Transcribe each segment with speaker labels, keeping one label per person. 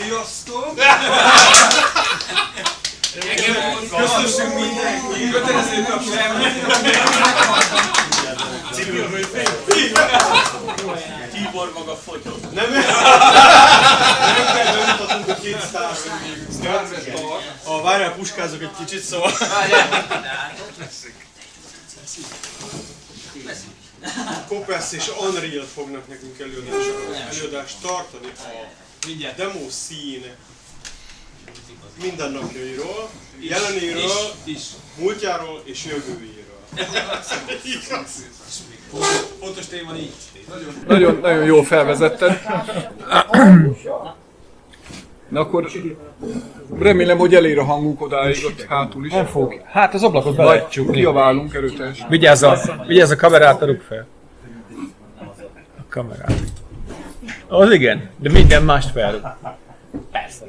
Speaker 1: Sziasztok!
Speaker 2: Köszönjük mindenki!
Speaker 1: Kötelező tapsolás!
Speaker 2: Tibor maga fogyott.
Speaker 1: Nem kell bemutatunk a két sztár. Várjál, puskázok egy kicsit, szóval. Kopesz és Unreal fognak nekünk előadást tartani a demo scene mindennapjairól, jelenéről, múltjáról és jövőjéről.
Speaker 2: Pontos téma nincs.
Speaker 3: Nagyon jól felvezetted. Na akkor remélem, hogy elér a hangunk odáig ott hátul is.
Speaker 4: Nem fog. Hát az ablakot be
Speaker 3: Vagy
Speaker 4: lehet csukni.
Speaker 3: kiabálunk erőteljesen.
Speaker 4: Vigyázz a kamerát, rúg fel. A kamerát. Az igen, de minden mást felrúg. Persze.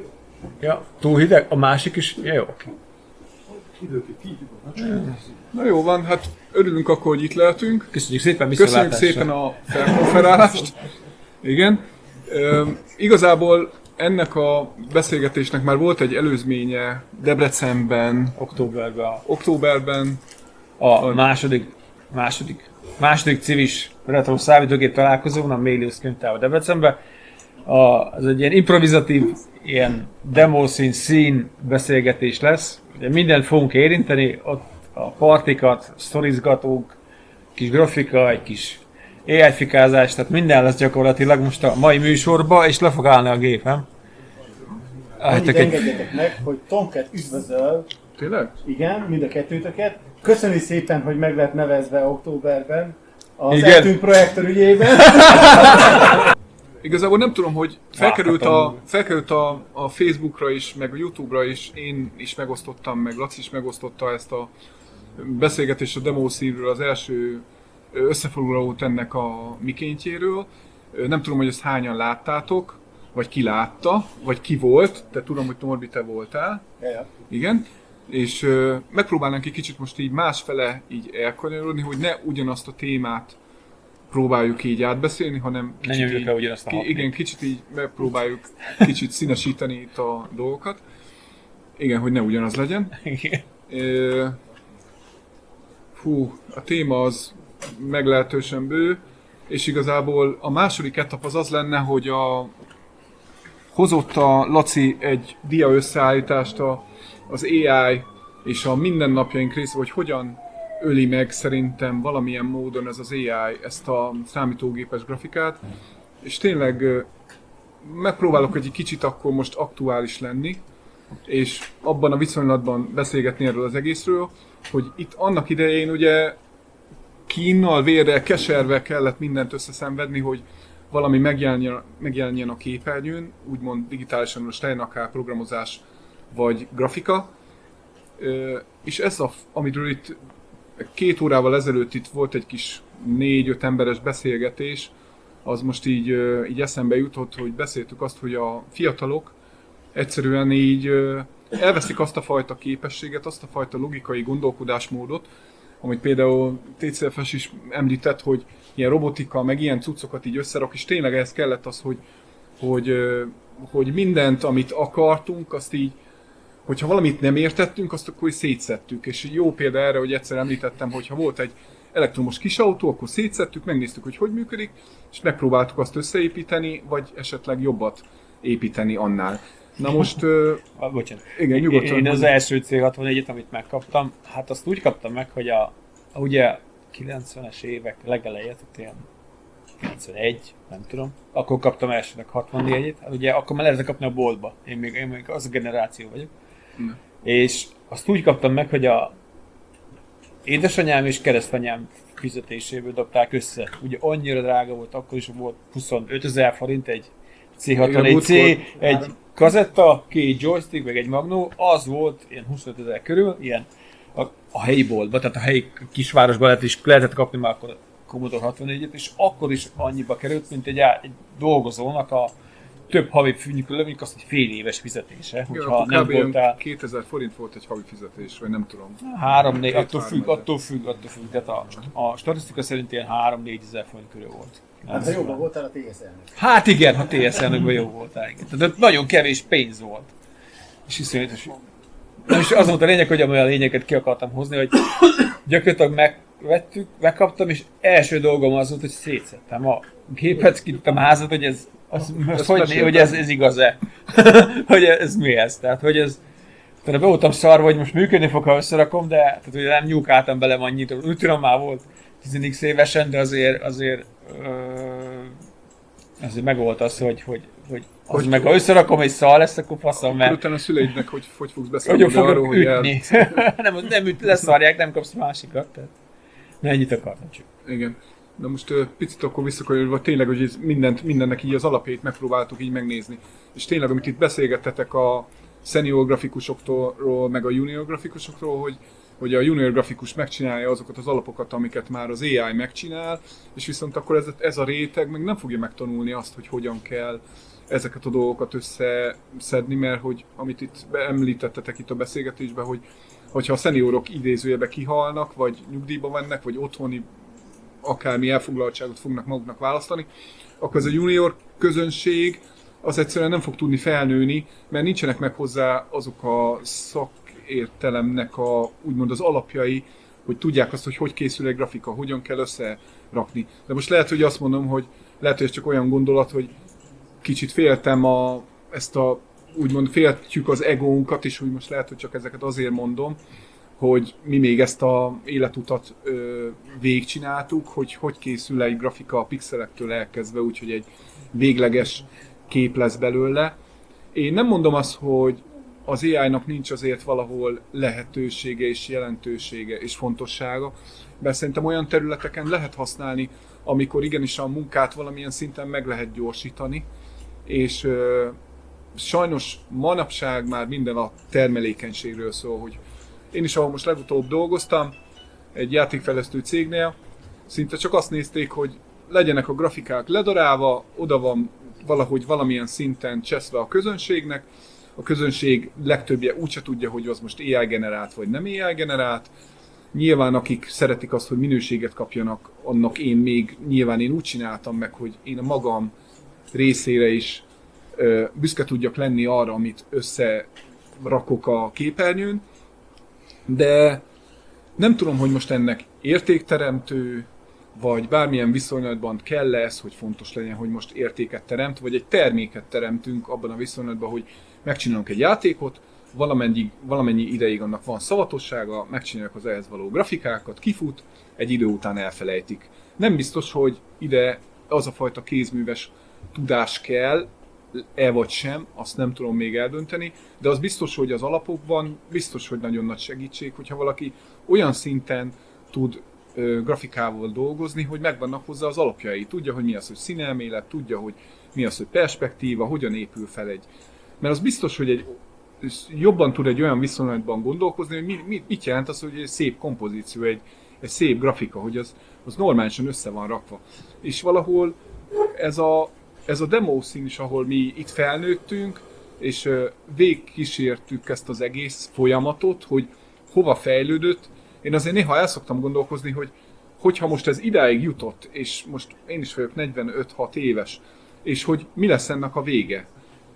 Speaker 4: Ja, túl hideg, a másik is, ja, jó, oké.
Speaker 3: Na jó van, hát örülünk akkor, hogy itt lehetünk.
Speaker 4: Köszönjük szépen,
Speaker 3: Köszönjük szépen a felkonferálást. Igen. Igazából ennek a beszélgetésnek már volt egy előzménye Debrecenben, októberben.
Speaker 4: A második civis retro számítógép találkozón, a Mélius könyvtárban Debrecenben. Az egy ilyen improvizatív, ilyen demo scene beszélgetés lesz. Ugye mindent fogunk érinteni, ott a partikat, sztorizgatók, kis grafika, egy kis AI-fikázás, tehát minden lesz gyakorlatilag most a mai műsorban, és le fog állni a gépem.
Speaker 5: Annyit engedjetek meg, hogy Tomcat üdvözöl.
Speaker 3: Tényleg?
Speaker 5: Igen, mind a kettőtöket. Köszönjük szépen, hogy meg lett nevezve októberben az
Speaker 4: Igen.
Speaker 5: eltűnt projektor ügyében.
Speaker 3: Igazából nem tudom, hogy felkerült a Facebookra is, meg a Youtube-ra is, én is megosztottam, meg Laci is megosztotta ezt a beszélgetést a demo scene-ről, az első összefoglalót ennek a mikéntjéről. Nem tudom, hogy ezt hányan láttátok, vagy ki látta, vagy ki volt, de tudom, hogy Norbi, te voltál.
Speaker 5: Ja.
Speaker 3: Igen. És megpróbálnánk egy kicsit most így másfele így elkanyarodni, hogy ne ugyanazt a témát próbáljuk így átbeszélni, hanem kicsit így, igen, kicsit így megpróbáljuk kicsit színesíteni itt a dolgokat. Igen, hogy ne ugyanaz legyen. A téma az meglehetősen bő, és igazából a második etap az lenne, hogy hozott a Laci egy dia összeállítást az AI és a mindennapjaink része, hogy hogyan öli meg szerintem valamilyen módon ez az AI ezt a számítógépes grafikát, és tényleg megpróbálok egy kicsit akkor most aktuális lenni, és abban a viszonylatban beszélgetni erről az egészről, hogy itt annak idején ugye kínnal, vérrel, keserve kellett mindent összeszenvedni, hogy valami megjelenjen a képernyőn, úgymond digitálisan, most legyen akár programozás vagy grafika. És ez amiről itt 2 órával ezelőtt itt volt egy kis 4-5 emberes beszélgetés, az most így eszembe jutott, hogy beszéltük azt, hogy a fiatalok egyszerűen így elveszik azt a fajta képességet, azt a fajta logikai gondolkodásmódot, amit például TCFS is említett, hogy ilyen robotika, meg ilyen cuccokat így összerak, és tényleg ehhez kellett az, hogy mindent, amit akartunk, azt így, hogyha valamit nem értettünk, azt akkor szétszettük. És jó példa erre, hogy egyszer említettem, hogy ha volt egy elektromos kisautó, akkor szétszettük, megnéztük, hogy működik, és megpróbáltuk azt összeépíteni, vagy esetleg jobbat építeni annál. Na most...
Speaker 4: Bocsánat.
Speaker 3: Igen, nyugodtan.
Speaker 4: Én az első C64-et, amit megkaptam, hát azt úgy kaptam meg, hogy ugye 90-es évek legelején, tehát ilyen 91, nem tudom, akkor kaptam elsőnek 64-et, hát ugye akkor már lehetett kapni a boltba, én még az a generáció vagyok. És azt úgy kaptam meg, hogy a édesanyám és keresztanyám fizetéséből dobták össze. Ugye annyira drága volt, akkor is volt 25 000 forint egy C64C, egy kazetta, 2 joystick, meg egy magnó, az volt ilyen 25 000 körül, ilyen a helyi boltban, tehát a helyi kisvárosban lehetett kapni már akkor Commodore 64-et, és akkor is annyiba került, mint egy dolgozónak több havi mondjuk azt, hogy fél éves fizetése, hogyha
Speaker 3: akkor
Speaker 4: nem
Speaker 3: kb. Olyan
Speaker 4: voltál
Speaker 3: 2000 forint volt egy havi fizetés, vagy nem tudom.
Speaker 4: 3-4, attól
Speaker 3: Két-három
Speaker 4: függ. Tehát a statisztika szerint ilyen 3-4 ezer forint körül volt.
Speaker 5: Hát ha jobban voltál a TSL-nek.
Speaker 4: Hát igen, ha TSL-nökben jó voltál, igen. Tehát nagyon kevés pénz volt. És iszonyatos. És az volt a lényeg, hogy olyan lényeket ki akartam hozni, hogy gyakorlatilag megkaptam, és első dolgom az volt, hogy szétszettem a gépet, kitudtam a házat, hogy hogy ez igaz-e? Hogy ez mi ez? Tehát, hogy ez... Tehát be voltam szarva, hogy most működni fog, ha összerakom, de tehát, hogy nem nyúkáltam bele annyit. Úgy tudom, már volt 10 évesen, de azért megvolt az, hogy meg ha összerakom és szar lesz, akkor faszom, mert...
Speaker 3: Utána a szüleidnek, hogy fogsz
Speaker 4: Hogy
Speaker 3: beszélni
Speaker 4: fogok
Speaker 3: arról, hogy
Speaker 4: ütni. nem leszarják, nem kapsz másikat. Tehát... Na ennyit akartam csak.
Speaker 3: Igen. Na most picit akkor visszakanyarodva, tényleg, hogy ez mindennek így az alapjait megpróbáltuk így megnézni. És tényleg, amit itt beszélgettetek a senior grafikusoktól, meg a junior grafikusokról, hogy a junior grafikus megcsinálja azokat az alapokat, amiket már az AI megcsinál, és viszont akkor ez a réteg meg nem fogja megtanulni azt, hogy hogyan kell ezeket a dolgokat összeszedni, mert hogy amit itt említettetek itt a beszélgetésben, hogyha a szeniorok idézőjebe kihalnak, vagy nyugdíjba mennek, vagy otthoni akármi elfoglaltságot fognak maguknak választani, akkor ez a junior közönség az egyszerűen nem fog tudni felnőni, mert nincsenek meg hozzá azok a szakértelemnek úgymond az alapjai, hogy tudják azt, hogy készül egy grafika, hogyan kell összerakni. De most lehet, hogy azt mondom, hogy lehet, hogy ez csak olyan gondolat, hogy kicsit féltem úgymond féltjük az egónkat, és úgy most lehet, hogy csak ezeket azért mondom, hogy mi még ezt az életutat végigcsináltuk, hogy készül egy grafika a pixelektől elkezdve, úgyhogy egy végleges kép lesz belőle. Én nem mondom azt, hogy az AI-nak nincs azért valahol lehetősége és jelentősége és fontossága, mert szerintem olyan területeken lehet használni, amikor igenis a munkát valamilyen szinten meg lehet gyorsítani, és sajnos manapság már minden a termelékenységről szól, hogy én is, ahol most legutóbb dolgoztam, egy játékfejlesztő cégnél, szinte csak azt nézték, hogy legyenek a grafikák ledarálva, oda van valahogy valamilyen szinten cseszve a közönségnek, a közönség legtöbbje úgyse tudja, hogy az most AI generált vagy nem AI generált. Nyilván akik szeretik azt, hogy minőséget kapjanak, annak én úgy csináltam meg, hogy én a magam részére is büszke tudjak lenni arra, amit összerakok a képernyőn, de nem tudom, hogy most ennek értékteremtő, vagy bármilyen viszonylatban kell ez, hogy fontos legyen, hogy most értéket teremt, vagy egy terméket teremtünk abban a viszonylatban, hogy megcsinálunk egy játékot, valamennyi ideig annak van szavatossága, megcsináljuk az ehhez való grafikákat, kifut, egy idő után elfelejtik. Nem biztos, hogy ide az a fajta kézműves tudás kell, vagy sem, azt nem tudom még eldönteni, de az biztos, hogy az alapokban biztos, hogy nagyon nagy segítség, hogyha valaki olyan szinten tud grafikával dolgozni, hogy megvannak hozzá az alapjai. Tudja, hogy mi az, hogy színelmélet, tudja, hogy mi az, hogy perspektíva, hogyan épül fel egy. Mert az biztos, hogy jobban tud egy olyan viszonylatban gondolkozni, hogy mit jelent az, hogy egy szép kompozíció, egy szép grafika, hogy az normálisan össze van rakva. És valahol ez a demo szín is, ahol mi itt felnőttünk, és végigkísértük ezt az egész folyamatot, hogy hova fejlődött. Én azért néha el szoktam gondolkozni, hogyha most ez idáig jutott, és most én is vagyok 45-6 éves, és hogy mi lesz ennek a vége.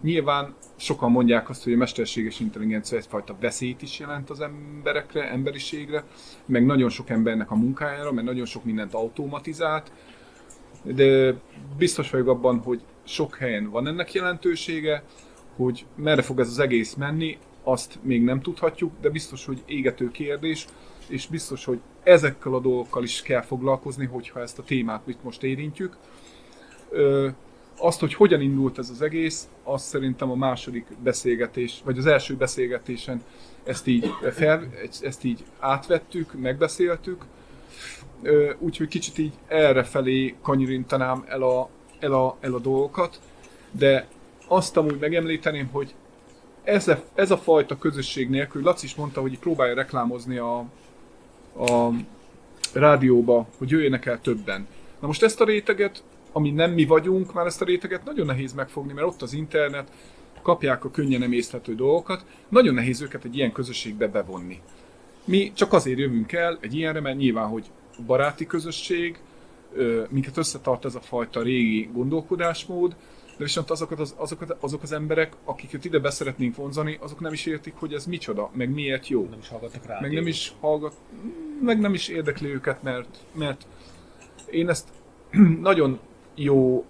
Speaker 3: Nyilván sokan mondják azt, hogy a mesterséges intelligencia egyfajta veszélyt is jelent az emberekre, emberiségre, meg nagyon sok embernek a munkájára, mert nagyon sok mindent automatizált, de biztos vagyok abban, hogy sok helyen van ennek jelentősége, hogy merre fog ez az egész menni, azt még nem tudhatjuk, de biztos, hogy égető kérdés, és biztos, hogy ezekkel a dolgokkal is kell foglalkozni, hogyha ezt a témát itt most érintjük. Azt, hogy hogyan indult ez az egész, azt szerintem a második beszélgetés, vagy az első beszélgetésen ezt így átvettük, megbeszéltük, úgyhogy kicsit így errefelé kanyarítanám el a dolgokat, de azt amúgy megemlíteném, hogy ez a fajta közösség nélkül, Laci is mondta, hogy próbálja reklámozni a rádióba, hogy jöjjenek el többen. Na most ezt a réteget ami nem mi vagyunk, már ezt a réteget nagyon nehéz megfogni, mert ott az internet, kapják a könnyen emészthető dolgokat, nagyon nehéz őket egy ilyen közösségbe bevonni. Mi csak azért jövünk el egy ilyenre, mert nyilván, hogy baráti közösség, minket összetart ez a fajta régi gondolkodásmód, de viszont azok az emberek, akiket ide beszeretnénk vonzani, azok nem is értik, hogy ez micsoda, meg miért jó.
Speaker 4: Nem is hallgatnak rá.
Speaker 3: Meg nem is érdekli őket, mert én ezt nagyon jó,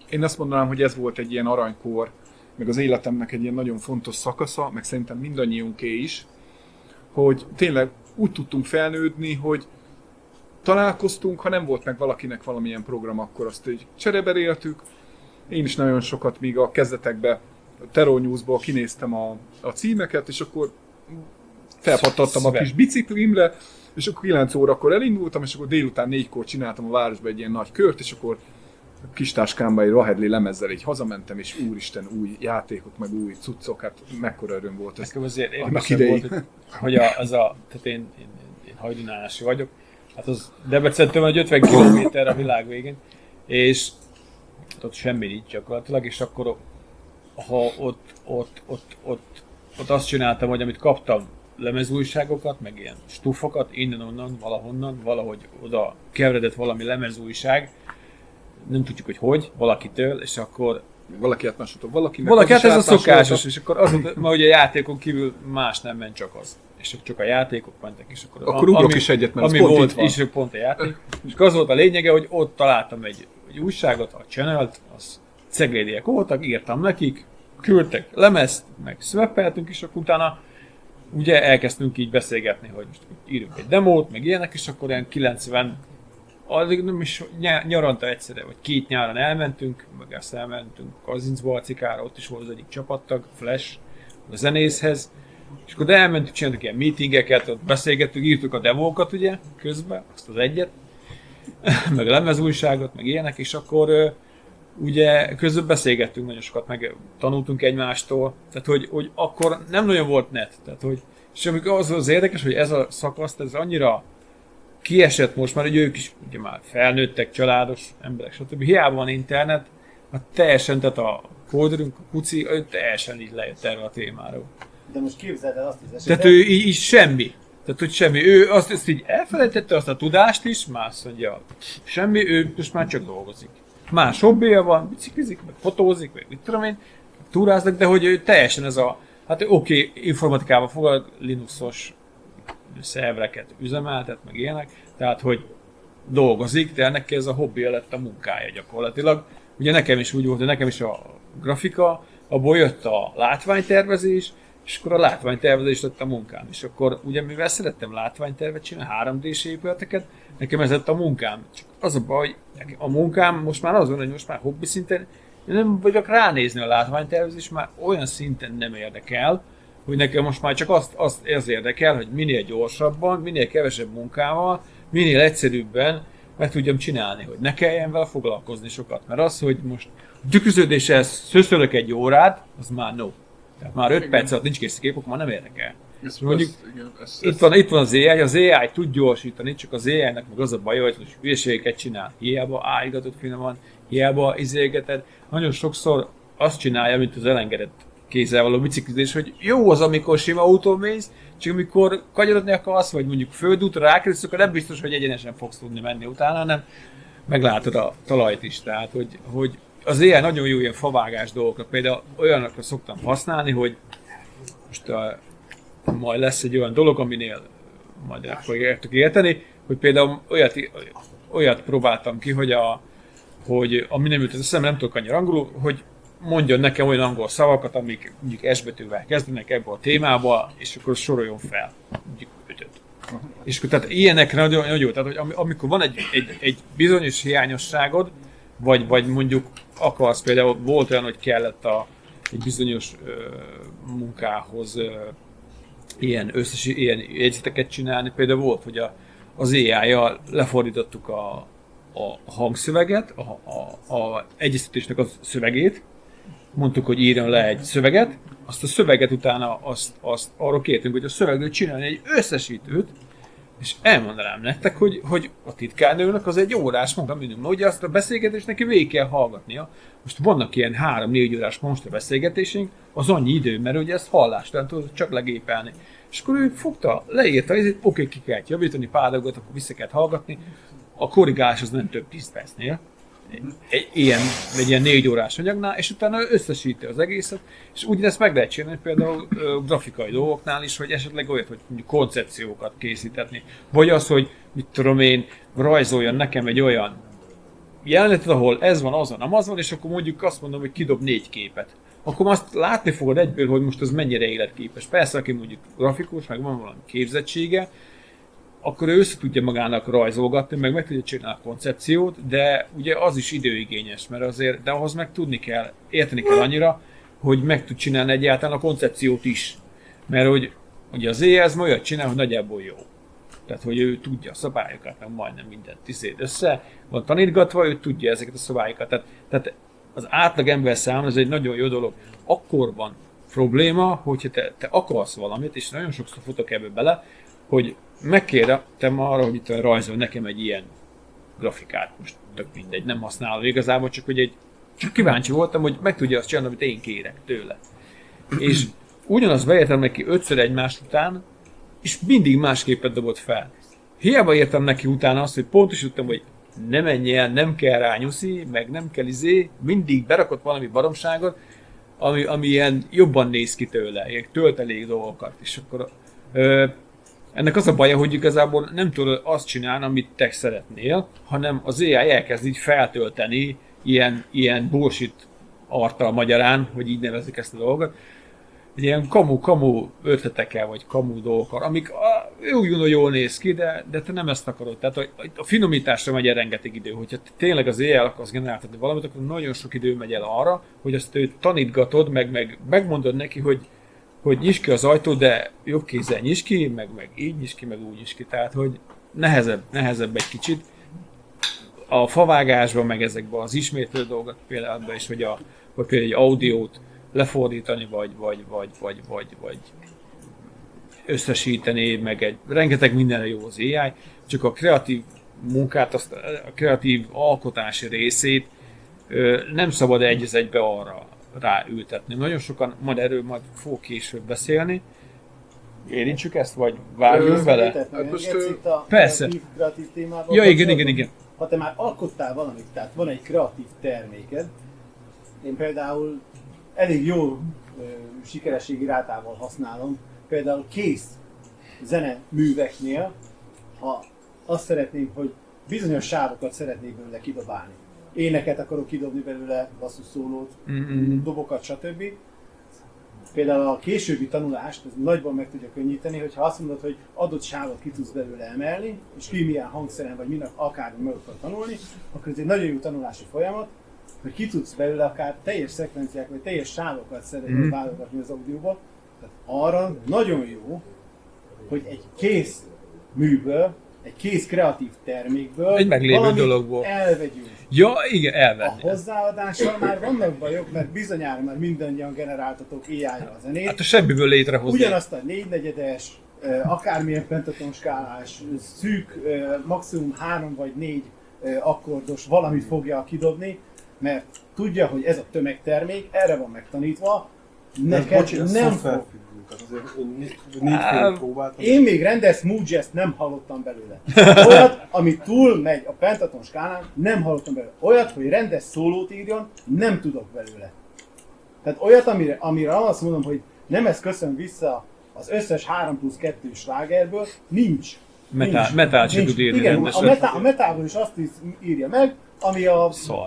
Speaker 3: én azt mondanám, hogy ez volt egy ilyen aranykor, meg az életemnek egy ilyen nagyon fontos szakasza, meg szerintem mindannyiunké is, hogy tényleg úgy tudtunk felnődni, hogy találkoztunk, ha nem volt meg valakinek valamilyen program, akkor azt így csereberéltük. Én is nagyon sokat még a kezdetekben a Terror News-ból kinéztem a címeket, és akkor felpattadtam a kis biciklimre, és akkor 9 órakor elindultam, és akkor délután 4-kor csináltam a városba egy ilyen nagy kört, és akkor kis táskámba egy Rahedli lemezzel így hazamentem, és úristen, új játékok, meg új cuccok, hát mekkora öröm volt ez.
Speaker 4: Nekem azért
Speaker 3: annak
Speaker 4: érdekes volt, hogy tehát én hajdunási vagyok, hát az Debrecentől van egy 50 kilométerre a világ végén, és ott semmi nincs gyakorlatilag, és akkor ha ott azt csináltam, hogy amit kaptam, lemezújságokat, meg ilyen stufokat, innen-onnan, valahonnan, valahogy oda keveredett valami lemezújság, nem tudjuk, hogy valakitől, és akkor...
Speaker 3: Valaki átmásolta,
Speaker 4: valaki hát ez a szokásos, és akkor ma ugye a játékon kívül más nem ment, csak az. És csak a játékok mentek, és
Speaker 3: akkor ugrok is egyet, mert
Speaker 4: ami volt, és pont a játék. És az volt a lényege, hogy ott találtam egy újságot, a Channelt, az ceglédiek voltak, írtam nekik, küldtek lemezt, meg swapeltünk, és akkor utána ugye elkezdtünk így beszélgetni, hogy most írunk egy demót, meg ilyenek, és akkor ilyen 90, addig nem is nyaranta egyszerre, vagy 2 nyáron elmentünk, meg ezt elmentünk Kazincba, a Cikára, ott is volt az egyik csapattag, Flash, a zenészhez, és akkor elmentünk, csináltuk ilyen meetingeket, ott beszélgettünk, írtuk a demókat ugye, közben, azt az egyet, meg a lemezújságot, meg ilyenek, és akkor ugye közben beszélgettünk nagyon sokat, meg tanultunk egymástól, tehát hogy akkor nem nagyon volt net, tehát hogy, és amikor az érdekes, hogy ez a szakasz, ez annyira kiesett most már, hogy ők is ugye már felnőttek, családos emberek, stb. Hiába van internet, hát teljesen, tehát a kódorunk, a kuci, ő teljesen így lejött erről a témáról.
Speaker 5: De most képzeld el azt az esetet.
Speaker 4: Tehát ő így semmi. Tehát, hogy semmi. Ő azt így elfelejtette, azt a tudást is, már azt mondja, semmi, ő most már csak dolgozik. Más hobbija van, biciklizik, meg fotózik, meg mit tudom én, túráznak, de hogy ő teljesen ez a, hát oké, informatikában fogad, Linuxos szervereket üzemeltet, meg ilyenek, tehát, hogy dolgozik, de neki ez a hobbija lett a munkája gyakorlatilag. Ugye nekem is úgy volt, hogy nekem is a grafika, abból jött a látványtervezés, és akkor a látványtervezés lett a munkám. És akkor ugye mivel szerettem látványtervet csinálni, 3D-s épületeket, nekem ez lett a munkám. Csak az a baj, hogy a munkám most már az van, hogy most már hobbi szinten, én nem vagyok ránézni a látványtervezés, már olyan szinten nem érdekel, hogy nekem most már csak az érdekel, hogy minél gyorsabban, minél kevesebb munkával, minél egyszerűbben meg tudjam csinálni, hogy ne kelljen vele foglalkozni sokat. Mert az, hogy most tükröződéssel szöszölök egy órát, az már no. Tehát már 5 perc alatt nincs kész a kép, akkor már nem érdekel. Mondjuk, itt van az AI tud gyorsítani, csak az AI-nek meg az a baj, hogy hülyeségeket csinál. Hiába állígatott finoman, hiába izélgeted. Nagyon sokszor azt csinálja, mint az elengedett kézzel való biciklizés, hogy jó az, amikor sima autón mész, csak amikor kanyarodni akarsz, vagy mondjuk földútra rákerülsz, akkor nem biztos, hogy egyenesen fogsz tudni menni utána, hanem meglátod a talajt is. Tehát, hogy az AI nagyon jó ilyen favágás dolgokra, például olyanokra szoktam használni, hogy most majd lesz egy olyan dolog, aminél majd el fogjátok érteni, hogy például olyat próbáltam ki, hogy ami nem jut az eszembe, nem tudok annyira angolul, hogy mondjon nekem olyan angol szavakat, amik mondjuk S betűvel kezdenek ebből a témába, és akkor soroljon fel, mondjuk 5-öt. És akkor tehát ilyenekre nagyon jó, tehát hogy amikor van egy bizonyos hiányosságod, vagy mondjuk akarsz, például volt olyan, hogy kellett egy bizonyos munkához ilyen jegyzeteket csinálni, például volt, hogy az AI-jal lefordítottuk a hangszöveget, a egyeztetésnek a szövegét, mondtuk, hogy írjon le egy szöveget, azt a szöveget utána arról kértünk, hogy a szövegről csinálni egy összesítőt, És elmondanám nektek, hogy a titkárnőnek az egy órás munka minimum. Ugye azt a beszélgetést neki végig kell hallgatnia. Most vannak ilyen 3-4 órás monstra beszélgetésünk, az annyi idő, mert ugye ezt hallástalan tudod csak legépelni. És akkor ő fogta, leírta, hogy oké, ki kell javítani, pár dolgot, akkor vissza kell hallgatni. A korrigálás az nem több 10 percnél. Egy ilyen 4 órás anyagnál, és utána összesíti az egészet, és ugyanezt meg lehet csinálni például grafikai dolgoknál is, hogy esetleg olyat, hogy mondjuk koncepciókat készítetni. Vagy az, hogy mit tudom én, rajzoljon nekem egy olyan jelenetet, ahol ez van, az van, amaz van, és akkor mondjuk azt mondom, hogy kidob 4 képet. Akkor azt látni fogod egyből, hogy most az mennyire életképes. Persze, aki mondjuk grafikus, meg van valami képzettsége, akkor ő össze tudja magának rajzolgatni, meg tudja csinálni a koncepciót, de ugye az is időigényes, mert azért, de ahhoz meg tudni kell, érteni kell annyira, hogy meg tud csinálni egyáltalán a koncepciót is. Mert hogy ugye az ES olyat csinál, hogy nagyjából jó. Tehát, hogy ő tudja a szabályokat, meg majdnem mindent össze van tanítgatva, ő tudja ezeket a szabályokat. Tehát az átlag ember számára ez egy nagyon jó dolog. Akkor van probléma, hogyha te akarsz valamit, és nagyon sokszor futok ebbe bele, hogy megkértem arra, hogy itt rajzol nekem egy ilyen grafikát, most tök mindegy, nem használom igazából, csak hogy csak kíváncsi voltam, hogy meg tudja azt csinálni, amit én kérek tőle. És ugyanazt beértem neki 5-ször egymás után, és mindig más képet dobott fel. Hiába értem neki utána azt, hogy pontosítottam, hogy ne menj el, nem kell rá nyuszi, meg nem kell mindig berakott valami baromságot, ami ilyen jobban néz ki tőle, ilyen töltelék dolgokat. És akkor ennek az a baja, hogy igazából nem tudod azt csinálni, amit te szeretnél, hanem az AI elkezd így feltölteni ilyen bullshit arttal magyarán, hogy így nevezik ezt a dolgot, ilyen kamu ötletekkel, vagy kamu dolgokkal, amik úgy jól néz ki, de te nem ezt akarod. Tehát a finomításra megy el rengeteg idő. Hogyha tényleg az AI akarsz generáltatni valamit, akkor nagyon sok idő megy el arra, hogy azt őt tanítgatod, meg megmondod neki, hogy nyisd ki az ajtót, de jobb kézzel nyisd ki, meg így nyisd ki, meg úgy nyisd ki. Tehát, hogy nehezebb egy kicsit. A favágásban, meg ezekben az ismétlő dolgok például is, hogy például egy audiót lefordítani, vagy összesíteni, meg rengeteg mindenre jó az AI, csak a kreatív munkát, a kreatív alkotási részét nem szabad egy egybe arra ráültetni. Nagyon sokan, erről fogok később beszélni. Érintsük ezt, vagy vágjunk vele? Persze.
Speaker 5: Kreatív témával.
Speaker 4: Ja, igen.
Speaker 5: Ha te már alkottál valamit, tehát van egy kreatív terméked, én például elég jó sikerességi rátával használom, például kész zeneműveknél, ha azt szeretném, hogy bizonyos sávokat szeretnék belőle kidobálni. Éneket akarok kidobni belőle, basszusszólót, dobokat, stb. Például a későbbi tanulást ez nagyban meg tudja könnyíteni, hogyha azt mondod, hogy adott sávot ki tudsz belőle emelni, és ki milyen hangszeren vagy minek akármi meg akar tanulni, akkor ez egy nagyon jó tanulási folyamat, hogy ki tudsz belőle akár teljes szekvenciák vagy teljes sávokat szeretnél válogatni az audióba. Tehát arra nagyon jó, hogy egy kész műből, egy kész kreatív termékből
Speaker 4: egy meglévő dologból
Speaker 5: elvegyünk.
Speaker 4: Ja, igen, elvenni.
Speaker 5: A hozzáadással már vannak bajok, mert bizonyára már mindannyian generáltatok AI-ra a zenét.
Speaker 4: Hát a semmiből létrehozni.
Speaker 5: Ugyanazt a 4/4-es, akármilyen pentaton skálás, szűk, maximum 3 vagy 4 akkordos valamit fogja kidobni, mert tudja, hogy ez a tömegtermék, erre van megtanítva, neked nem fog. Én még rendes smooth jazz nem hallottam belőle. Olyat, ami túl megy a pentaton skálán, nem hallottam belőle. Olyat, hogy rendes szólót írjon, nem tudok belőle. Tehát olyat, amire azt mondom, hogy nem ez köszön vissza az összes 3+2 slágerből, nincs.
Speaker 4: Metál se tud írni.
Speaker 5: Igen, a metálból is azt írja meg,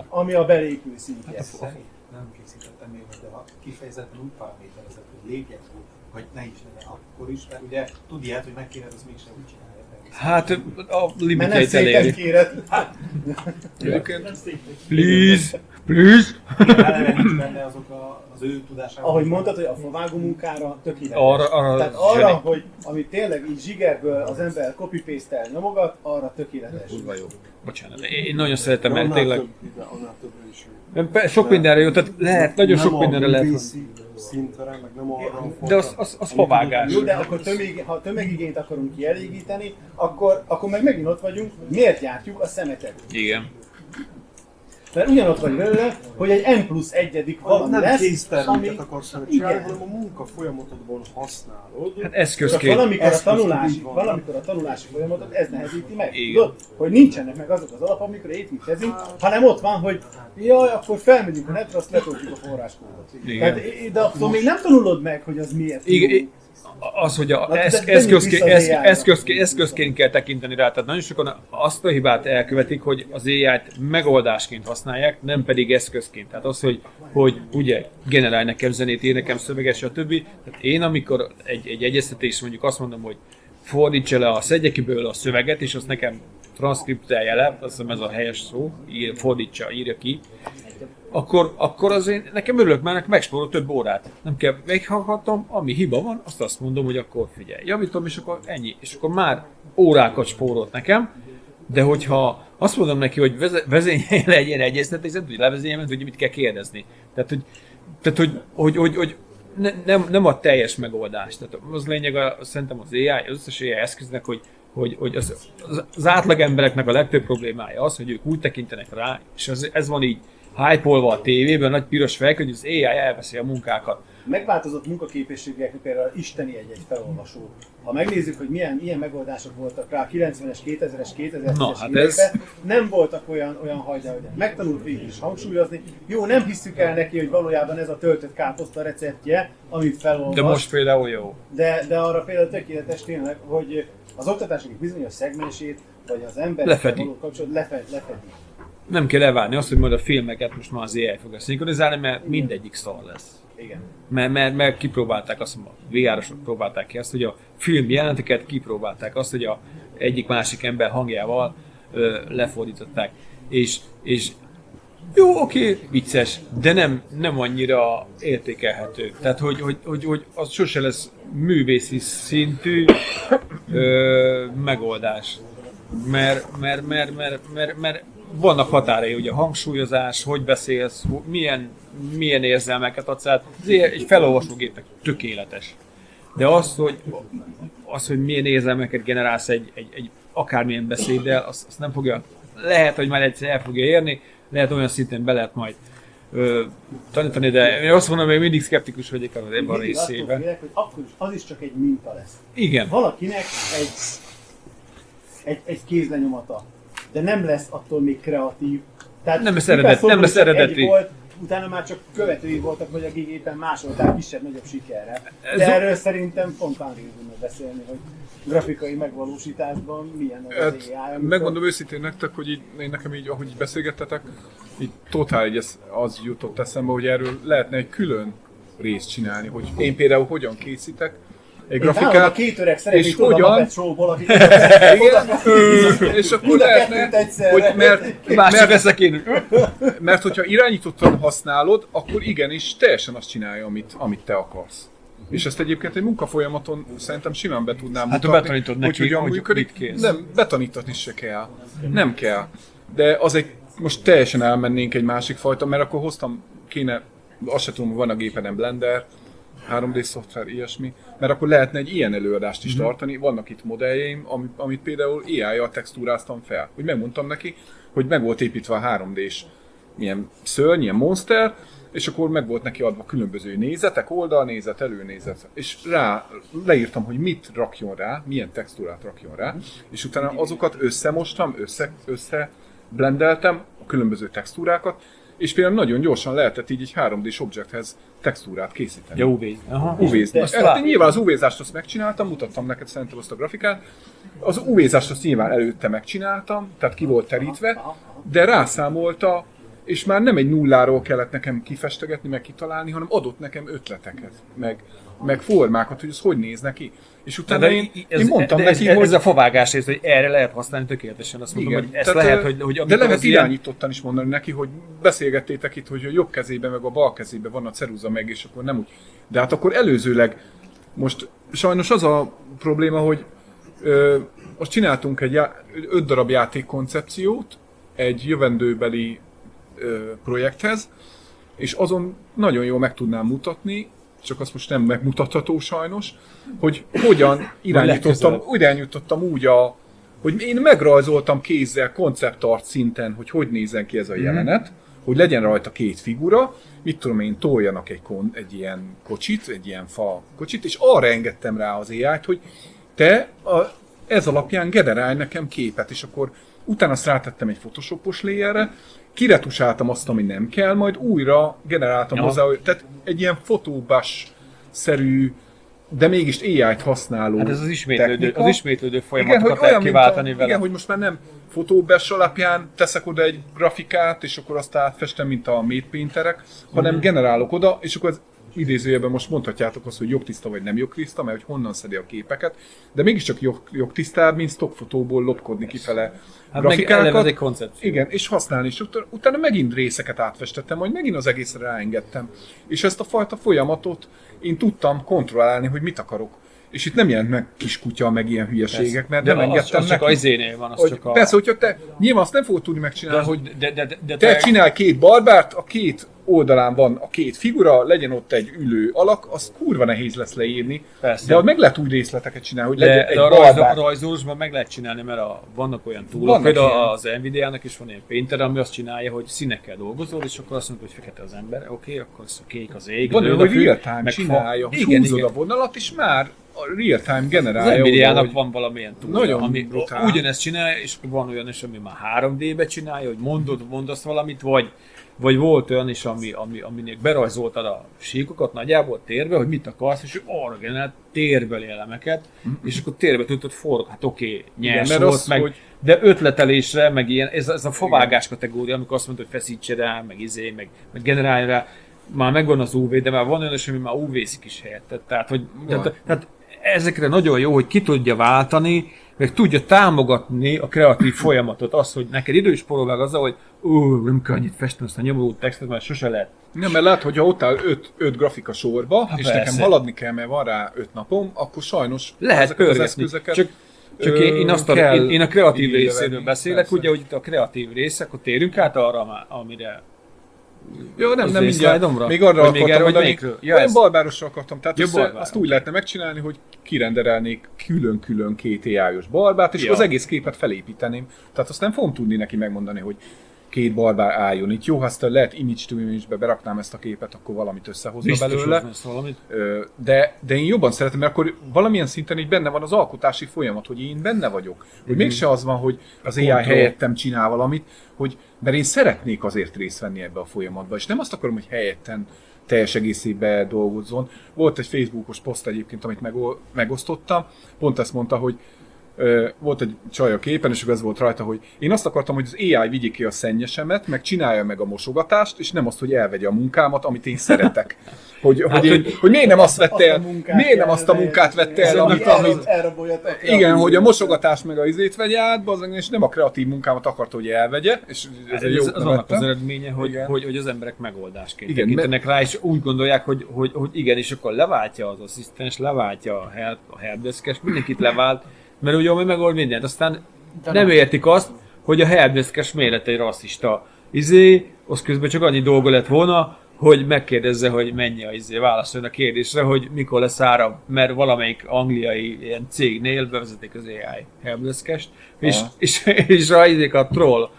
Speaker 5: ami a belépő szintje.
Speaker 6: Hát nem készítettem még, de ha kifejezetten úgy paraméterezett, hogy lépjen úgy, hogy ne is legyen akkor is, mert ugye tud ilyet, hogy megkéred, az mégsem úgy csinálja.
Speaker 4: Hát a limitjeit
Speaker 5: eléri.
Speaker 4: eléri.
Speaker 5: Kéred.
Speaker 4: Please.
Speaker 6: Eleve nincs benne azok az ő tudásában.
Speaker 5: Ahogy mondtad, hogy a favágó munkára tökéletes.
Speaker 4: Tehát
Speaker 5: arra, hogy amit tényleg így zsigerből az ember copy-paste-tel nyomogat, arra tökéletes.
Speaker 4: Kurva jó. Bocsánat, én nagyon szeretem, mert
Speaker 1: Annál
Speaker 4: tényleg
Speaker 1: több, annál többre is jó.
Speaker 4: sok mindenre jó, tehát lehet, nagyon sok mindenre lehet.
Speaker 7: szintre, meg nem arra
Speaker 4: De az favágás.
Speaker 5: Jó, de akkor ha tömegigényt akarunk kielégíteni, akkor meg megint ott vagyunk, miért gyártjuk a szemetet?
Speaker 4: Igen.
Speaker 5: Mert ugyanott vagy vele, hogy egy N+1 valami
Speaker 7: nem
Speaker 5: lesz,
Speaker 7: készterméket akarsz vele csinálni,
Speaker 5: igen.
Speaker 7: hanem a munka folyamatodban használod.
Speaker 4: Hát
Speaker 5: Csak
Speaker 4: eszközként.
Speaker 5: valamikor a tanulási folyamatot ez nehezíti meg.
Speaker 4: Igen.
Speaker 5: Tudod, hogy nincsenek meg azok az alapok, amikor építkezünk, hanem ott van, hogy jaj, akkor felmegyünk a netre, azt letöltjük a forráskódot.
Speaker 4: Igen.
Speaker 5: Tehát, de akkor még nem tanulod meg, hogy az miért jó.
Speaker 4: Igen, az, hogy eszközként kell tekinteni rá. Tehát nagyon sokan azt a hibát elkövetik, hogy az AI-t megoldásként használják, nem pedig eszközként. Tehát az, hogy ugye generálj nekem zenét, ír nekem szöveget, stb. Tehát én amikor egy egyeztetés mondjuk azt mondom, hogy fordítsa le, szedje kiből a szöveget, és azt nekem transzkriptálja le, azt hiszem ez a helyes szó, fordítsa, írja ki, akkor az én, nekem örülök, mert megspórol több órát. Nem kell meghallgatom, ami hiba van, azt mondom, hogy akkor figyelj, javítom, és akkor ennyi. És akkor már órákat spórolt nekem, de hogyha azt mondom neki, hogy vezényelj le egy ilyen egyeztetést, nem tudja levezényelni, mert tudja, mit kell kérdezni. Tehát, hogy nem a teljes megoldás. Tehát az lényeg, szerintem az AI, az összes AI eszköznek, hogy az átlag embereknek a legtöbb problémája az, hogy ők úgy tekintenek rá, és ez van így hype-olva a tévében, nagy piros fejek, hogy az AI elveszi a munkákat.
Speaker 5: Megváltozott munkaképességeknek például isteni egy felolvasó. Ha megnézzük, hogy milyen megoldások voltak rá a 90-es, 2000-es, 2010-es években, nem voltak olyan hajda, hogy megtanult végül is hangsúlyozni. Jó, nem hiszük el neki, hogy valójában ez a töltött káposzta receptje, amit felolvas.
Speaker 4: De most például jó.
Speaker 5: De arra például tökéletes tényleg, hogy az oktatások bizonyos szegmensét, vagy az emberekkel való kapcsolat lefedi.
Speaker 4: Nem kell elvárni azt, hogy majd a filmeket most már az AI fogja szinkronizálni, mert mindegyik szar lesz.
Speaker 5: Igen.
Speaker 4: Mert kipróbálták azt, a VR-osok próbálták ki azt, hogy a film jelenteket kipróbálták azt, hogy egyik másik ember hangjával lefordították. És jó, oké, vicces, de nem annyira értékelhető. Tehát, hogy az sose lesz művészi szintű megoldás. Mert vannak határai, hogy a hangsúlyozás, hogy beszélsz, milyen érzelmeket adsz át. Egy felolvasógépnek tökéletes. De az, hogy milyen érzelmeket generálsz egy akármilyen beszéddel, azt nem fogja, lehet, hogy már egyszer el fogja érni, lehet olyan szinten be lehet majd tanítani, de én azt mondom, hogy mindig szkeptikus vagyok ebben a részében.
Speaker 5: Félek, hogy akkor is az is csak egy minta lesz.
Speaker 4: Igen.
Speaker 5: Valakinek egy kézlenyomata, de nem lesz attól még kreatív. Tehát
Speaker 4: nem lesz eredeti.
Speaker 5: Volt, utána már csak követői voltak, hogy akik éppen másolták kisebb-nagyobb sikerre. De erről szerintem pont Unreal beszélni, hogy grafikai megvalósításban milyen az AI.
Speaker 3: Megmondom őszintén nektek, hogy nekem így, ahogy így beszélgettetek, így totál így az jutott eszembe, hogy erről lehetne egy külön részt csinálni, hogy én például hogyan készítek egy grafikát,
Speaker 5: a két öreg szeretnék
Speaker 3: és
Speaker 5: tudni a
Speaker 3: hogyan...
Speaker 5: Muppet Show-ból, akik
Speaker 3: és akkor lehetne, hogy mert hogyha irányítottan használod, akkor igenis teljesen azt csinálja, amit te akarsz. És ezt egyébként egy munkafolyamaton szerintem simán be tudnám mutatni.
Speaker 4: Hát betanítod neki,
Speaker 3: hogyan
Speaker 4: hogy
Speaker 3: működik.
Speaker 4: mit kész.
Speaker 3: Nem, betanítatni se kell. Nem kell. De az egy, most teljesen elmennénk egy másik fajta, mert akkor azt se tudom, hogy van a gépeden Blender, 3D szoftver, ilyesmi, mert akkor lehetne egy ilyen előadást is tartani. Vannak itt modelljeim, amit például AI-jal textúráztam fel. Hogy megmondtam neki, hogy meg volt építve a 3D-s milyen szörny, ilyen monster, és akkor meg volt neki adva különböző nézetek, oldalnézet, előnézet, és leírtam, hogy mit rakjon rá, milyen textúrát rakjon rá, és utána azokat összemostam, összeblendeltem, a különböző textúrákat, és például nagyon gyorsan lehetett így egy 3D-s objecthez textúrát készíteni.
Speaker 4: Ja,
Speaker 3: UV-zni. Nyilván az UV-zást azt megcsináltam, mutattam neked szerintem azt a grafikát. Az UV-zást azt nyilván előtte megcsináltam, tehát ki volt terítve, de rászámolta, és már nem egy nulláról kellett nekem kifestegetni, meg kitalálni, hanem adott nekem ötleteket, meg formákat, hogy ez hogy néz neki. És utána én mondtam neki, hogy...
Speaker 4: Ez a favágás rész, hogy erre lehet használni tökéletesen. Azt mondom, hogy ezt lehet, hogy
Speaker 3: de lehet irányítottan is mondani neki, hogy beszélgettétek itt, hogy a jobb kezében meg a bal kezében van a ceruza meg, és akkor nem úgy. De hát akkor előzőleg, most sajnos az a probléma, hogy most csináltunk egy 5 darab játékkoncepciót egy jövendőbeli projekthez, és azon nagyon jól meg tudnám mutatni, csak azt most nem megmutatható sajnos, hogy hogyan irányítottam úgy hogy én megrajzoltam kézzel konceptart szinten, hogy nézzen ki ez a jelenet, hogy legyen rajta két figura, mit tudom én, toljanak egy ilyen kocsit, egy ilyen fa kocsit, és arra engedtem rá az AI-t, hogy ez alapján generálj nekem képet, és akkor utána azt rátettem egy Photoshopos layerre, kiretusáltam azt, ami nem kell, majd újra generáltam hozzá, tehát egy ilyen fotóbás-szerű, de mégis AI-t használó
Speaker 4: Hát ez az
Speaker 3: technika.
Speaker 4: ismétlődő folyamatokat lehet kiváltani vele.
Speaker 3: Igen, hogy most már nem fotóbás alapján teszek oda egy grafikát, és akkor azt átfestem, mint a made painterek, hanem generálok oda, és akkor az idézőjelben most mondhatjátok azt, hogy jogtiszta vagy nem jogtiszta, mert hogy honnan szedi a képeket, de mégiscsak jogtisztább, mint stockfotóból lopkodni kifele grafikákat.
Speaker 4: Ez egy koncepció.
Speaker 3: Igen, és használni, és utána megint részeket átfestettem, majd megint az egészre ráengedtem. És ezt a fajta folyamatot én tudtam kontrollálni, hogy mit akarok. És itt nem jelent meg kiskutya, meg ilyen hülyeségek, mert nem engedtem
Speaker 4: az
Speaker 3: neki.
Speaker 4: csak az izénél van, az csak a...
Speaker 3: Persze, hogyha te nyilván azt nem fogod tudni megcsinálni, hogy
Speaker 4: de
Speaker 3: te csinálj két barbárt, a két oldalán van a két figura, legyen ott egy ülő alak, az kurva nehéz lesz leírni.
Speaker 4: Persze.
Speaker 3: De meg lehet úgy részleteket csinálni, hogy legyen egy
Speaker 4: a
Speaker 3: barbár.
Speaker 4: rajzolósban meg lehet csinálni, mert vannak olyan túlok,
Speaker 3: Vannak
Speaker 4: például
Speaker 3: ilyen.
Speaker 4: az Nvidia-nak is van ilyen painter, ami azt csinálja, hogy színekkel dolgozol, és akkor azt mondod, hogy fekete az ember, oké, akkor az kék az ég,
Speaker 3: Van
Speaker 4: zöld
Speaker 3: olyan,
Speaker 4: a
Speaker 3: hogy
Speaker 4: fű,
Speaker 3: real-time
Speaker 4: meg
Speaker 3: csinálja, hogy
Speaker 4: igen,
Speaker 3: húzod
Speaker 4: igen.
Speaker 3: a vonalat, és már a real-time
Speaker 4: Az
Speaker 3: generálja.
Speaker 4: Nvidia-nak
Speaker 3: hogy
Speaker 4: van valamilyen túl,
Speaker 3: nagyon
Speaker 4: ami
Speaker 3: brutál.
Speaker 4: ugyanezt csinálja, és akkor van olyan is, ami már 3D-be csinálja, hogy mondasz valamit, vagy volt olyan is, aminek berajzoltad a síkokat nagyjából térbe, hogy mit akarsz, és arra generált térbeli elemeket, és akkor térbe tudtad forgatni. Hát oké, nyers
Speaker 3: mert
Speaker 4: volt,
Speaker 3: az,
Speaker 4: meg,
Speaker 3: hogy-
Speaker 4: de ötletelésre, meg ilyen, ez a favágás kategória, amikor azt mondod, hogy feszítse rá, meg generálj rá, már megvan az UV, de már van olyan is, ami már UV-szik is helyette. Tehát ezekre nagyon jó, hogy ki tudja váltani, meg tudja támogatni a kreatív folyamatot, az, hogy neked idő is spórol meg azzal, hogy nem kell annyit festeni azt a nyomorult textet, mert sose lehet.
Speaker 3: Nem, mert lehet, hogyha ott áll 5 grafika sorba, és
Speaker 4: persze.
Speaker 3: nekem haladni kell, mert van rá 5 napom, akkor sajnos
Speaker 4: Lehet
Speaker 3: ezeket az
Speaker 4: pörgetni.
Speaker 3: eszközöket
Speaker 4: Csak én a kreatív részéről beszélek,
Speaker 3: persze.
Speaker 4: ugye, hogy itt a kreatív rész, akkor térünk át arra, amire...
Speaker 3: Jó, nem
Speaker 4: az
Speaker 3: mindjárt.
Speaker 4: slide-omra?
Speaker 3: Még arra
Speaker 4: Vagy még
Speaker 3: akartam
Speaker 4: erre, vagy
Speaker 3: mondani,
Speaker 4: melyikről? Ja,
Speaker 3: olyan
Speaker 4: ez-
Speaker 3: barbárosra akartam. Tehát
Speaker 4: Ja,
Speaker 3: azt,
Speaker 4: barbáros.
Speaker 3: azt úgy lehetne megcsinálni, hogy kirenderelnék külön-külön két AI-os barbárt, és
Speaker 4: Ja.
Speaker 3: az egész képet felépíteném. Tehát azt nem fogom tudni neki megmondani, hogy két barbár álljon itt. Jó, ha azt lehet image to image-be beraknám ezt a képet, akkor valamit összehozna
Speaker 4: Biztos
Speaker 3: belőle.
Speaker 4: hozna ezt valamit.
Speaker 3: De én jobban szeretem, mert akkor valamilyen szinten így benne van az alkotási folyamat, hogy én benne vagyok. Hogy mégse az van, hogy az AI
Speaker 4: Kontroll.
Speaker 3: helyettem csinál valamit, mert én szeretnék azért részt venni ebbe a folyamatba, és nem azt akarom, hogy helyettem teljes egészében dolgozzon. Volt egy Facebookos poszt egyébként, amit megosztottam, pont ezt mondta, hogy volt egy csaj a képen, és ez volt rajta, hogy én azt akartam, hogy az AI vigye ki a szennyesemet, meg csinálja meg a mosogatást, és nem azt, hogy elvegye a munkámat, amit én szeretek. Hogy miért nem azt vette el, miért nem azt a munkát vette el, amit igen, hogy a mosogatás meg a izét vegye át, bazdmeg, és nem a kreatív munkámat akarta, hogy elvegye, és ez egy jó
Speaker 4: Az annak az eredménye, hogy az emberek megoldásként
Speaker 3: Igen,
Speaker 4: tekintenek rá, és úgy gondolják, hogy igen, és akkor leváltja az asszisztens, leváltja a helpdesk-es, mindenkit levált, mert ugye ami megold mindent, aztán nem értik azt, hogy a helpdesk-es miért egy rasszista az közben csak annyi dolga lett volna, hogy megkérdezze, hogy mennyi a válaszoljon a kérdésre, hogy mikor lesz ára, mert valamelyik angliai ilyen cégnél bevezetik az AI helpdesk-est, és a troll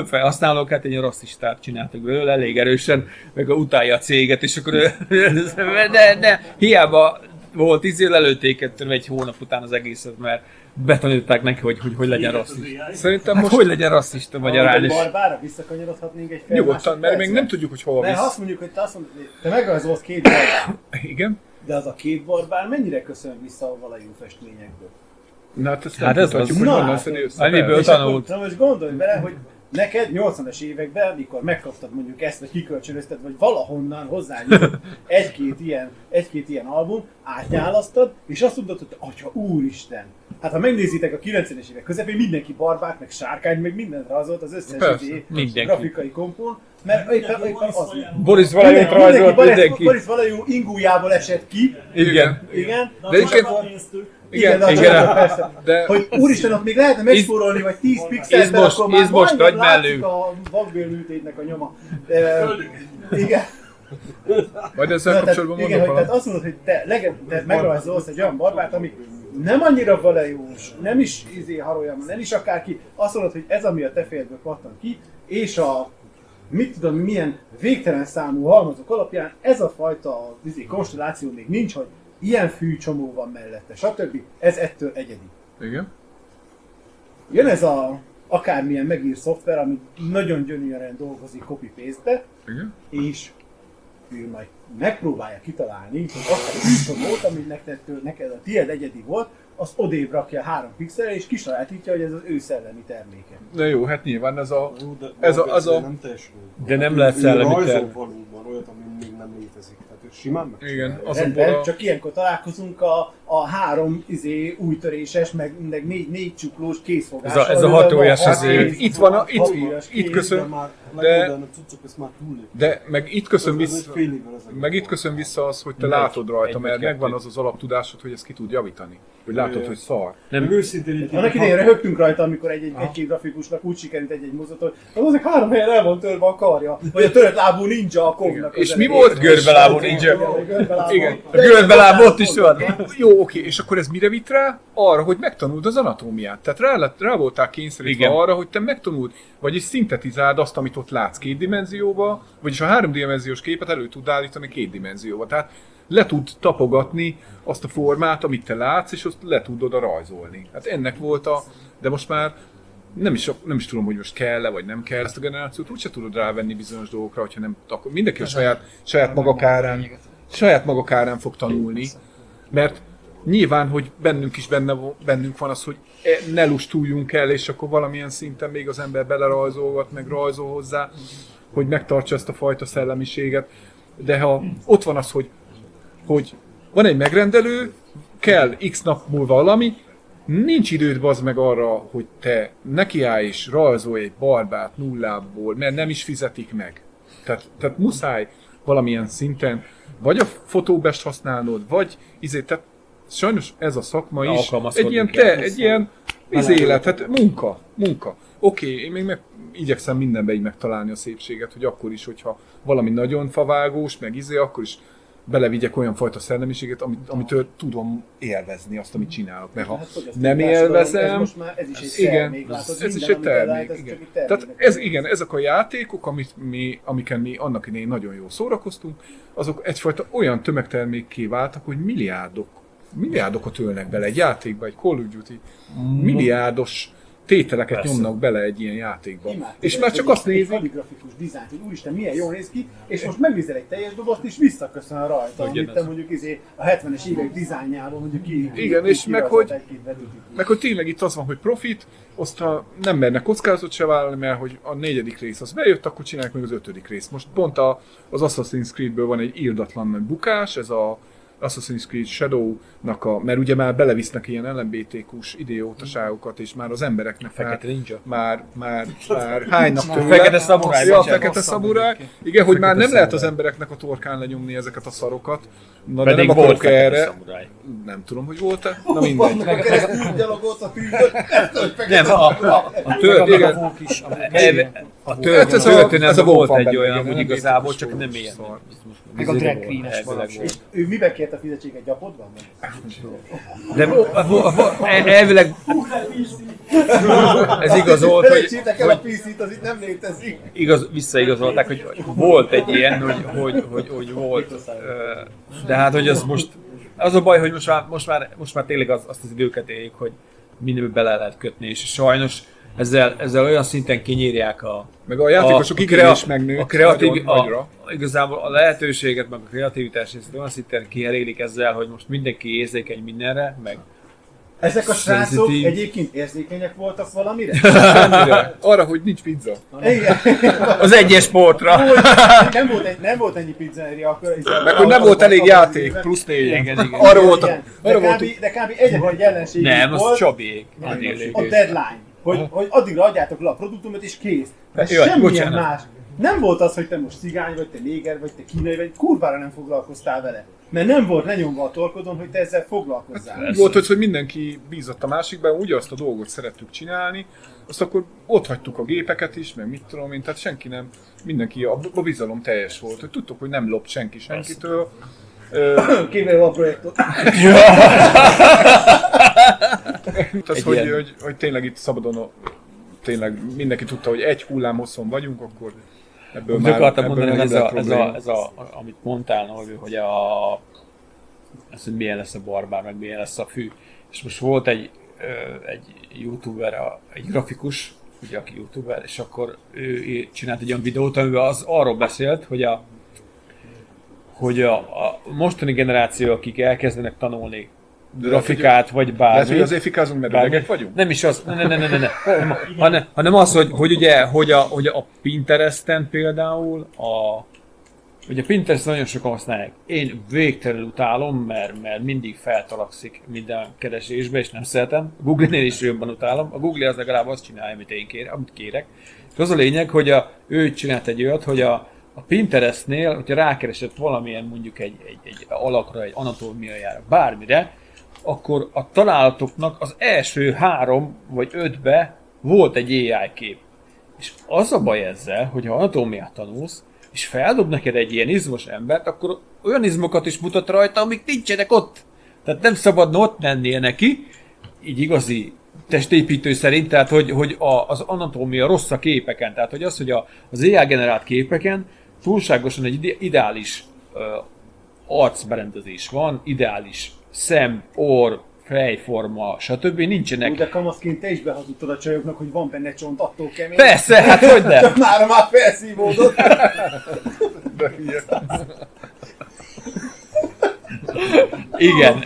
Speaker 4: felhasználók, hát egy rasszistát csináltak belőle elég erősen, meg utálja a céget, és akkor de hiába volt lelőtték egy hónap után az egészet, mert betanították neki, hogy legyen rasszista.
Speaker 3: Szerintem
Speaker 4: Hát
Speaker 3: most
Speaker 4: hogy legyen rasszista magyarán is.
Speaker 5: Barbára visszakanyarodhatnénk egy fél
Speaker 3: nyugodtan, mert még
Speaker 5: másodpercre?
Speaker 3: nem tudjuk, hogy hova
Speaker 5: Mert ha
Speaker 3: visz.
Speaker 5: azt mondjuk, hogy te azt mondod, hogy te megrajzolsz két barbár,
Speaker 3: Igen?
Speaker 5: de az a két barbár mennyire köszön vissza a valajú festményekből?
Speaker 3: Na hát ezt
Speaker 4: Hát
Speaker 3: nem
Speaker 4: ez
Speaker 3: tudhatjuk,
Speaker 4: az.
Speaker 3: hogy
Speaker 5: Na,
Speaker 3: honnan
Speaker 5: hát,
Speaker 3: szedi össze.
Speaker 4: amiből
Speaker 3: Persze.
Speaker 5: És akkor,
Speaker 4: tanult.
Speaker 5: na most gondolj bele, hogy neked 80-as években, mikor megkaptad mondjuk ezt, vagy kikölcsönözted, vagy valahonnan hozzányújtott egy-két ilyen album, átnyálasztad, és azt mondod, hogy atya úristen! Hát ha megnézitek a 90-es évek közepén, mindenki barbát, meg sárkány, meg mindent rajzolt az összes
Speaker 3: Persze,
Speaker 4: mindenki.
Speaker 5: grafikai kompón, mert éppen az.
Speaker 4: Boris Valajót rajzolt mindenki.
Speaker 5: Boris Valajó ingújából esett ki,
Speaker 3: Igen.
Speaker 5: igen,
Speaker 3: De egyébként-
Speaker 5: igen, de,
Speaker 3: igen.
Speaker 5: persze.
Speaker 3: De
Speaker 5: Hogy úristen, ott még lehetne megspórolni, vagy 10 pixelt, mert
Speaker 4: izmos,
Speaker 5: akkor már
Speaker 4: izmos
Speaker 5: majdnem
Speaker 4: nagymellű.
Speaker 5: látszik a vakbélműtétnek a nyoma. Igen.
Speaker 3: Majd ezzel
Speaker 5: Tehát,
Speaker 3: kapcsolatban
Speaker 5: igen,
Speaker 3: mondok
Speaker 5: hogy tehát
Speaker 3: valamit.
Speaker 5: azt mondod, hogy te megrajzolsz egy olyan barbárt, ami nem annyira valejós, nem is Haroyama, nem is akárki, azt mondod, hogy ez ami a te fejedből pattan ki, és a mit tudom milyen végtelen számú halmazok alapján ez a fajta konstelláció még nincs, hogy ilyen fűcsomó van mellette, stb. Ez ettől egyedi.
Speaker 3: Igen.
Speaker 5: Jön ez a akármilyen megír szoftver, ami nagyon gyönyörűen dolgozik copy-paste-be,
Speaker 3: Igen.
Speaker 5: és ő majd megpróbálja kitalálni, hogy azt a fűcsomót, ami neked a tiéd egyedi volt, azt odébb rakja 3 pixelre, és kisajátítja, hogy ez az ő szellemi terméke.
Speaker 3: De jó, hát nyilván ez a...
Speaker 7: Jó, de
Speaker 3: az a-
Speaker 7: nem teljesen.
Speaker 4: De nem lehet szellemi
Speaker 7: Rajzol
Speaker 4: terv.
Speaker 7: valóban olyat, ami még nem létezik. Tehát ő simán meg.
Speaker 3: Igen, azonból
Speaker 5: Rendben, csak ilyenkor találkozunk a 3 újtöréses, meg 4 csuklós készfogással.
Speaker 4: Ez a 6 óriás
Speaker 5: azért.
Speaker 3: itt van, itt köszön,
Speaker 7: Már
Speaker 3: de-
Speaker 7: legmodernebb cuccok, ezt már túllép.
Speaker 3: de meg itt köszön
Speaker 7: Ez egy
Speaker 3: vissza,
Speaker 7: fél évvel ezelőtt
Speaker 3: meg itt
Speaker 7: volt.
Speaker 3: köszön vissza az, hogy te
Speaker 4: Egy-
Speaker 3: látod rajta,
Speaker 4: egy
Speaker 3: mert
Speaker 4: vagy
Speaker 3: megvan
Speaker 4: kettő.
Speaker 3: az az alaptudásod, hogy ezt ki tud javítani. Hogy látod, hogy szar.
Speaker 7: Meg őszintén így...
Speaker 5: Annak idején röhögtünk rajta, amikor egy-két grafikusnak úgy sikerült egy mozdot, hogy azok 3 helyen el van törve a karja, vagy a törött lábú ninja a kovnak.
Speaker 3: És mi volt?
Speaker 4: Görbelábú ninja.
Speaker 3: Igen.
Speaker 4: A görbeláb ott is van.
Speaker 3: Jó, oké, és akkor ez mire vitt rá? Arra, hogy megtanuld az anatómiát. Tehát rá voltál kényszerítve
Speaker 4: Igen.
Speaker 3: arra, hogy te megtanuld, vagyis szintetizáld azt, amit ott látsz 2 dimenzióba, vagyis a 3 dimenziós képet elő tud állítani 2 dimenzióba. Tehát le tud tapogatni azt a formát, amit te látsz, és azt le tud oda rajzolni. Hát ennek volt de most már nem is tudom, hogy most kell-e, vagy nem kell ezt a generációt, úgyse tudod rávenni bizonyos dolgokra, hogyha nem, akkor mindenki a saját maga kárán fog tanulni, mert nyilván, hogy bennünk van az, hogy ne lustuljunk el, és akkor valamilyen szinten még az ember belerajzolgat, meg rajzol hozzá, hogy megtartsa ezt a fajta szellemiséget, de ha ott van az, hogy van egy megrendelő, kell x nap múlva valami, nincs időd bazd meg arra, hogy te nekiállj és rajzolj egy barbát nullából, mert nem is fizetik meg. Tehát muszáj valamilyen szinten vagy a fotóbest használnod, vagy tehát sajnos ez a szakma is
Speaker 4: Alkalmazkodni
Speaker 3: egy ilyen élet, hát munka. Oké, én még igyekszem mindenbe így megtalálni a szépséget, hogy akkor is, hogyha valami nagyon favágós, meg akkor is belevigyek olyan fajta szellemiséget, amitől tudom élvezni azt, amit csinálok. Mert ha nem élvezem,
Speaker 5: Ez is egy
Speaker 3: igen,
Speaker 5: termék, látod,
Speaker 3: ez is
Speaker 5: minden,
Speaker 3: egy
Speaker 5: amit elállít,
Speaker 3: termék.
Speaker 5: ez
Speaker 3: Igen.
Speaker 5: csak egy termék.
Speaker 3: Tehát ezek a játékok, amiken mi annak idején nagyon jól szórakoztunk, azok egyfajta olyan tömegtermékké váltak, hogy milliárdokat ölnek bele egy játékba, egy Call of Duty, milliárdos tételeket
Speaker 4: Persze.
Speaker 3: nyomnak bele egy ilyen játékba.
Speaker 5: Imádtam,
Speaker 3: És már csak azt
Speaker 5: egy
Speaker 3: nézik,
Speaker 5: haligrafikus dizájnt, hogy úristen, milyen jól néz ki, és most megnézel egy teljes dobozt, és visszaköszön a rajta, amit te mondjuk a 70-es évek dizájnjából mondjuk
Speaker 3: Igen, és meg
Speaker 5: kirajzolt
Speaker 3: hogy-
Speaker 5: egy-két betűt.
Speaker 3: meg hogy tényleg itt az van, hogy profit, azt nem mernek kockázatot se vállalni, mert hogy a 4. rész az bejött, akkor csinálják meg az 5. részt. Most pont az Assassin's Creedből van egy írdatlan nagy bukás, ez a Assassin's Creed Shadow-nak mert ugye már belevisznek ilyen LMBTQ-s idiótaságokat, és már az embereknek
Speaker 4: Fekete ninja.
Speaker 3: már hánynak tőle.
Speaker 4: Fekete szamuráj,
Speaker 3: Ja,
Speaker 4: bocsánat.
Speaker 3: fekete szamuráj. Igen, hogy már
Speaker 4: Fekete
Speaker 3: nem lehet az
Speaker 4: szamuráj.
Speaker 3: embereknek a torkán lenyomni ezeket a szarokat. Na, de
Speaker 4: Pedig
Speaker 3: nem
Speaker 4: volt
Speaker 3: akarok
Speaker 4: fekete
Speaker 3: erre.
Speaker 4: szamuráj.
Speaker 3: Nem tudom, hogy volt-e. Na mindegy.
Speaker 5: Vannak a keresztül gyalogolsz a tűzből, ezt hogy
Speaker 4: Nem, a
Speaker 3: Igen.
Speaker 4: a
Speaker 3: Hát ez a
Speaker 4: történetben volt
Speaker 3: Wolfgang
Speaker 4: egy olyan,
Speaker 3: igen,
Speaker 4: hogy
Speaker 3: nem
Speaker 4: igazából
Speaker 3: vétikus
Speaker 4: csak nem
Speaker 3: volt,
Speaker 4: ilyen.
Speaker 3: szar.
Speaker 8: Meg a drag queen-es
Speaker 4: Elvileg
Speaker 8: valami.
Speaker 4: volt.
Speaker 5: Ő mibe kért a fizetséget, gyapodban?
Speaker 4: De elvileg ez igaz volt, hogy
Speaker 5: Felejtsétek el a PC-t, az itt nem létezik.
Speaker 4: visszaigazolták, hogy volt egy ilyen, hogy volt. De hát, hogy az most... Az a baj, hogy most már tényleg azt az időket éljük, hogy mindenbe bele lehet kötni, és sajnos ezzel olyan szinten kinyírják
Speaker 3: Meg a játékosok igény is megnőtt.
Speaker 4: a kreatív,
Speaker 3: nagyon nagyra.
Speaker 4: igazából a lehetőséget, meg a kreativitás részét olyan szinten kiherélik ezzel, hogy most mindenki érzékeny mindenre, meg
Speaker 5: Ezek a srácok
Speaker 4: Sensitive.
Speaker 5: egyébként érzékenyek voltak valamire?
Speaker 3: Semmire. Arra, hogy nincs pizza.
Speaker 5: Igen.
Speaker 4: az egyes sportra.
Speaker 5: Nem volt ennyi pizzeria akkor.
Speaker 3: Meg hogy nem volt elég játék, plusz 4.
Speaker 4: Igen.
Speaker 3: Arra voltak.
Speaker 5: De
Speaker 3: Arra
Speaker 5: kb.
Speaker 3: voltunk.
Speaker 5: De kb. egyetlen egy ellenség
Speaker 4: Nem, az
Speaker 5: volt,
Speaker 4: Csabiék.
Speaker 5: a deadline. Hogy addigra adjátok le a produktumot és kész. De
Speaker 4: Jaj,
Speaker 5: semmilyen
Speaker 4: bocsánat.
Speaker 5: más. Nem volt az, hogy te most cigány vagy, te néger vagy, te kínai vagy, kurvára nem foglalkoztál vele. Mert nem volt lenyomva a torkodon, hogy te ezzel foglalkozzál.
Speaker 3: Úgy volt, hogy mindenki bízott a másikban, úgy azt a dolgot szerettük csinálni, azt akkor ott hagytuk a gépeket is, meg mit tudom én, tehát senki nem, mindenki, a bizalom teljes volt, hogy tudtuk, hogy nem lop senki senkitől.
Speaker 5: Kivéve a projektot.
Speaker 3: Az, hogy tényleg itt szabadon, tényleg mindenki tudta, hogy egy hullám hosszon vagyunk, akkor ebből
Speaker 4: Úgy
Speaker 3: már
Speaker 4: akartam
Speaker 3: ebből
Speaker 4: mondani,
Speaker 3: nem
Speaker 4: hogy
Speaker 3: lett probléma.
Speaker 4: amit mondtál, Norbi, hogy hogy milyen lesz a barbár, meg milyen lesz a fű. És most volt egy youtuber, egy grafikus, ugye, aki youtuber, és akkor ő csinált egy olyan videót, amiben az arról beszélt, hogy a mostani generáció, akik elkezdenek tanulni grafikát, vagy bármi.
Speaker 3: Lehet, hogy azért fikázunk, mert öregek vagyunk?
Speaker 4: Nem is az, hanem az, hogy ugye, hogy a Pinteresten például, hogy a Pinterest nagyon sokan használják. Én végtelenül utálom, mert mindig feltalakszik minden keresésbe, és nem szeretem. A Google-nél is jobban utálom. A Google az legalább azt csinálja, amit kérek. És az a lényeg, hogy ő csinált egy olyat, hogy a Pinterestnél, hogyha rákeresett valamilyen mondjuk egy alakra, egy anatómiájára, bármire, akkor a találatoknak az első 3 vagy 5-be volt egy AI kép. És az a baj ezzel, hogy ha anatómiát tanulsz, és feldob neked egy ilyen izmos embert, akkor olyan izmokat is mutat rajta, amik nincsenek ott. Tehát nem szabadna ott lennie neki, így igazi testépítő szerint, tehát hogy az anatómia rossz a képeken, tehát hogy az AI generált képeken túlságosan egy ideális arcberendezés van, ideális szem, orr, fejforma, stb. Nincsenek.
Speaker 5: De kamaszként te is behazudtad a csajoknak, hogy van benne csont, attól kemény.
Speaker 4: Persze, hát hogy nem?
Speaker 5: Már felszívódott.
Speaker 3: De hülye.
Speaker 4: Igen.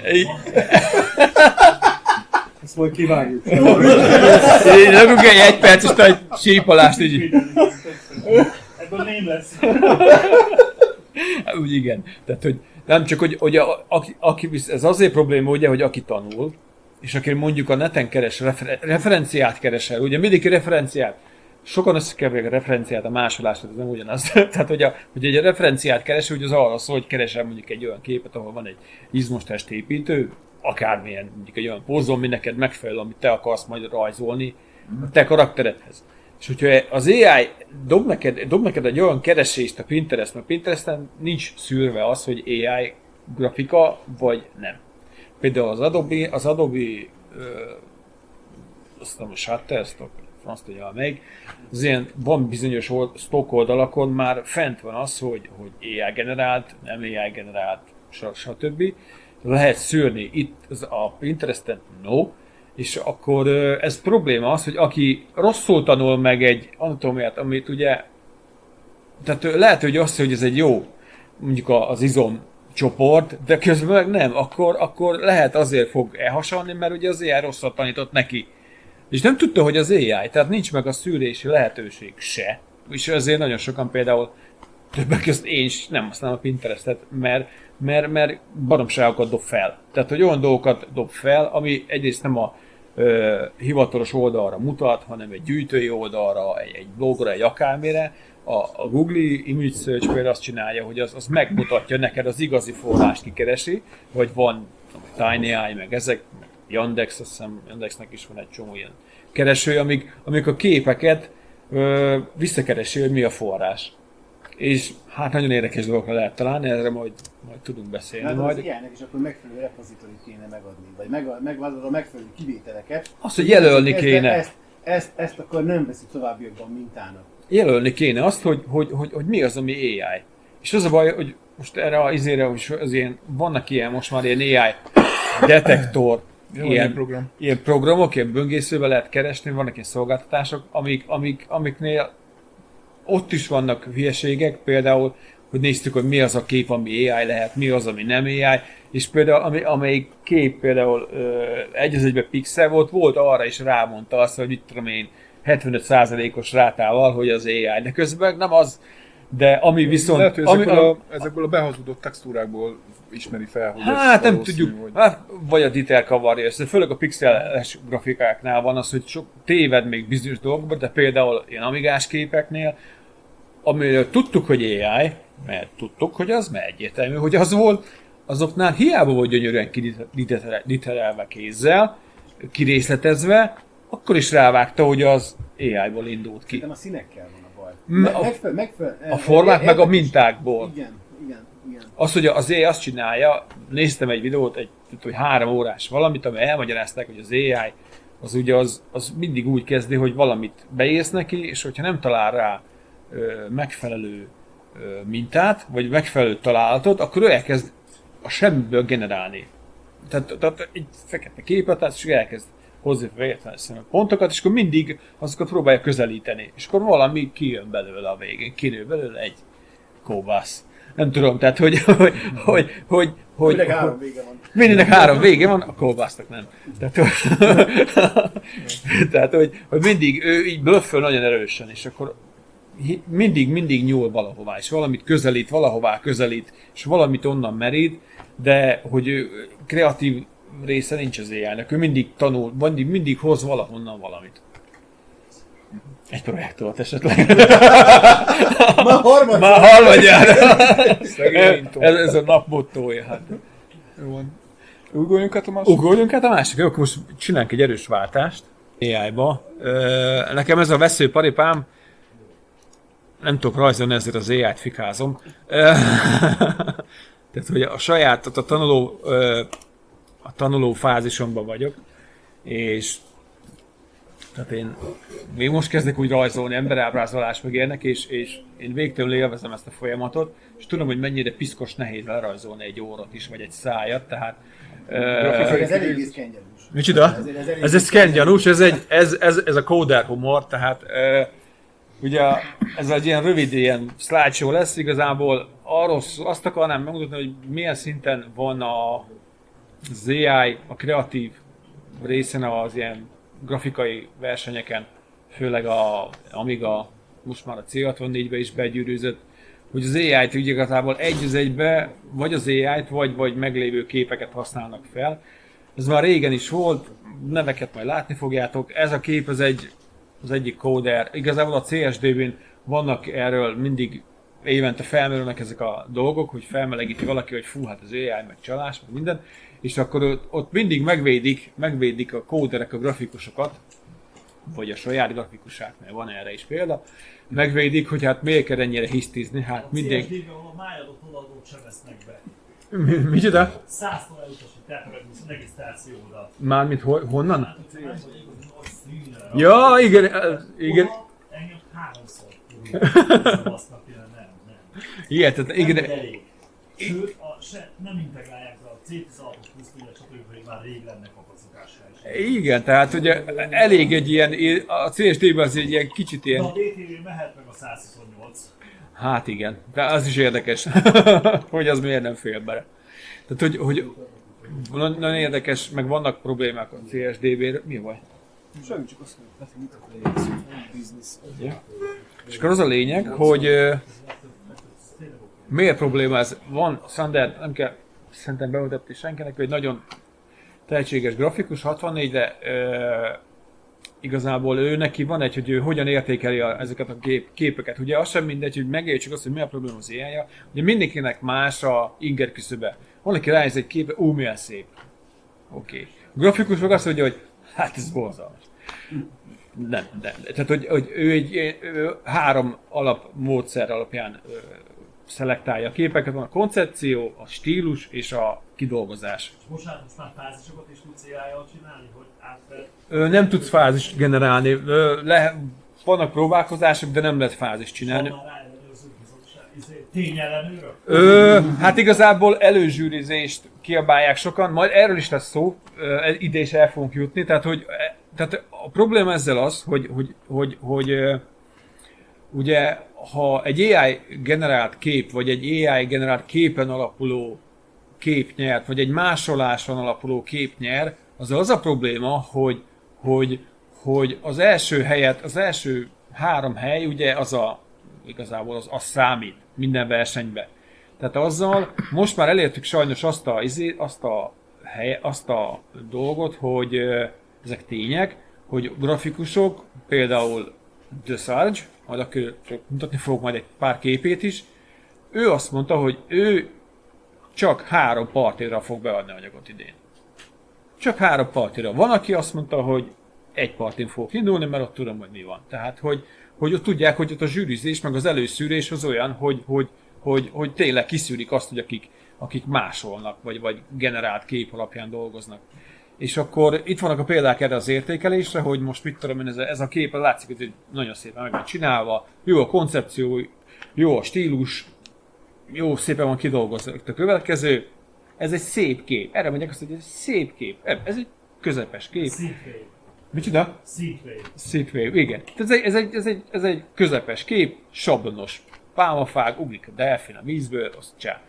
Speaker 7: Ezt majd kivágjuk.
Speaker 4: Így rakunk egy perces nagy sípalást így.
Speaker 7: Ebből nem lesz.
Speaker 4: Úgy igen. Tehát, hogy nem csak, hogy aki ez azért probléma, ugye, hogy aki tanul, és aki mondjuk a neten keres, referenciát keresel, ugye mindig referenciát, sokan összekeverik a referenciát, a másolást, ez nem ugyanaz. Tehát, hogy egy referenciát keresel, hogy az arra szól, hogy keresel mondjuk egy olyan képet, ahol van egy izmos testépítő, akármilyen, mondjuk egy olyan pózon, ami neked megfelel, amit te akarsz majd rajzolni a te karakteredhez. És hogyha az AI dob neked egy olyan keresést a Pinterest, mert Pinteresten nincs szűrve az, hogy AI grafika, vagy nem. Például az Adobe azt nem a Shutterstock, azt tudja meg, az ilyen, van bizonyos stock oldalakon már fent van az, hogy AI generált, nem AI generált, stb. Lehet szűrni. Itt a Pinteresten no, és akkor ez probléma az, hogy aki rosszul tanul meg egy anatómiát, amit ugye, tehát lehet, hogy azt, hogy ez egy jó, mondjuk az izom csoport, de közben meg nem, akkor lehet azért fog elhasalni, mert ugye az AI rosszat tanított neki. És nem tudta, hogy az AI, tehát nincs meg a szűrési lehetőség se. És azért nagyon sokan például, többek között én is nem használom a Pinterestet, mert baromságokat dob fel. Tehát, hogy olyan dolgokat dob fel, ami egyrészt nem a hivatalos oldalra mutat, hanem egy gyűjtői oldalra, egy blogra, egy akármire. A Google Image Search például azt csinálja, hogy az megmutatja neked az igazi forrást kikeresi, vagy van TinyAI, meg ezek, meg Yandex, azt hiszem Yandexnek is van egy csomó ilyen kereső, amik a képeket visszakeresi, hogy mi a forrás. És hát nagyon érdekes dolgokra lehet találni, erre majd tudunk beszélni.
Speaker 5: Hát
Speaker 4: majd.
Speaker 5: az ilyenek is akkor megfelelő repozitorit kéne megadni, vagy megváltod a megfelelő kivételeket.
Speaker 4: Azt, hogy jelölni kéne.
Speaker 5: Ezt akkor nem veszi továbbiakban mintának.
Speaker 4: Jelölni kéne azt, hogy mi az, ami AI. És az a baj, hogy most erre az izére, az ilyen, vannak ilyen most már ilyen AI detektor, ilyen programok, ilyen böngészővel lehet keresni, vannak ilyen szolgáltatások, amiknél ott is vannak hülyeségek, például, hogy néztük, hogy mi az a kép, ami AI lehet, mi az, ami nem AI, és például amelyik kép például egy az egyben pixel volt arra is rámondta azt, hogy mit tudom én, 75%-os rátával, hogy az AI, de közben nem az, de ami viszont...
Speaker 3: Lehet, hogy ezekből a behazudott textúrákból ismeri fel, hogy
Speaker 4: hát
Speaker 3: ez
Speaker 4: nem tudjuk, hogy... hát, vagy a detail kavarja össze, főleg a pixeles grafikáknál van az, hogy sok téved még bizonyos dolgokban, de például ilyen amigás képeknél, amiről tudtuk, hogy AI, mert tudtuk, hogy az, mert egyértelmű, hogy az volt, azoknál hiába volt gyönyörűen kiditerelve kézzel, kirészletezve, akkor is rávágta, hogy az AI-ból indult ki.
Speaker 5: Szerintem a színekkel van a baj.
Speaker 4: A formák meg a mintákból.
Speaker 5: Igen.
Speaker 4: Az, hogy az AI azt csinálja, néztem egy videót, hogy 3 órás valamit, ami elmagyarázták, hogy az AI az ugye az mindig úgy kezdi, hogy valamit beírsz neki, és hogyha nem talál rá megfelelő mintát, vagy megfelelő találatot, akkor ő elkezd a semmiből generálni. Tehát egy fekete képet, és elkezd hozni véletlenül pontokat, és akkor mindig azokat próbálja közelíteni. És akkor valami kijön belőle a végén. Kinő belőle egy kóbász. Nem tudom, tehát hogy
Speaker 5: Mindenek 3 vége van.
Speaker 4: Mindennek 3 vége van, a kolbásznak nem. Tehát, hogy mindig ő így blöfföl nagyon erősen, és akkor mindig nyúl valahová, és valamit közelít, valahová közelít, és valamit onnan merít, de hogy ő kreatív része nincs az AI-nak, ő mindig tanul, mindig hoz valahonnan valamit. Egy projektort esetleg. Már harmadjára. Ez a nap mottója. Hát.
Speaker 3: Jó van. Ugorjunk át a másik. Jó, akkor most csinálunk egy erős váltást AI-ba. Nekem ez a veszőparipám, nem tudok rajzolni, ezért az AI-t fikázom. Tehát, hogy a saját, a tanuló fázisomban vagyok, és tehát én még most kezdek úgy rajzolni, emberábrázolás meg ilyenek, és én végtelenül élvezem ezt a folyamatot, és tudom, hogy mennyire piszkos nehéz lerajzolni egy órat is, vagy egy szájat, tehát...
Speaker 5: Ez eléggé szkengyanús.
Speaker 3: Micsoda? Ez egy szkengyanús, ez a coder humor, tehát ugye ez egy ilyen rövid ilyen slideshow lesz, igazából arról azt akarnám megmutatni, hogy milyen szinten van az AI, a kreatív részen az ilyen grafikai versenyeken, főleg Amiga, most már a C64-be is begyűrűzött, hogy az AI-t úgy igazából egy az egybe, vagy az AI-t, vagy meglévő képeket használnak fel. Ez már régen is volt, neveket majd látni fogjátok. Ez a kép az egyik coder. Igazából a CSD-ben vannak erről mindig évente felmerülnek ezek a dolgok, hogy felmelegíti valaki, hogy fú, hát az AI, meg csalás, meg minden. És akkor ott mindig megvédik a kóderek a grafikusokat, vagy a saját grafikusák, mert van erre is példa, megvédik, hogy hát miért kell ennyire hisztizni, hát mindig...
Speaker 7: A CSD-ben, ahol a májadott oldalról sem vesznek be.
Speaker 3: Micsoda?
Speaker 7: 100-tól elutasítják meg a regisztrációra.
Speaker 3: Mármint honnan?
Speaker 7: Ja,
Speaker 3: igen.
Speaker 7: Engem 3-szor. Basznak ilyen, nem.
Speaker 3: Igen, tehát igen.
Speaker 7: Nem elég. Sőt, nem integrálják be a C16-os plusz, hogy már rég lenne kapacitásra is.
Speaker 3: Igen, tehát ugye elég egy ilyen, a CSD-ben az egy ilyen kicsit ilyen...
Speaker 7: De a DTV mehet meg a 128.
Speaker 3: Hát igen, de az is érdekes, hogy az miért nem fél bele. Tehát, hogy nagyon érdekes, meg vannak problémák a CSD-ben. Mi a baj?
Speaker 5: Semmi, csak azt mondjuk, hogy biznisz.
Speaker 3: És akkor az a lényeg, hogy miért probléma ez? Van Sander, nem kell szerintem bemutatni senkinek, hogy nagyon tehetséges grafikus, 64-re igazából ő neki van egy, hogy ő hogyan értékeli ezeket a képeket. Ugye az sem mindegy, hogy megértsük azt, hogy mi a probléma az AI-ja. Ugye mindenkinek más a inger küszöbe. Van, aki ránéz egy képre, milyen szép. Oké. A grafikus meg azt mondja, hogy hát ez borzalmas. Nem. Tehát, hogy ő 3 alapmódszer alapján szelektálja a képeket, van a koncepció, a stílus és a kidolgozás.
Speaker 7: Most már fázisokat is tudsz AI-jal csinálni, hogy átver?
Speaker 3: Nem tudsz fázist generálni. Vannak próbálkozások, de nem lehet fázist csinálni.
Speaker 7: Van már ráellenőrző tényellenőrök?
Speaker 3: Hát igazából előzsűrizést kiabálják sokan, majd erről is lesz szó, ide is el fogunk jutni. Tehát a probléma ezzel az, hogy ugye, ha egy AI generált kép, vagy egy AI generált képen alapuló kép nyert, vagy egy másoláson alapuló kép nyer, az a probléma, hogy az első helyet, az első 3 hely, ugye igazából az számít minden versenyben. Tehát azzal most már elértük sajnos azt a dolgot, hogy ezek tények, hogy grafikusok, például Desarge, majd akkor mutatni fogok majd egy pár képét is, ő azt mondta, hogy ő
Speaker 4: csak 3 partira fog beadni anyagot idén. Csak 3 partira. Van, aki azt mondta, hogy 1 partin fogok indulni, mert ott tudom, hogy mi van. Tehát, hogy ott tudják, hogy ott a zsűrizés, meg az előszűrés az olyan, hogy tényleg kiszűrik azt, hogy akik másolnak, vagy generált kép alapján dolgoznak. És akkor itt vannak a példák erre az értékelésre, hogy most mit tudom én, ez a kép, látszik, hogy nagyon szépen meg van csinálva, jó a koncepció, jó a stílus, jó szépen van kidolgozva. A következő, ez egy szép kép. Erre mondják azt, hogy ez egy szép kép. Ez egy közepes kép.
Speaker 7: Synthwave.
Speaker 4: Micsoda?
Speaker 7: Synthwave.
Speaker 4: Synthwave, igen. Ez egy közepes kép, sablonos. Pálmafág, ugrik a delfin a vízből, azt csá.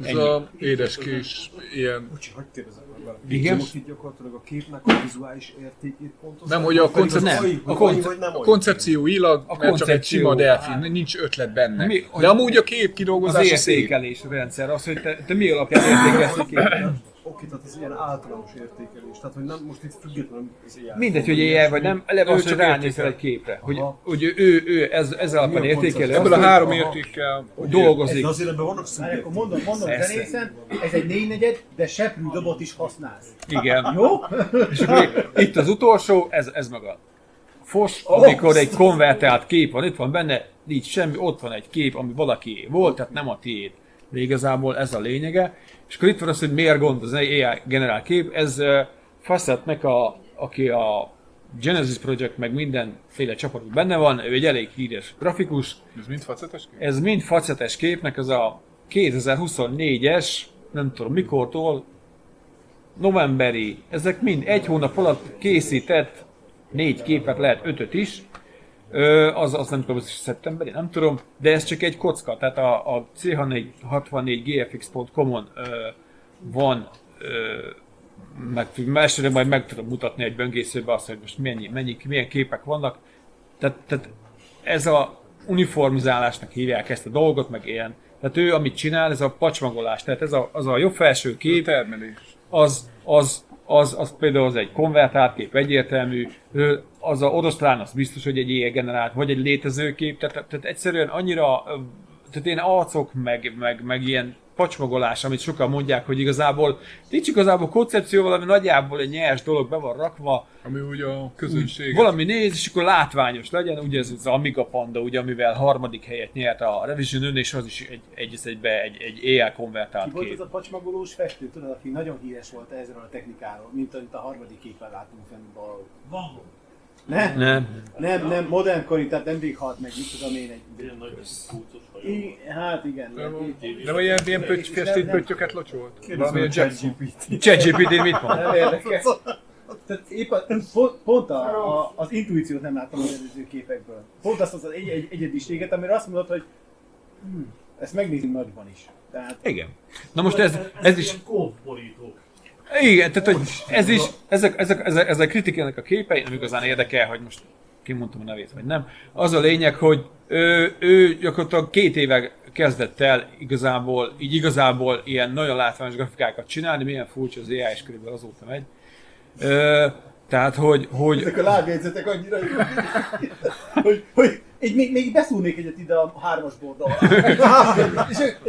Speaker 3: Ez a édeskés ilyen...
Speaker 8: Bocsi, hagyd kérdezem meg bele.
Speaker 4: Igen?
Speaker 8: Most itt gyakorlatilag a képnek a vizuális értékét pontosan?
Speaker 3: Nem, hogy a koncepcióilag, mert csak egy
Speaker 4: koncepció,
Speaker 3: sima delfin, nincs ötlet benne.
Speaker 4: Mi-
Speaker 3: De amúgy a kép
Speaker 4: Az
Speaker 3: kidolgozása szép.
Speaker 4: értékelés rendszer, az, hogy te mi alapján értékelsz a képet.
Speaker 8: Oké, tehát ez ilyen általános értékelés. Tehát, hogy nem most itt függetlenül az AI.
Speaker 4: Mindegy, hogy AI vagy nem, eleve
Speaker 3: Ő
Speaker 4: az, hogy
Speaker 3: csak
Speaker 4: ránézel egy képre. Hogy ő ez alapján értékelő.
Speaker 3: Ebből a 3 értékkel
Speaker 4: dolgozik.
Speaker 8: De azért ebben vannak
Speaker 5: Várj, akkor mondom
Speaker 4: Persze.
Speaker 5: zenészen, ez egy 4/4, de seprű dobot is használsz.
Speaker 4: Igen.
Speaker 5: Jó?
Speaker 4: És akkor itt az utolsó, ez meg a fos, amikor egy konvertált kép van, itt van benne, nincs semmi, ott van egy kép, ami valakié volt, tehát nem a tiéd. De igazából ez a lényege. És akkor itt van az, hogy miért gond az AI generál kép. Ez Facetnek, aki a Genesis Project, meg mindenféle csapatban benne van, ő egy elég híres grafikus.
Speaker 3: Ez mind facetes kép?
Speaker 4: Ez mind facetes képnek, az a 2024-es, nem tudom mikortól, novemberi, ezek mind 1 hónap alatt készített 4 képet, lehet 5-öt is, az nem tudom, ez szeptemberi, nem tudom, de ez csak egy kocka, tehát a c64gfx.com-on van, másodra majd meg tudom mutatni egy böngészőbe azt, hogy most milyen képek vannak, tehát ez a uniformizálásnak hívják ezt a dolgot, meg ilyen, tehát ő amit csinál, ez a pacsmagolás, tehát ez az a jobb felső kép,
Speaker 3: Termelés.
Speaker 4: az például az egy konvertált kép, egyértelmű, az a oroszlán az biztos, hogy egy AI generált, vagy egy létező kép, tehát egyszerűen annyira, tehát ilyen arcok, meg ilyen pacsmagolás, amit sokan mondják, hogy igazából nincs igazából koncepció, valami nagyjából egy nyers dolog be van rakva,
Speaker 3: Ami úgy a közönség.
Speaker 4: valami néz, és akkor látványos legyen, ugye ez az Amiga Panda, ugye, amivel 3. helyet nyert a Revision-ön, és az is egy AI konvertált
Speaker 5: Ki volt
Speaker 4: kép.
Speaker 5: az a pacsmagolós festő, tudod, aki nagyon híres volt ezzel a technikáról, mint amit a 3. képen látunk fenn balul.
Speaker 7: Van gond.
Speaker 5: Nem, modernkori, tehát nem véghalt meg, mit tudom én egy...
Speaker 7: Ilyen nagy kulcos
Speaker 5: Hát igen.
Speaker 3: Nem ilyen festét pöttyöket locsolt? Valami Jackson.
Speaker 4: ChatGPT mit mond?
Speaker 5: Nem érdekes. Tehát épp pont az intuíciót nem láttam az előző képekből. Pont azt az egyediséget, amire azt mondod, hogy ezt megnézünk nagyban is. Tehát
Speaker 4: Igen. Na most ez is...
Speaker 7: Ilyen kóvborítók.
Speaker 4: Igen, tehát hogy ez is, ezek kritikának a képei, nem igazán érdekel, hogy most kimondtam a nevét, vagy nem. Az a lényeg, hogy ő gyakorlatilag 2 éve kezdett el igazából ilyen nagyon látványos grafikákat csinálni, milyen furcsa az AI, és körülbelül azóta megy. Tehát, hogy...
Speaker 5: ezek a lábjegyzetek annyira jó, hogy még beszúrnék egyet ide a 3-as borddal. És egy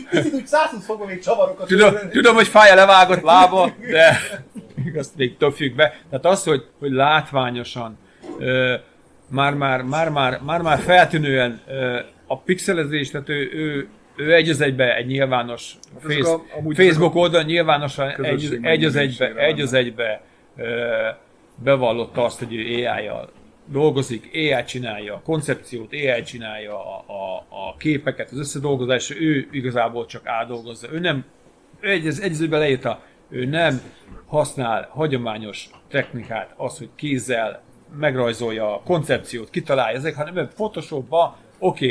Speaker 5: picit úgy 120 fokban még csavarokat.
Speaker 4: Tudom, hogy fáj a levágott lába, de azt még több függ be. Tehát az, hogy látványosan, már feltűnően a pixelezés, tehát ő egy az egybe egy nyilvános Facebook oldalon nyilvánosan egy az egybe bevallotta azt, hogy ő AI-jal dolgozik, AI csinálja a koncepciót, AI csinálja a képeket, az összedolgozás, ő igazából csak átdolgozza. Ő nem, egy az egyben leírta, ő nem használ hagyományos technikát, az, hogy kézzel megrajzolja a koncepciót, kitalálja ezek, hanem Photoshopba,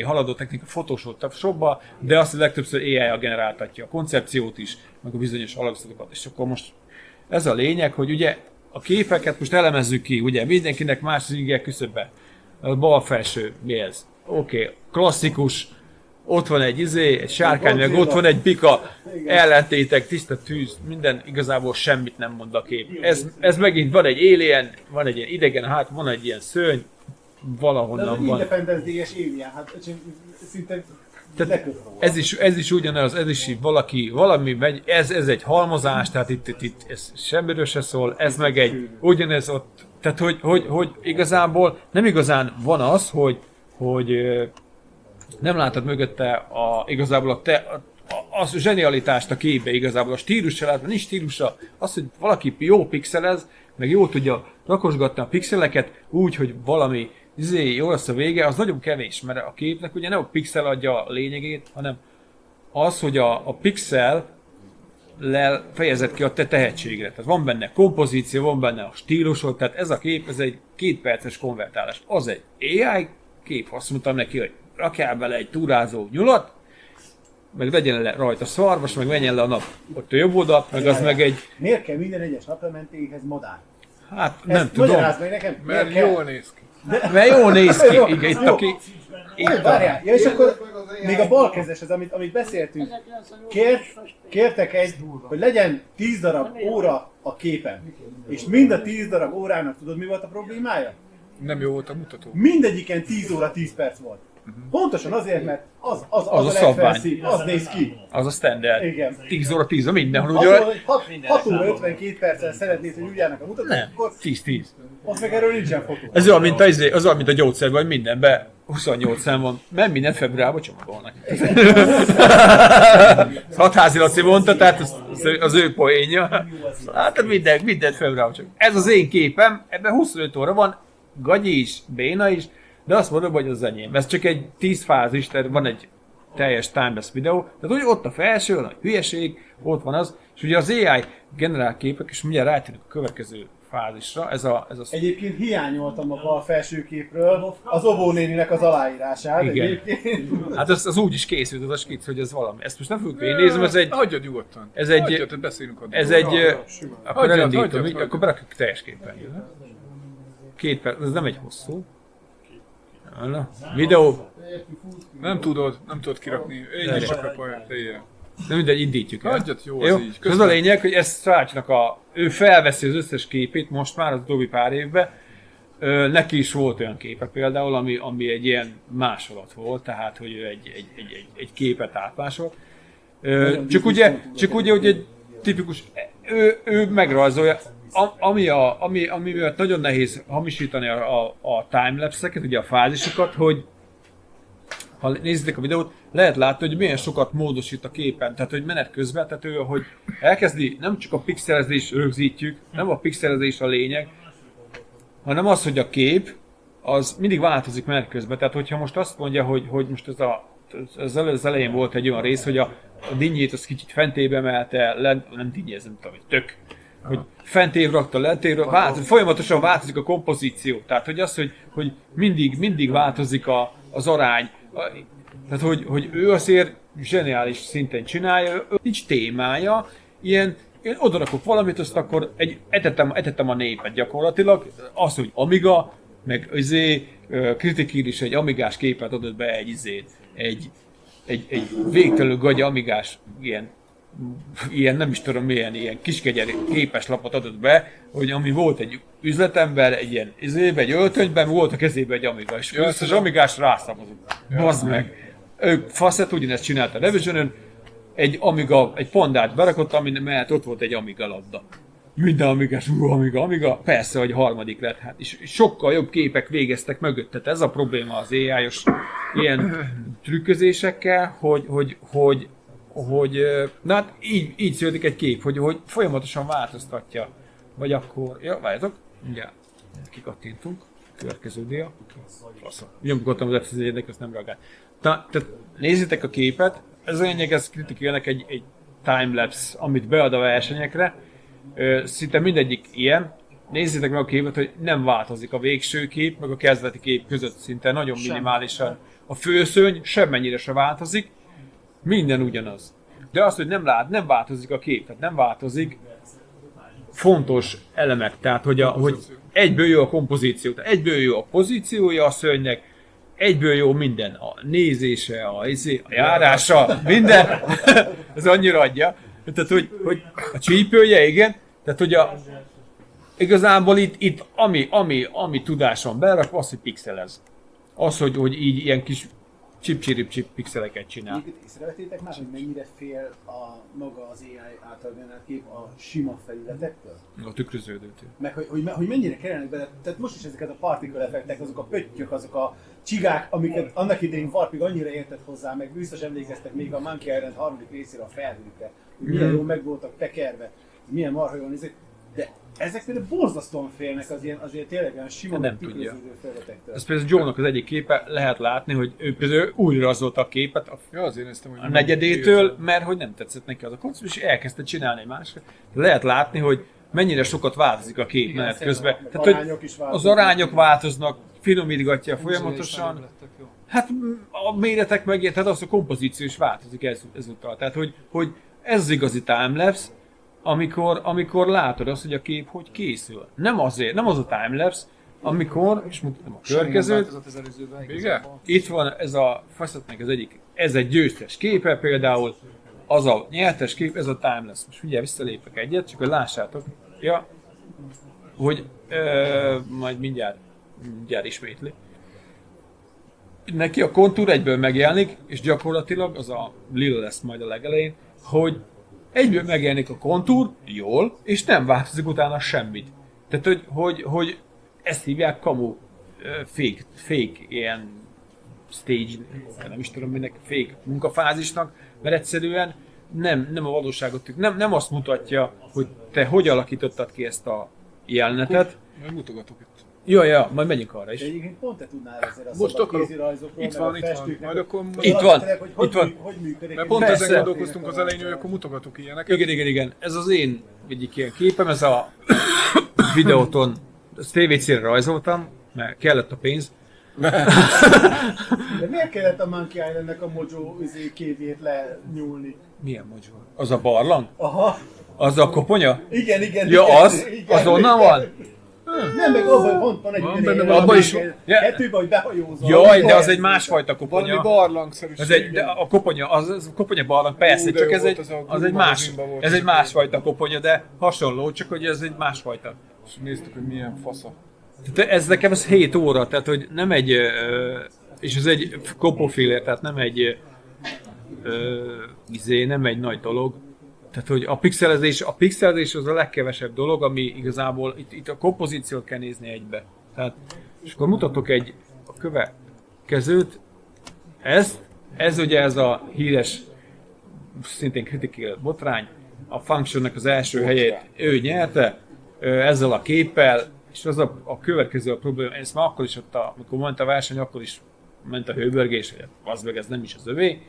Speaker 4: haladó technika Photoshopba, de azt legtöbbször AI-jal generáltatja a koncepciót is, meg a bizonyos alakzatokat. És akkor most ez a lényeg, hogy ugye a képeket most elemezzük ki, ugye mindenkinek más az ingyen küszöbbe. A bal felső, mi ez? Klasszikus, ott van egy sárkány, meg ott van egy pika, ellentétek, tiszta tűz, minden, igazából semmit nem mond a kép. Ez megint van egy alien, van egy ilyen idegen, hát van egy ilyen szörny, valahonnan van.
Speaker 5: Independence Day-es alien, hát szinte
Speaker 4: Tehát ez is ugyanaz, ez is így valami megy, ez egy halmozás, tehát itt ez semmiről se szól, ez meg egy ugyanez ott, tehát hogy igazából nem igazán van az, hogy nem látod mögötte igazából a zsenialitást a képbe, igazából a stílus se látod, nincs stílusa, az, hogy valaki jó pixelez, meg jól tudja rakosgatni a pixeleket úgy, hogy valami jó lesz a vége, az nagyon kevés, mert a képnek ugye nem a pixel adja a lényegét, hanem az, hogy a pixel fejezed ki a te tehetségre. Tehát van benne kompozíció, van benne a stílusod, tehát ez a kép, ez egy 2 perces konvertálás. Az egy AI kép, azt mondtam neki, hogy rakjál bele egy túrázó nyulat, meg vegyen le rajta szarvas, meg menjen le a nap ott a jobb oldalt, meg az meg egy...
Speaker 5: Miért kell minden egyes naplementéhez madár?
Speaker 4: Hát nem tudom.
Speaker 5: Magyarázd meg nekem,
Speaker 3: Mert jól néz ki.
Speaker 4: Mert jól néz ki, igen, itt aki...
Speaker 5: Várjál, ja, és akkor még a balkezes, az, amit beszéltünk, kértek hogy legyen 10 darab óra a képen. És mind a 10 darab órának tudod mi volt a problémája?
Speaker 3: Nem jó volt a mutató.
Speaker 5: Mindegyiken 10 óra 10 perc volt. Pontosan azért, mert az a
Speaker 4: szabvány.
Speaker 5: legfelszín, az néz ki.
Speaker 4: Az a standard.
Speaker 5: Igen.
Speaker 4: 10 óra 10, mindenhol
Speaker 5: Azt
Speaker 4: ugye...
Speaker 5: mondod, hogy 6 óra 52 perccel szeretnéd, hogy úgy járnak a mutatók,
Speaker 4: Nem,
Speaker 5: akkor
Speaker 4: 10-10.
Speaker 5: ott meg erről nincsen fotó.
Speaker 4: Ez olyan, mint a gyógyszerben, hogy mindenben 28 szám van, mert minden februárban csomagolnak. Hatházi Laci mondta, tehát az ő poénja. Hát mindent februárban csak. Ez az én képem, ebben 25 óra van, gagyi is, béna is, de azt mondom, hogy az enyém. Ez csak egy 10 fázis, tehát van egy teljes timelapse videó, tehát ugye ott a felső, a hülyeség, ott van az, és ugye az AI generál képek, és mindjárt rátérünk a következő fázisra, ez a...
Speaker 5: Egyébként hiányoltam a bal felső képről az óvónéninek az aláírását.
Speaker 4: Igen.
Speaker 5: Egyébként.
Speaker 4: Hát az úgy is készült az a skic, hogy ez valami. Ezt most nem fogjuk végignézni, ez egy...
Speaker 3: Hagyjad nyugodtan.
Speaker 4: Ez egy...
Speaker 3: Hagyjad, beszélünk addig.
Speaker 4: Ez egy... Akkor
Speaker 3: Hagyjad,
Speaker 4: elindítom,
Speaker 3: hagyjad.
Speaker 4: akkor berakjuk teljes képen. 2 perc, ez nem egy hosszú. Na, videó.
Speaker 3: Nem tudod kirakni. Én is csak
Speaker 4: De mindegy, indítjuk el.
Speaker 3: Hagyjad, jó, az így.
Speaker 4: Az a lényeg, hogy ez Srácsnak ő felveszi az összes képét most már az utóbbi pár évben. Neki is volt olyan képe például, ami egy ilyen másolat volt, tehát hogy ő egy képet átmásolt. Csak ugye, hogy egy tipikus, ő megrajzolja, ami miatt nagyon nehéz hamisítani a timelapse-eket, ugye a fázisokat, hogy ha nézitek a videót, lehet látni, hogy milyen sokat módosít a képen, tehát hogy menet közben, tehát ő, hogy elkezdi, nem csak a pixelezés rögzítjük, nem a pixelezés a lényeg, hanem az, hogy a kép, az mindig változik menet közben, tehát hogyha most azt mondja, hogy most az elején volt egy olyan rész, hogy a dinnyét az kicsit fentébe emelte, nem dinnyi, ez nem tudom, egy tök, hogy fentébb rakta, lentébb, folyamatosan változik a kompozíció, tehát hogy az, hogy mindig változik az arány, tehát hogy ő azért zseniális szinten csinálja, nincs témája, én odarakok valamit, azt akkor etettem a népet gyakorlatilag, az, hogy Amiga, meg Criticír is egy amigás képet adott be egy végtelenül gagya amigás ilyen nem is tudom milyen ilyen kiskegyer képes lapot adott be, hogy ami volt egy üzletember, egy ilyen egy öltönyben, volt a kezében egy Amiga, és összes amigás rászámozott. Bazd meg! Ők faszet ugyanezt csinált a Revisionen, egy pandát berakott, ami mellett ott volt egy Amiga labda. Minden amigás, Amiga, persze, hogy harmadik lett, hát, és sokkal jobb képek végeztek mögött, tehát ez a probléma az AI-os ilyen trükközésekkel, hogy na hát így születik egy kép, hogy folyamatosan változtatja. Vagy akkor, várjatok, mindjárt kikattintunk, következő dia. Faszom. Nyomkodtam az F11-nek, azt nem reagált. Tehát nézzétek a képet, ez a lényeg, ez Criticalnek egy timelapse, amit bead a versenyekre. Szinte mindegyik ilyen. Nézzétek meg a képet, hogy nem változik a végső kép, meg a kezdeti kép között szinte nagyon minimálisan. A főszőny semmennyire se változik, minden ugyanaz. De az, hogy nem változik a kép, tehát nem változik fontos elemek, tehát hogy egyből jó a kompozíció, tehát egyből jó a pozíciója a szőnynek, egyből jó minden, a nézése, a járása, minden, ez annyira adja. Tehát, hogy a csípője, igen, tehát, hogy igazából itt ami tudáson berakva, az, hogy pixelez. Az, hogy így ilyen kis csip pixeleket csinál.
Speaker 5: Egyébként észrevettétek már, hogy mennyire fél a maga az AI által generált kép a sima felületektől?
Speaker 4: A tükröződőtől.
Speaker 5: Meg hogy mennyire kerülnek bele, tehát most is ezeket a particle effektek, azok a pöttyök, azok a csigák, amiket annak idején Warpig annyira értett hozzá, meg biztos emlékeztek még a Monkey Island 3. részére a felhőkre, hogy milyen jól meg voltak tekerve, milyen marha jól nézek, de ezek például borzasztóan félnek az ilyen tényleg olyan sima
Speaker 4: Nem
Speaker 5: tükröződő felületektől.
Speaker 4: Ez például Joe-nak az egyik képe, lehet látni, hogy ő például újra rajzolta a képet
Speaker 3: Ja, azért néztem, hogy
Speaker 4: a negyedétől, mert hogy nem tetszett neki az a koncept, és elkezdte csinálni egy másra. Lehet látni, hogy mennyire sokat változik a kép menet közben. Tehát, hogy
Speaker 5: arányok is
Speaker 4: az
Speaker 5: változnak.
Speaker 4: arányok változnak, finomítgatja folyamatosan. Hát a méretek megért, tehát az a kompozíció is változik ezúttal. Tehát, hogy ez az igazi timelapse, amikor látod azt, hogy a kép hogy készül. Nem az a timelapse, amikor, és mutatom a következőt, itt van ez a Facetnek az egyik, ez egy győztes képe például, az a nyertes kép, ez a timelapse. Most figyelj, visszalépek egyet, csak hogy lássátok, ja, hogy majd mindjárt ismétli. Neki a kontúr egyből megjelenik, és gyakorlatilag az a lila lesz majd a legelején, hogy egyből megjelenik a kontúr, jól, és nem változik utána semmit. Tehát, hogy ezt hívják kamu fake ilyen stage, nem is tudom minek, fake munkafázisnak, mert egyszerűen nem a valóságot, nem azt mutatja, hogy te hogy alakítottad ki ezt a jelenetet.
Speaker 3: Majd mutogatok itt.
Speaker 4: Ja, majd menjünk arra is.
Speaker 5: De egyébként pont te tudnál ezért a
Speaker 3: Most
Speaker 5: szabad
Speaker 3: akarok.
Speaker 5: kézirajzokról,
Speaker 3: Itt
Speaker 5: meg
Speaker 3: van,
Speaker 5: a
Speaker 3: itt van.
Speaker 5: festőknek,
Speaker 3: Majd akkor
Speaker 4: Itt van,
Speaker 5: hogy
Speaker 4: itt van.
Speaker 5: Hogy működik.
Speaker 3: Mert pont
Speaker 4: Persze.
Speaker 3: ezen gondolkoztunk az elején, hogy akkor mutogatok ilyeneket.
Speaker 4: Igen. Ez az én egyik ilyen képem, ez a videóton, ezt TVC-re rajzoltam, mert kellett a pénz.
Speaker 5: De miért kellett a Monkey Islandnek a Mojo kévét lenyúlni?
Speaker 4: Milyen mocsor? Az a barlang?
Speaker 5: Aha,
Speaker 4: Az a koponya?
Speaker 5: igen.
Speaker 4: Ja,
Speaker 5: igen,
Speaker 4: az?
Speaker 5: igen,
Speaker 4: Az onnan
Speaker 5: igen.
Speaker 4: van?
Speaker 5: Nem, meg abban van egy
Speaker 3: Van
Speaker 5: ideje,
Speaker 3: benne
Speaker 5: abban
Speaker 4: valami.
Speaker 5: is.
Speaker 4: Ja.
Speaker 5: Kettőben, hogy behajózol.
Speaker 4: Jaj, de az egy másfajta
Speaker 3: Valami
Speaker 4: koponya.
Speaker 3: barlangszerűség.
Speaker 4: Ez egy, de a koponya, az a koponya barlang, persze,
Speaker 3: de
Speaker 4: csak
Speaker 3: jó
Speaker 4: ez
Speaker 3: volt,
Speaker 4: egy,
Speaker 3: az a magazinban volt.
Speaker 4: ez egy másfajta koponya, de hasonló, csak hogy ez egy másfajta.
Speaker 3: És néztük, hogy milyen fasza.
Speaker 4: Tehát ez nekem ez 7 óra, tehát hogy nem egy, és ez egy kopófiller, tehát nem egy, nem egy nagy dolog. Tehát, hogy a pixelezés az a legkevesebb dolog, ami igazából itt a kompozíciót kell nézni egybe. Tehát, és akkor mutatok a következőt, ez ugye ez a híres, szintén critical botrány, a Functionnek az első helyét ő nyerte, ezzel a képpel, és az a következő a probléma, ezt már akkor is ott, amikor ment a verseny, akkor is ment a hőbörgés, hogy az meg ez nem is az övé,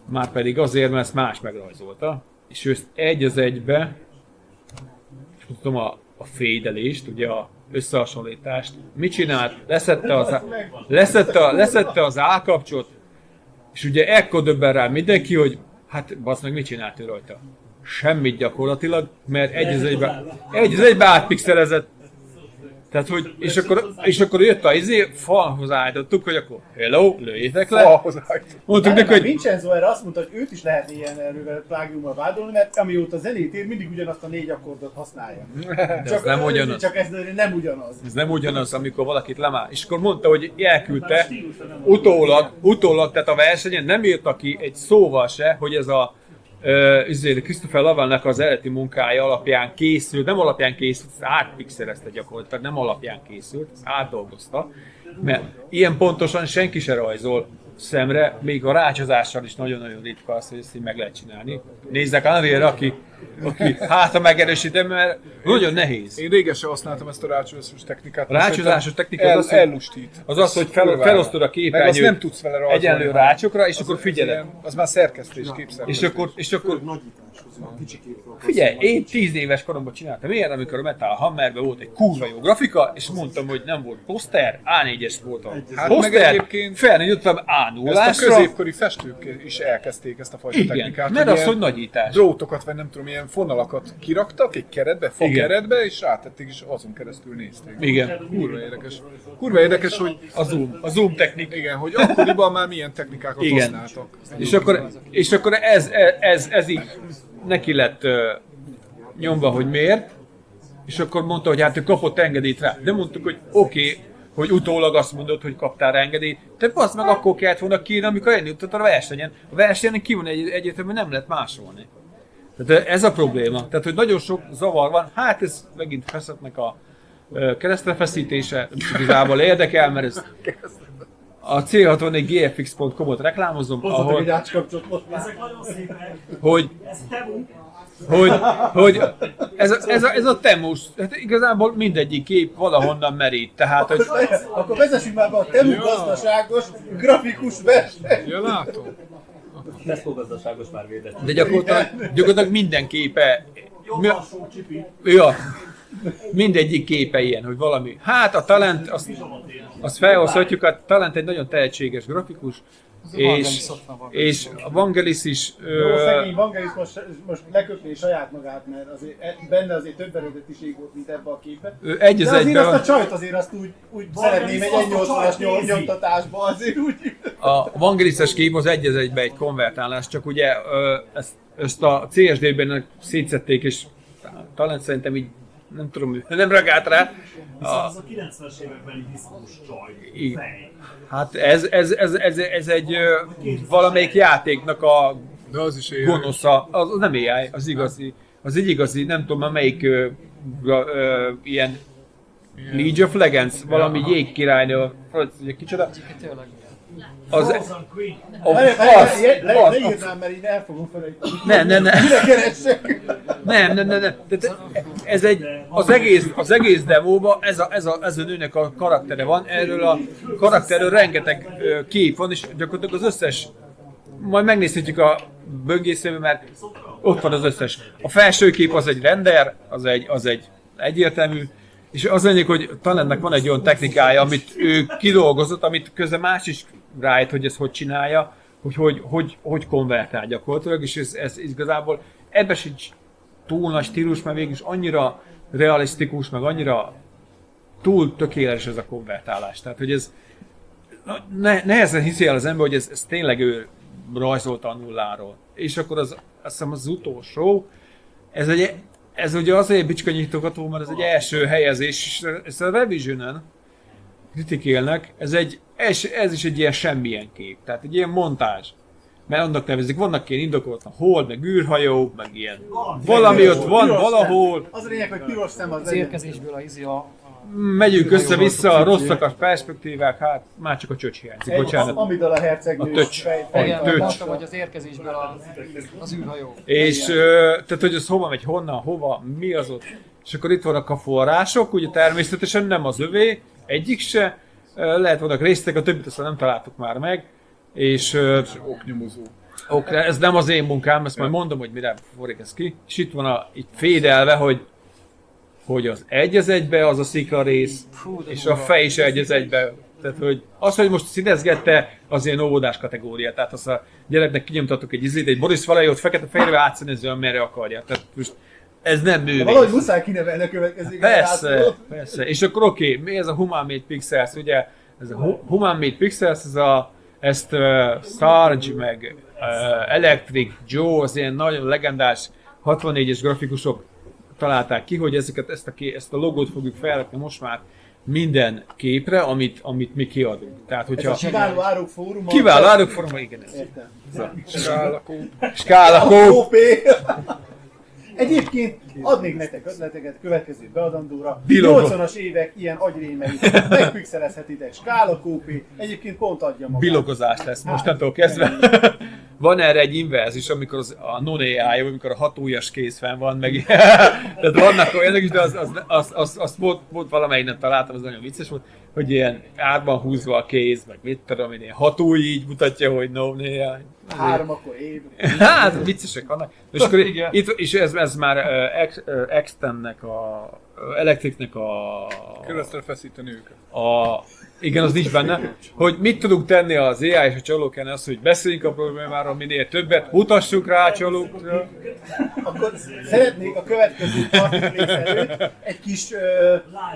Speaker 4: már pedig azért, mert ezt más megrajzolta, és ő ezt egy az egybe, és mutatom a fédelést, ugye a összehasonlítást, mit csinált? Leszette az állkapcsot, és ugye ekkor döbben rá mindenki, hogy hát basz meg mit csinált ő rajta? Semmit gyakorlatilag, mert egy az egybe átpixelezett. Tehát, hogy, és akkor jött a falhoz állítottuk, hogy akkor hello, lőjétek le.
Speaker 3: Falhoz állítottuk.
Speaker 4: Mondtuk neki, hogy
Speaker 5: Vincenzo erre azt mondta, hogy őt is lehet ilyen erővel, plágiummal vádolni, mert amióta zenét ér, mindig ugyanazt a 4 akkordot használja.
Speaker 4: ez nem ugyanaz.
Speaker 5: Csak ez nem ugyanaz.
Speaker 4: Ez nem ugyanaz, amikor valakit lemár. És akkor mondta, hogy elküldte utólag, tehát a versenyen nem írta ki egy szóval se, hogy ez a Christopher Lovellnek az eredeti munkája alapján készült, nem alapján készült, átpixelezte gyakorlatilag, nem alapján készült, átdolgozta, mert ilyen pontosan senki se rajzol szemre, még a rácsozással is nagyon-nagyon ritka az, hogy ezt így meg lehet csinálni. Nézzek Unreal-re, aki hátra megerősítem, mert nagyon nehéz.
Speaker 3: Én régen sem használtam ezt a rácsozásos technikát.
Speaker 4: A rácsozásos technika az az, hogy
Speaker 3: ellustít.
Speaker 4: az, hogy felosztod a
Speaker 3: Meg azt nem
Speaker 4: képernyőt
Speaker 3: tudsz vele rajzolni.
Speaker 4: egyenlő rácsokra, és akkor figyeled.
Speaker 3: Az már szerkesztés, képszerkesztés.
Speaker 4: És akkor
Speaker 8: Nagyításhoz, a kicsi képről.
Speaker 4: figyelj, én 10 éves koromban csináltam ilyen, amikor a Metal Hammerben volt egy kurva jó grafika, és mondtam, hogy nem volt poszter, A4-es volt a
Speaker 3: Hát meg
Speaker 4: poszter,
Speaker 3: egyébként
Speaker 4: felnyitottam
Speaker 3: ezt a
Speaker 4: A0-ásra.
Speaker 3: középkori festők is elkezdték ezt a fajta
Speaker 4: Igen,
Speaker 3: technikát.
Speaker 4: mert
Speaker 3: hogy
Speaker 4: az,
Speaker 3: ilyen
Speaker 4: hogy nagyítás.
Speaker 3: drótokat, vagy nem tudom, ilyen fonalakat kiraktak egy keretbe, fakeretbe, és rátették, és azon keresztül nézték.
Speaker 4: Igen,
Speaker 3: Kurva érdekes. Kurva érdekes, hogy
Speaker 4: a zoom technika.
Speaker 3: igen, hogy akkoriban már milyen technikákat
Speaker 4: Igen.
Speaker 3: használtak.
Speaker 4: És akkor ez így neki lett nyomva, hogy miért, és akkor mondta, hogy hát ő kapott engedélyt rá. De mondtuk, hogy oké, hogy utólag azt mondod, hogy kaptál rá engedélyt. Te azt meg akkor kellett volna kiírni, amikor elindultad a versenyen. A versenyen ki van egyértelműen nem lehet másolni. Tehát ez a probléma. Tehát, hogy nagyon sok zavar van. Hát ez megint Feszetnek a keresztrefeszítése. Igazából érdekel, mert ez a C64gfx.com-ot reklámozom,
Speaker 5: Hozzatok egy
Speaker 4: ahol,
Speaker 5: ácskapcsot most már.
Speaker 7: Ezek nagyon szépek.
Speaker 4: hogy
Speaker 7: Ez Temu.
Speaker 4: hogy ez a Temus, hát igazából mindegyik kép valahonnan merít, tehát hogy
Speaker 5: Akkor vezessünk már be a Temu gazdaságos grafikus verseny.
Speaker 3: Ja, látom.
Speaker 2: Tesco-gazdaságos már védett.
Speaker 4: de gyakorlatilag minden képe,
Speaker 7: Jobb alsó csipi.
Speaker 4: ja, mindegyik képe ilyen, hogy valami. Hát a Talent, azt felhozhatjuk, a Talent egy nagyon tehetséges grafikus, és a Vangelis is,
Speaker 5: Jó, szegény Vangelis most leköpné saját magát, mert azért, benne azért több eredetiség volt, mint ebbe a képbe.
Speaker 4: egy
Speaker 5: De
Speaker 4: az
Speaker 5: azért
Speaker 4: egyben
Speaker 5: azt a csajt azért azt úgy szeretném egy 1.80-as nyomtatásba, azért úgy.
Speaker 4: a Vangelis-es kép az egy az egyben egy konvertálás, csak ugye ezt a CSD-ben szétszették, és talán szerintem így nem tudom, nem reagált rá.
Speaker 7: Az a 90-es évekbeli diszkós csaj. Fej.
Speaker 4: Hát ez egy valamelyik játéknak a
Speaker 3: De az is AI.
Speaker 4: gonosza, az nem AI, az igazi. Az egy igazi, nem tudom, melyik ilyen League of Legends, valami jégkirálynő, kicsoda. Az,
Speaker 7: Frozen Queen.
Speaker 5: Leírnám, mert így elfogom felejteni.
Speaker 4: ne.
Speaker 5: Mire keressek?
Speaker 4: Nem. Tehát ez egy, az egész demóban ez a nőnek a karaktere van, erről a karakterről rengeteg kép van, és gyakorlatilag az összes, majd megnézhetjük a böngészőben, mert ott van az összes. A felső kép az egy render, az egy egyértelmű, és az lényeg, hogy Talentnek van egy olyan technikája, amit ő kidolgozott, amit közben más is rájött, hogy ezt hogy csinálja, hogy konvertál gyakorlatilag, és ez igazából ebben sincs túl nagy stílus, mert végülis annyira realisztikus, meg annyira túl tökéletes ez a konvertálás. Tehát, hogy ez nehezen hiszi el az ember, hogy ez tényleg ő rajzolta a nulláról. És akkor azt hiszem az utolsó, ez ugye azért bicskanyitogató, mert ez egy első helyezés, és ezt a Revisionen kritikélnek, ez is egy ilyen semmilyen kép, tehát egy ilyen montázs. Mert annak nevezik, vannak ilyen indokolatlan hold, meg űrhajó, meg ilyen valami ott van valahol.
Speaker 5: Az a lényeg, hogy piros szem az
Speaker 9: Az érkezésből a
Speaker 4: Megyünk össze-vissza, rosszak a perspektívák, hát már csak a csöcs hiányzik, bocsánat.
Speaker 5: Amidala hercegnő.
Speaker 4: A töcs.
Speaker 9: igen, mondtam, hogy az érkezésből az űrhajó.
Speaker 4: És tehát, hogy az hova megy, honnan, hova, mi az ott. És akkor itt vannak a források, ugye természetesen nem az övé, egyik se. Lehet vannak részletek, a többit aztán nem találtuk már meg. És
Speaker 3: Oknyomozó.
Speaker 4: ez nem az én munkám, ezt majd mondom, hogy mire forrik ez ki. És itt van itt fédelve, hogy az egy az egybe az a szikla rész, és a fej is egy az egybe. Tehát, hogy az, hogy most színezgette, az ilyen óvodás kategória. Tehát azt a gyereknek kinyomtatok egy Boris Valajót fekete-fehérbe átszínezni, amerre akarja. Tehát most ez nem művész.
Speaker 5: Valahogy muszáj kinevelni a következő
Speaker 4: Persze. És akkor oké, mi ez a Human Made Pixels, ugye? Ez a Human Made Pixels, ezt Sarge, meg Electric, Joe, az ilyen nagyon legendás 64-es grafikusok találták ki, hogy ezt a logót fogjuk felrakni most már minden képre, amit mi kiadunk. Tehát, hogyha...
Speaker 5: Ez a kiváló áruk fóruma.
Speaker 4: Kiváló áruk fóruma, igen.
Speaker 5: Értem.
Speaker 4: Skálakó.
Speaker 5: Egyébként adnék nektek ötleteket következő beadandóra.
Speaker 4: Bilogo.
Speaker 5: 80-as évek ilyen agyrémeit megpixelezhetitek. Skála kópé. Egyébként pont adja magát.
Speaker 4: Bilogozás lesz mostantól kezdve. Van erre egy inverzis, amikor a non-AI, amikor a 6 ujjas kéz fenn van, meg tehát vannak olyanok is, de azt volt valamelyik nem találtam, az nagyon vicces volt, hogy ilyen árban húzva a kéz, meg mit tudom én, ilyen 6 ujj így mutatja, hogy non-AI.
Speaker 5: 3 akkor év.
Speaker 4: Hát viccesek vannak. És akkor itt, és ez már Extennek, Electricnek
Speaker 3: Keresztre feszíteni őket.
Speaker 4: igen, az nincs benne, hogy mit tudunk tenni az AI és a csalók ellen, az, hogy beszéljünk a problémáról minél többet, mutassuk rá a csalókra.
Speaker 5: Akkor szeretnék a következő partiklész előtt egy kis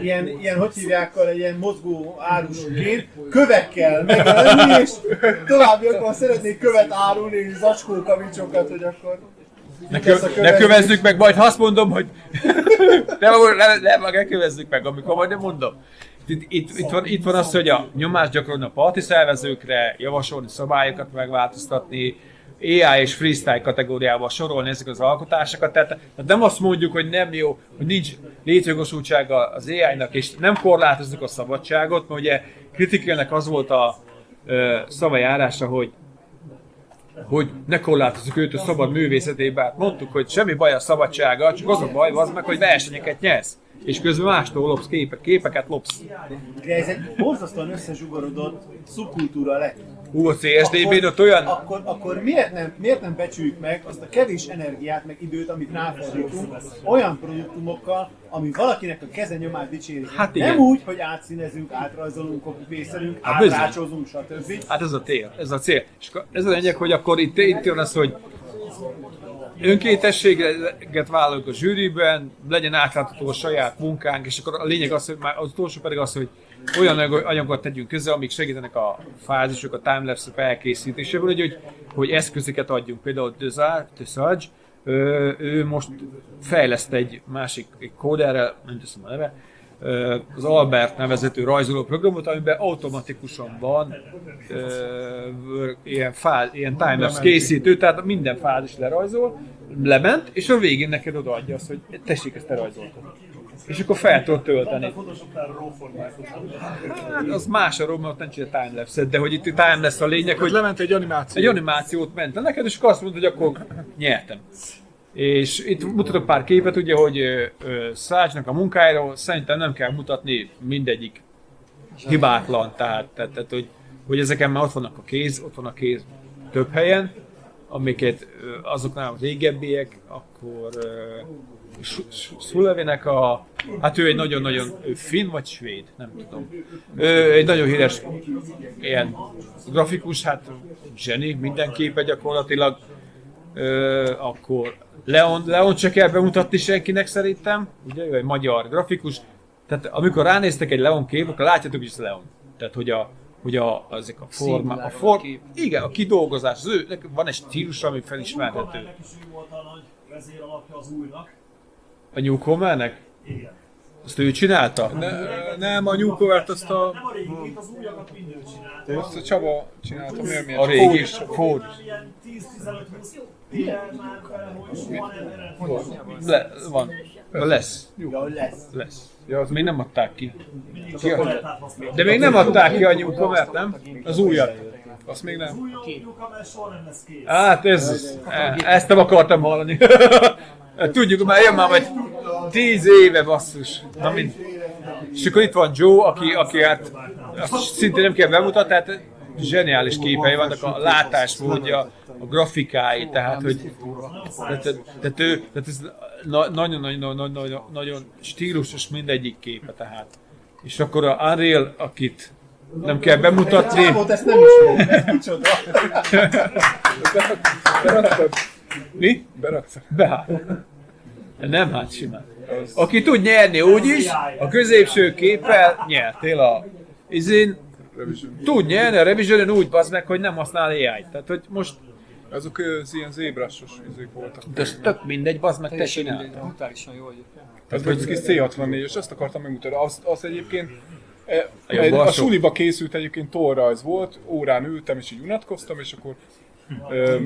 Speaker 5: ilyen, hogy hívják, egy ilyen mozgó árusként kövekkel megjelenni, és továbbiakban szeretnék követ árulni, és zacskókavicsokat, hogy akkor...
Speaker 4: Ne kövezzük meg, majd ha azt mondom, hogy ne kövezzük meg, amikor majd nem mondom. Itt van az, hogy a nyomást gyakorolni a parti szervezőkre, javasolni szabályokat megváltoztatni, AI és freestyle kategóriába sorolni ezek az alkotásokat. Tehát nem azt mondjuk, hogy nem jó, hogy nincs létjogosultsága az AI-nak, és nem korlátozzuk a szabadságot, mert ugye Criticalnek az volt a szavajárása, hogy ne korlátozzuk őt a szabad művészetébe. Hát mondtuk, hogy semmi baj a szabadsága, csak az a baj, az meg, hogy versenyeket nyersz. És közben mástól lopsz képeket lopsz.
Speaker 5: De ez egy borzasztóan összezsugorodott szubkultúra lett.
Speaker 4: A CSDB-n ott olyan...
Speaker 5: Akkor miért nem becsüljük meg azt a kevés energiát, meg időt, amit ráfordítunk olyan produktumokkal, ami valakinek a keze nyomát dicséri.
Speaker 4: Hát igen.
Speaker 5: Nem úgy, hogy átszínezünk, átrajzolunk, copy-pastelünk, átrácsozunk, stb.
Speaker 4: Hát ez a cél. És ez a lényeg, hogy akkor itt jön az, hogy önkéntességet vállalunk a zsűriben, legyen átlátható a saját munkánk, és akkor a lényeg az, hogy már az utolsó pedig az, hogy olyan anyagokat tegyünk közre, amik segítenek a fázisok, a timelapse elkészítéséből, hogy eszközöket adjunk. Például The Surge, ő most fejleszt egy másik kóderrel, nem teszem a neve, az Albert nevezetű rajzoló programot, amiben automatikusan van ilyen timelapse készítő, tehát minden fázis lerajzol, lement, és a végén neked odaadja azt, hogy tessék, ezt te rajzoltad. És akkor fel tudod tölteni. Hát, az más a RAW, mert nem csinál timelapse-et, de hogy itt a timelapse a lényeg, hogy
Speaker 3: lement egy animáció.
Speaker 4: Egy animációt ment neked, és akkor azt mondod, hogy akkor nyertem. És itt mutatok pár képet, ugye, hogy Sarge-nak a munkájáról szerintem nem kell mutatni mindegyik hibátlan, tehát hogy ezeken már ott van a kéz több helyen, amiket azoknál a régebbiek, akkor Sullivanek hát ő egy nagyon-nagyon finn vagy svéd, nem tudom. Egy nagyon híres ilyen grafikus, hát zseni, minden képe gyakorlatilag. Akkor Leon csak kell bemutatni senkinek szerintem, ugye ő egy magyar grafikus. Tehát amikor ránéztek egy Leon kép, akkor látjátok is Leon. Tehát hogy ezek a formák, igen, a kidolgozás, van egy stílus, ami felismerhető.
Speaker 7: Neki is ő volt a nagy vezéralapja az újnak.
Speaker 4: A Newcomernek?
Speaker 7: Igen.
Speaker 4: Azt ő csinálta?
Speaker 3: Nem, a Newcomert azt a...
Speaker 7: Nem a régit, az újakat mindent csinálta.
Speaker 3: Azt a Csaba csinálta, miért?
Speaker 4: A régi is. Ford.
Speaker 7: Ilyen 10-15-20 éve már vele, hogy soha nem eredmény.
Speaker 4: Van. Lesz.
Speaker 5: Lesz.
Speaker 3: Ja, az
Speaker 4: Még nem adták ki.
Speaker 7: Mindig a palettát használta.
Speaker 4: De még nem adták ki a Newcomert, nem? Az újat.
Speaker 3: azt még nem.
Speaker 7: Az új Newcomer soha nem lesz kész.
Speaker 4: Hát ezt nem akartam hallani. Tudjuk, már jön már vagy 10 éve basszus. Na mind. És akkor itt van Joe, aki hát azt szintén nem kell bemutatni, tehát zseniális képei vannak, a látásmódja, a grafikái, tehát hogy tehát ez nagyon stílusos mindegyik képe, tehát. És akkor a Unreal, akit nem kell bemutatni.
Speaker 5: Ezt nem ismerem, ez micsoda.
Speaker 4: Mi?
Speaker 3: Beraktad.
Speaker 4: Nem, hát simán. Aki tud nyerni úgyis, a középső képpel nyertél a izén, tud nyerni a Revisionen úgy, bazd meg, hogy nem használ AI-t. Tehát, hogy most...
Speaker 3: Azok az ilyen zébrassos izék voltak.
Speaker 4: De ez tök mindegy, bazd meg, te csináltad.
Speaker 9: Brutálisan jó
Speaker 3: Ez volt az kis C64, és azt akartam megmutatni. Azt egyébként
Speaker 4: Jó,
Speaker 3: a suliba készült egyébként tollrajz volt, órán ültem és így unatkoztam, és akkor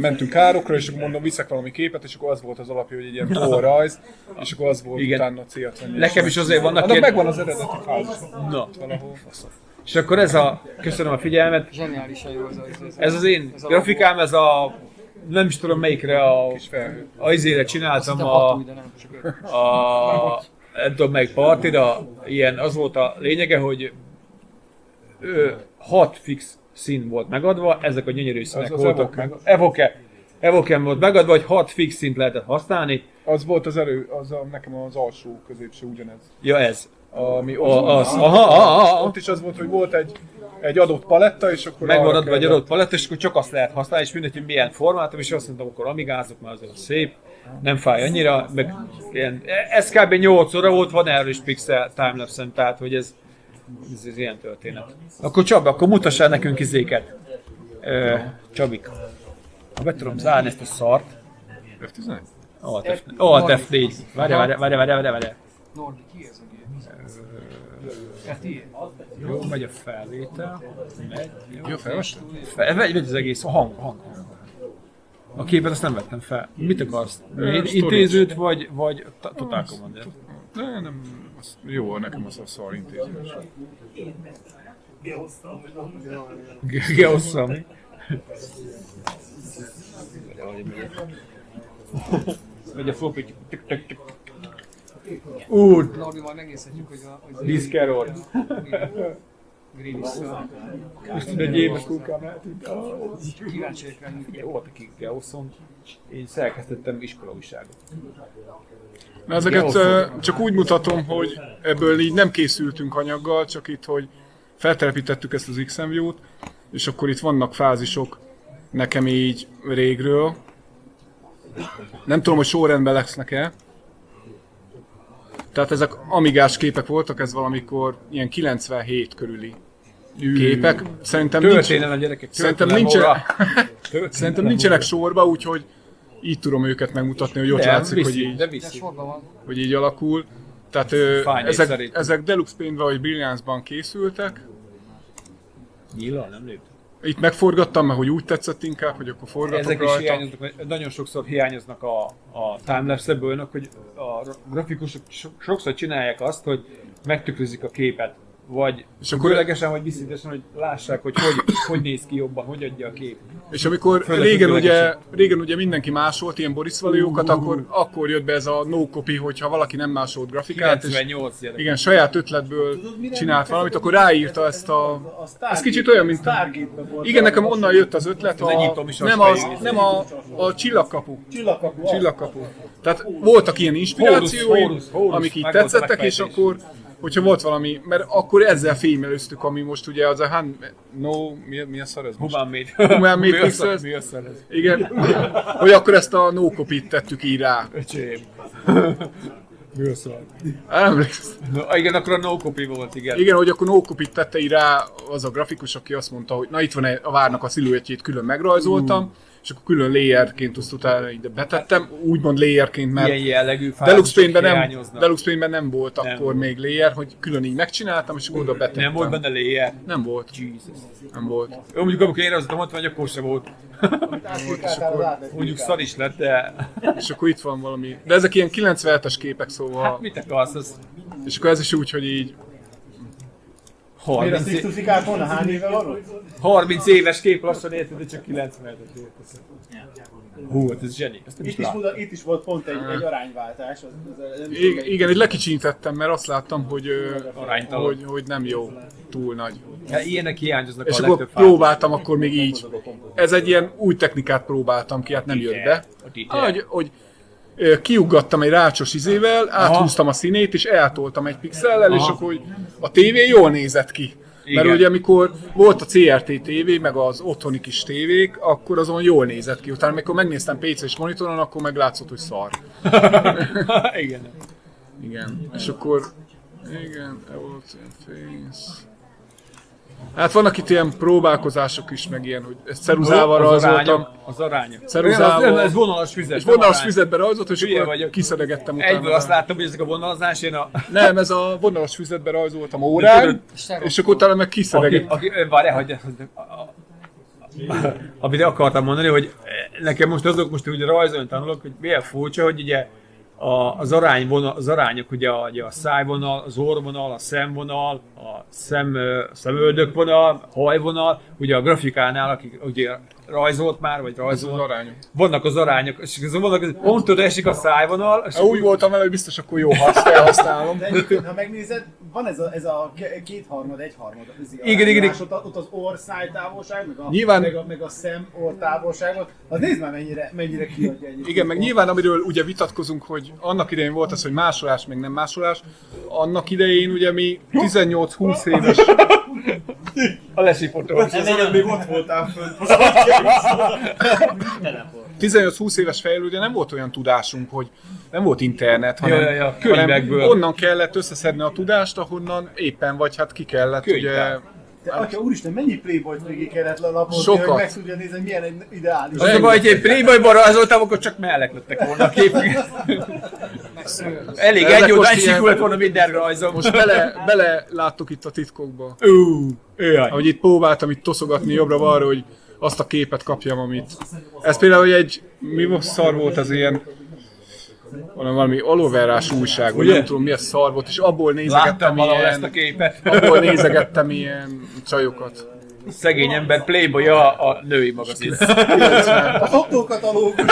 Speaker 3: mentünk károkra, és akkor mondom, viszek valami képet, és akkor az volt az alapja, hogy egy ilyen tollrajz, és akkor az volt
Speaker 4: igen.
Speaker 3: utána a C64.
Speaker 4: Nekem is azért vannak
Speaker 3: annak megvan az eredeti fázis.
Speaker 4: Na.
Speaker 3: Valahol.
Speaker 4: És akkor ez a... Köszönöm a figyelmet.
Speaker 9: Zseniálisan jó
Speaker 4: Ez az én grafikám, ez a... Nem is tudom melyikre a izére csináltam nem tudom melyik partira, ilyen az volt a lényege, hogy 6 fix szín volt megadva, ezek a gyönyörű színek voltak meg. Evoken volt megadva, hogy 6 fix színt lehetett használni.
Speaker 3: Az volt nekem az alsó, középső ugyanez.
Speaker 4: Ja, ez.
Speaker 3: Ami ott is az volt, hogy volt egy adott paletta, és akkor...
Speaker 4: Megmaradva egy adott paletta, és akkor csak azt lehet használni, és mindegy, hogy milyen formátum, és azt mondtam, akkor amigázok, már azért szép, nem fáj annyira, meg ilyen, ez kb. 8 óra volt, van erről is pixel timelapse-en, tehát hogy ez ilyen történet. Akkor Csaba, akkor mutassál nekünk izéket. Csabik. Ha be tudom zárni ezt a szart.
Speaker 3: F11?
Speaker 4: Alt F4. Várjál.
Speaker 9: Nordi, ki ez a gép?
Speaker 4: Jó, megy a felvétel. Megy.
Speaker 3: Jó, felvested?
Speaker 4: Megy az egész, a hang. A képet azt nem vettem fel. Mit akarsz?
Speaker 3: Storage.
Speaker 4: Intézőt vagy Total Commander?
Speaker 3: De nem, jó, nekem az a szar intézés.
Speaker 4: Geosszam. Megy a floppy.
Speaker 9: Nordival megnézhetjük, hogy a
Speaker 4: Diskeror.
Speaker 9: Grievous-szal.
Speaker 4: Most tud egy éves kunkám el.
Speaker 9: Kíváncsiak rá.
Speaker 4: Ugye volt aki Geosszon. Én szerkesztettem iskolaújságot.
Speaker 3: Na ezeket csak úgy mutatom, hogy ebből így nem készültünk anyaggal, csak itt, hogy feltelepítettük ezt az XMV-t, és akkor itt vannak fázisok nekem így régről. Nem tudom, hogy sorrendben lesznek-e. Tehát ezek amigás képek voltak, ez valamikor ilyen 97 körüli képek. Szerintem
Speaker 4: Történelem gyerekek,
Speaker 3: Szerintem nincsenek sorba, úgyhogy így tudom őket megmutatni, hogy ott látszik, hogy így alakul. Tehát ezek Deluxe Paint-ben vagy Brilliance-ban készültek.
Speaker 4: Nyilván nem léptek.
Speaker 3: Itt megforgattam, mert hogy úgy tetszett inkább, hogy akkor forgatok
Speaker 4: ezek
Speaker 3: rajta.
Speaker 4: is hiányoznak, mert nagyon sokszor hiányoznak a timelapse-ből, hogy a grafikusok sokszor csinálják azt, hogy megtükrözik a képet. Vagy bőlegesen, vagy viszintesen, hogy lássák, hogy néz ki jobban, hogy adja a kép.
Speaker 3: És amikor régen ugye mindenki másolt ilyen Boris-valójókat, akkor jött be ez a no copy, hogyha valaki nem másolt grafikát.
Speaker 4: 98
Speaker 3: és igen, saját ötletből csinált valamit, akkor ráírta ezt a... Ez kicsit olyan, mint... Igen, nekem onnan jött az ötlet, nem a csillagkapu. Csillagkapu. Tehát voltak ilyen inspirációi, amik így tetszettek, és akkor hogyha volt valami, mert akkor ezzel fémelőztük, ami most ugye az a mi a szar ez most? Human Made Pixels.
Speaker 4: Mi a szar ez?
Speaker 3: Igen, hogy akkor ezt a no copy-t tettük így rá.
Speaker 4: Öcsém. Mi a szar?
Speaker 3: Emlékszem.
Speaker 4: Igen, akkor a no copy volt, igen.
Speaker 3: Igen, hogy akkor no copy-t tette így rá az a grafikus, aki azt mondta, hogy na itt van a várnak a sziluettjét, külön megrajzoltam. És akkor külön layerként azt utána ide betettem, úgymond layerként, mert
Speaker 4: ilyen jellegű
Speaker 3: Deluxe Paintben nem volt akkor még layer, hogy külön így megcsináltam, és akkor oda betettem.
Speaker 4: Nem volt benne layer?
Speaker 3: Nem volt.
Speaker 4: Jesus.
Speaker 3: Nem volt.
Speaker 4: Jó, mondjuk amikor én azóta mondtam, hogy akkor se volt. Mondjuk szar is lett, de...
Speaker 3: És akkor itt van valami... De ezek ilyen 97-es képek, szóval...
Speaker 4: Hát mit akarsz az?
Speaker 3: És akkor ez is úgy, hogy így...
Speaker 5: Miért a Sixtusikát volna? Hány éve van?
Speaker 4: 30 éves kép lassan érted, de csak 97-es érted. Hú, hát ez zseni.
Speaker 5: Itt is volt pont egy arányváltás.
Speaker 3: Igen, egy lekicsintettem, mert azt láttam, hogy nem jó, túl nagy.
Speaker 4: Ja, ilyenek hiányoznak
Speaker 3: és
Speaker 4: a
Speaker 3: akkor
Speaker 4: legtöbb
Speaker 3: próbáltam akkor még így. Ez egy ilyen új technikát próbáltam ki, hát nem jött be. Hogy kiuggattam egy rácsos izével, áthúztam a színét, és eltoltam egy pixellel, és akkor a tévé jól nézett ki. Igen. Mert ugye amikor volt a CRT TV, meg az otthoni kis tévék, akkor azon jól nézett ki. Utána amikor megnéztem PC-s monitoron, akkor meg látszott, hogy szar.
Speaker 4: Igen.
Speaker 3: Igen. És akkor... Igen, Evolution Face... Hát vannak itt ilyen próbálkozások is, meg ilyen, hogy ezt ceruzával rajzoltam.
Speaker 4: Az arányok.
Speaker 3: Ceruzával.
Speaker 4: Ez vonalas füzet.
Speaker 3: És vonalas füzetben rajzoltam, és akkor kiszedegettem utána.
Speaker 4: Egyből azt láttam, hogy ezek a vonalazás, én a...
Speaker 3: Nem, ez a vonalas füzetben rajzoltam órán, és akkor utána meg kiszedegettem.
Speaker 4: Várjál, hogy... Amit akartam mondani, hogy nekem most úgy rajzolni tanulok, hogy milyen furcsa, hogy ugye az arányok, ugye a szájvonal, az orrvonal, a szemvonal, a szemöldökvonal, hajvonal, ugye a grafikánál, aki ugye rajzolt már, vagy rajzol.
Speaker 3: Az arányok.
Speaker 4: Vannak az arányok, és pont oda esik a szájvonal. És
Speaker 3: úgy voltam vele, hogy biztos akkor jó, ha azt felhasználom.
Speaker 5: De egyébként, ha megnézed, van ez a kétharmad, egyharmad.
Speaker 4: Igen.
Speaker 5: Ott az orr-száj távolság, meg a szem-orr távolságot. Az nézd már mennyire kiadja egyébként.
Speaker 3: Igen, meg nyilván amiről ugye vitatkozunk, hogy annak idején volt az, hogy másolás, meg nem másolás. Annak idején ugye mi 18-20 éves...
Speaker 4: A lesipotós.
Speaker 1: Még ott voltál fönt.
Speaker 3: 18-20 éves fejlődő, ugye nem volt olyan tudásunk, hogy nem volt internet, hanem onnan kellett összeszedni a tudást, ahonnan éppen vagy hát ki kellett, ugye...
Speaker 5: De atya úristen, mennyi Playboy-t végig kellett lelapozni,
Speaker 3: sokat,
Speaker 5: hogy meg tudja nézni, milyen egy ideális.
Speaker 4: Az a baj, hogy egy Playboy-ban rajzoltam, akkor csak mellek lettek volna a képek. Elég
Speaker 3: Ezek
Speaker 4: egy oda,
Speaker 3: most
Speaker 4: egy
Speaker 3: ilyen-
Speaker 4: sikú lett volna minden rajzom.
Speaker 3: Most bele láttuk itt a titkokba.
Speaker 4: Jaj.
Speaker 3: Ahogy itt próbáltam itt toszogatni jobbra-balra, hogy azt a képet kapjam, amit... Ez például egy... Mi szar volt az ilyen... Valami aloverás újság, vagy
Speaker 4: Ugye?
Speaker 3: nem tudom mi a szar volt, és abból
Speaker 4: Láttam
Speaker 3: nézegettem
Speaker 4: valahol ezt a
Speaker 3: ilyen...
Speaker 4: képet.
Speaker 3: Abból nézegettem ilyen csajokat.
Speaker 4: Szegény ember, Playboy a női magazin.
Speaker 5: A fotókatalógus!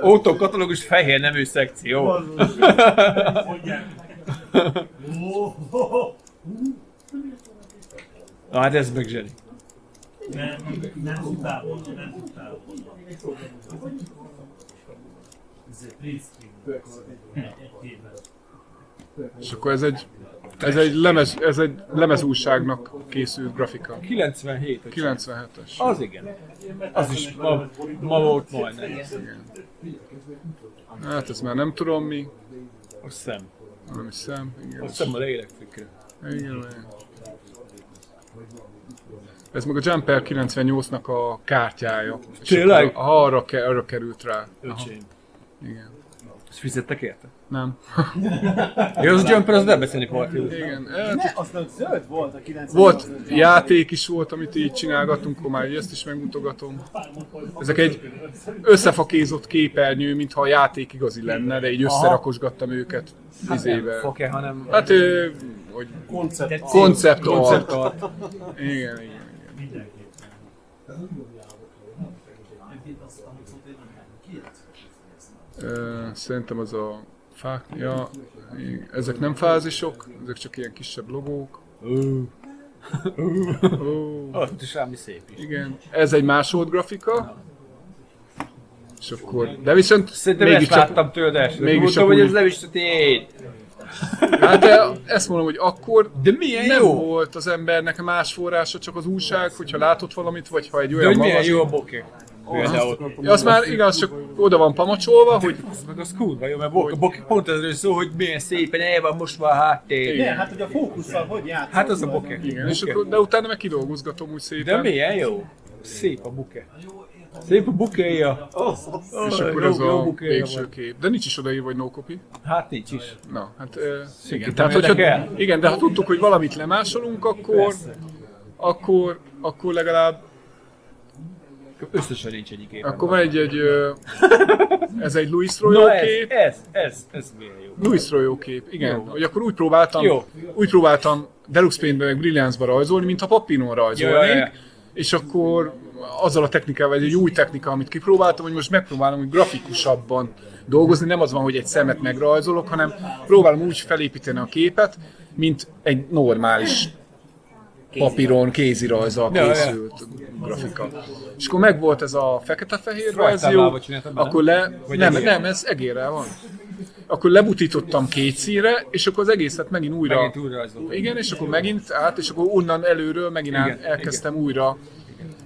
Speaker 4: Autókatalógus fehér nemű szekció. Na hát ez meg zseni.
Speaker 7: Nem tudtál volna, nem tudtál volna. Ez egy print screen. Egy képben.
Speaker 3: És akkor ez egy lemez újságnak készült grafika.
Speaker 4: 97.
Speaker 3: 97-es.
Speaker 4: Az igen. Az is ma volt majdnem.
Speaker 3: Hát ez már nem tudom mi.
Speaker 4: A szem.
Speaker 3: Nem hiszem. Igen.
Speaker 4: A szem a lélekfikre.
Speaker 3: Igen. Ez meg a Jumper 98-nak a kártyája. És
Speaker 4: Tényleg?
Speaker 3: akkor arra került rá.
Speaker 4: Öcsém.
Speaker 3: Igen.
Speaker 4: Ezt fizettek érte?
Speaker 3: Nem.
Speaker 4: Jó, az a Jumper, az nem beszélni volt.
Speaker 3: Igen.
Speaker 5: Ne, aztán zöld volt a 98.
Speaker 3: Volt játék is volt, amit így csinálgattunk, akkor már ezt is megmutogatom. Ezek egy összefakézott képernyő, mintha a játék igazi lenne, de így összerakosgattam őket vizével.
Speaker 4: Fog-e, hanem...
Speaker 3: Hát, hogy
Speaker 8: Koncept.
Speaker 3: koncept
Speaker 4: Koncept
Speaker 3: art.
Speaker 4: art.
Speaker 3: Igen. Szerintem az a fák, ja, ezek nem fázisok, ezek csak ilyen kisebb logók.
Speaker 4: Ott is rámi szép is.
Speaker 3: Igen, ez egy másodgrafika. És akkor, de viszont
Speaker 4: Szerintem ezt
Speaker 3: mégiscsak,
Speaker 4: láttam tőled első.
Speaker 3: mégis
Speaker 4: Mondtam,
Speaker 3: csak
Speaker 4: hogy
Speaker 3: úgy-
Speaker 4: ez nem is a tiéd.
Speaker 3: hát de ezt mondom, hogy akkor
Speaker 4: De milyen
Speaker 3: nem
Speaker 4: jó!
Speaker 3: volt az embernek más forrása, csak az újság, hogyha látott valamit, vagy ha egy
Speaker 4: De
Speaker 3: olyan
Speaker 4: hogy milyen
Speaker 3: magazin.
Speaker 4: jó a bokeh. Például.
Speaker 3: Ja, az már igaz, csak oda van pamacsolva, hogy
Speaker 4: Az meg az kurva jó, mert a bokeh pont ezről szól, hogy milyen szépen el van most már a háttér.
Speaker 5: Ne, hát hogy a fókusszal hogy játszol?
Speaker 4: Hát az a bokeh.
Speaker 3: igen, és akkor, de utána meg kidolgozgatom úgy szépen.
Speaker 4: De milyen jó. Szép a bokeh. Szép a bokehja.
Speaker 3: És akkor ez a végső kép. De nincs is odaírva, hogy no copy.
Speaker 4: Hát nincs is.
Speaker 3: Na, hát igen.
Speaker 4: Szintén
Speaker 3: Tehát,
Speaker 4: nem
Speaker 3: hogyha,
Speaker 4: érdekel?
Speaker 3: igen, de ha tudtuk, hogy valamit lemásolunk, akkor legalább,
Speaker 4: Összesen nincs egyik éppen.
Speaker 3: akkor van ez egy Louis
Speaker 4: Na
Speaker 3: Royal
Speaker 4: ez,
Speaker 3: kép.
Speaker 4: ez milyen jó.
Speaker 3: Louis Royal kép, igen.
Speaker 4: Jó.
Speaker 3: Hogy akkor
Speaker 4: Jó.
Speaker 3: úgy próbáltam Deluxe Paintbe meg Brilliance-ba rajzolni, mintha papíron rajzolnék.
Speaker 4: Ja.
Speaker 3: És akkor azzal a technikával, egy új technika, amit kipróbáltam, hogy most megpróbálom úgy grafikusabban dolgozni, nem az van, hogy egy szemet megrajzolok, hanem próbálom úgy felépíteni a képet, mint egy normális papíron, kézirajzzal
Speaker 4: Ja, ja.
Speaker 3: készült grafika. És akkor megvolt ez a fekete-fehér
Speaker 4: Rajztáblával
Speaker 3: verzió,
Speaker 4: csináltad bele?
Speaker 3: akkor
Speaker 4: Vagy
Speaker 3: nem,
Speaker 4: egérrel?
Speaker 3: nem, ez egérrel van. Akkor lebutítottam két színre, és akkor az egészet megint újra...
Speaker 4: Megint újra rajzoltam.
Speaker 3: Igen, és akkor megint át, és akkor onnan előről megint
Speaker 4: Igen,
Speaker 3: elkezdtem újra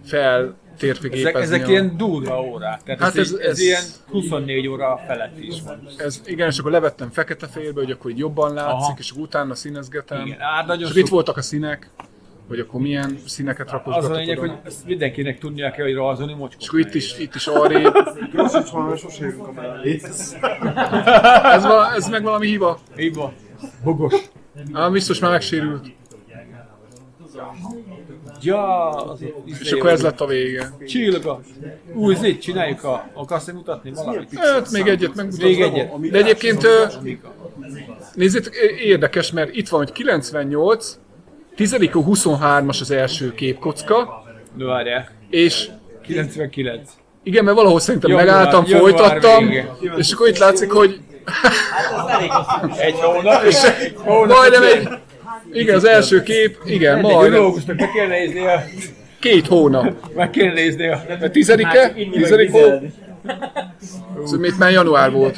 Speaker 3: feltérféképezni.
Speaker 4: Ezek ilyen durva órák. Tehát
Speaker 3: Hát
Speaker 4: ez,
Speaker 3: ez-
Speaker 4: ilyen 24 óra felett is van.
Speaker 3: Igen, és akkor levettem fekete-fehérbe, hogy akkor így jobban látszik,
Speaker 4: Aha.
Speaker 3: és akkor utána színezgetem.
Speaker 4: Igen, hát nagyon
Speaker 3: És akkor itt
Speaker 4: sok-
Speaker 3: voltak a színek, hogy akkor milyen színeket
Speaker 4: Az
Speaker 3: rakosgatok
Speaker 4: a lényeg,
Speaker 3: oda.
Speaker 4: hogy ezt mindenkinek tudnia kell, hogy rajzolni mocskot.
Speaker 3: És akkor itt is arrébb.
Speaker 8: Grossics van, mert sose jövünk a mellé.
Speaker 3: Ez meg valami hiba.
Speaker 4: Így van. Bogos.
Speaker 3: Biztos már megsérült.
Speaker 4: Ja, az
Speaker 3: És akkor ez lett a vége.
Speaker 4: Csillaga. Új zét, csináljuk akarsz mutatni valamit?
Speaker 3: Hát még egyet megmutatom.
Speaker 4: Még egyet.
Speaker 3: De egyébként nézzétek, érdekes, mert itt van, hogy 98, 10-23-as az első képkocka,
Speaker 4: No, várjál.
Speaker 3: és
Speaker 4: 99.
Speaker 3: igen, mert valahol szerintem
Speaker 4: Január-
Speaker 3: megálltam,
Speaker 4: január
Speaker 3: folytattam,
Speaker 4: vége.
Speaker 3: és akkor itt látszik, hogy
Speaker 4: Egy hónap, és egy hónap.
Speaker 3: majdnem egy... Igen, az első kép, igen,
Speaker 4: Egy
Speaker 3: majdnem
Speaker 4: biológusnak meg kell néznie,
Speaker 3: 2 hónap.
Speaker 4: meg kell néznie.
Speaker 3: Mert 10-e? 10 hó? Szóval még már január volt.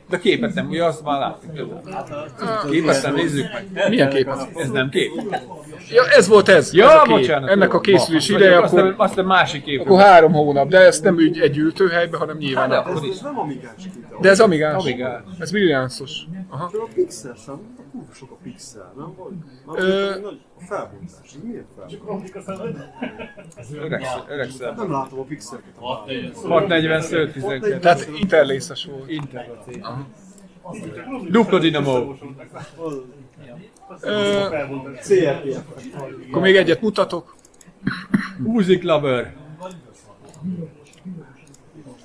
Speaker 4: De képet nem, ugye azt már látjuk. Képet nem nézzük meg.
Speaker 3: Milyen képet?
Speaker 4: Ez nem kép.
Speaker 3: Ja, ez volt ez.
Speaker 4: Ja,
Speaker 3: ez a kép.
Speaker 4: bocsánat.
Speaker 3: Ennek a készülés
Speaker 4: Ma.
Speaker 3: ideje,
Speaker 4: Vagyok, azt a másik kép.
Speaker 3: akkor 3 hónap, de ez nem egy ültőhelyben, hanem nyilván.
Speaker 4: De akkor is.
Speaker 8: Ez nem amigás kép.
Speaker 3: De ez amigás.
Speaker 4: Amigás.
Speaker 3: Ez brilliánszos.
Speaker 8: De a pixel szám, a kurva sok a pixel, nem? A felbontás, ez miért felbontás?
Speaker 4: Öregszel.
Speaker 8: Nem látom a pixeleket.
Speaker 4: 640 szőt 12.
Speaker 3: Tehát interlészes volt.
Speaker 4: Inter. Dupla dinamó.
Speaker 8: CRTF.
Speaker 3: Akkor még egyet mutatok.
Speaker 4: Music lover.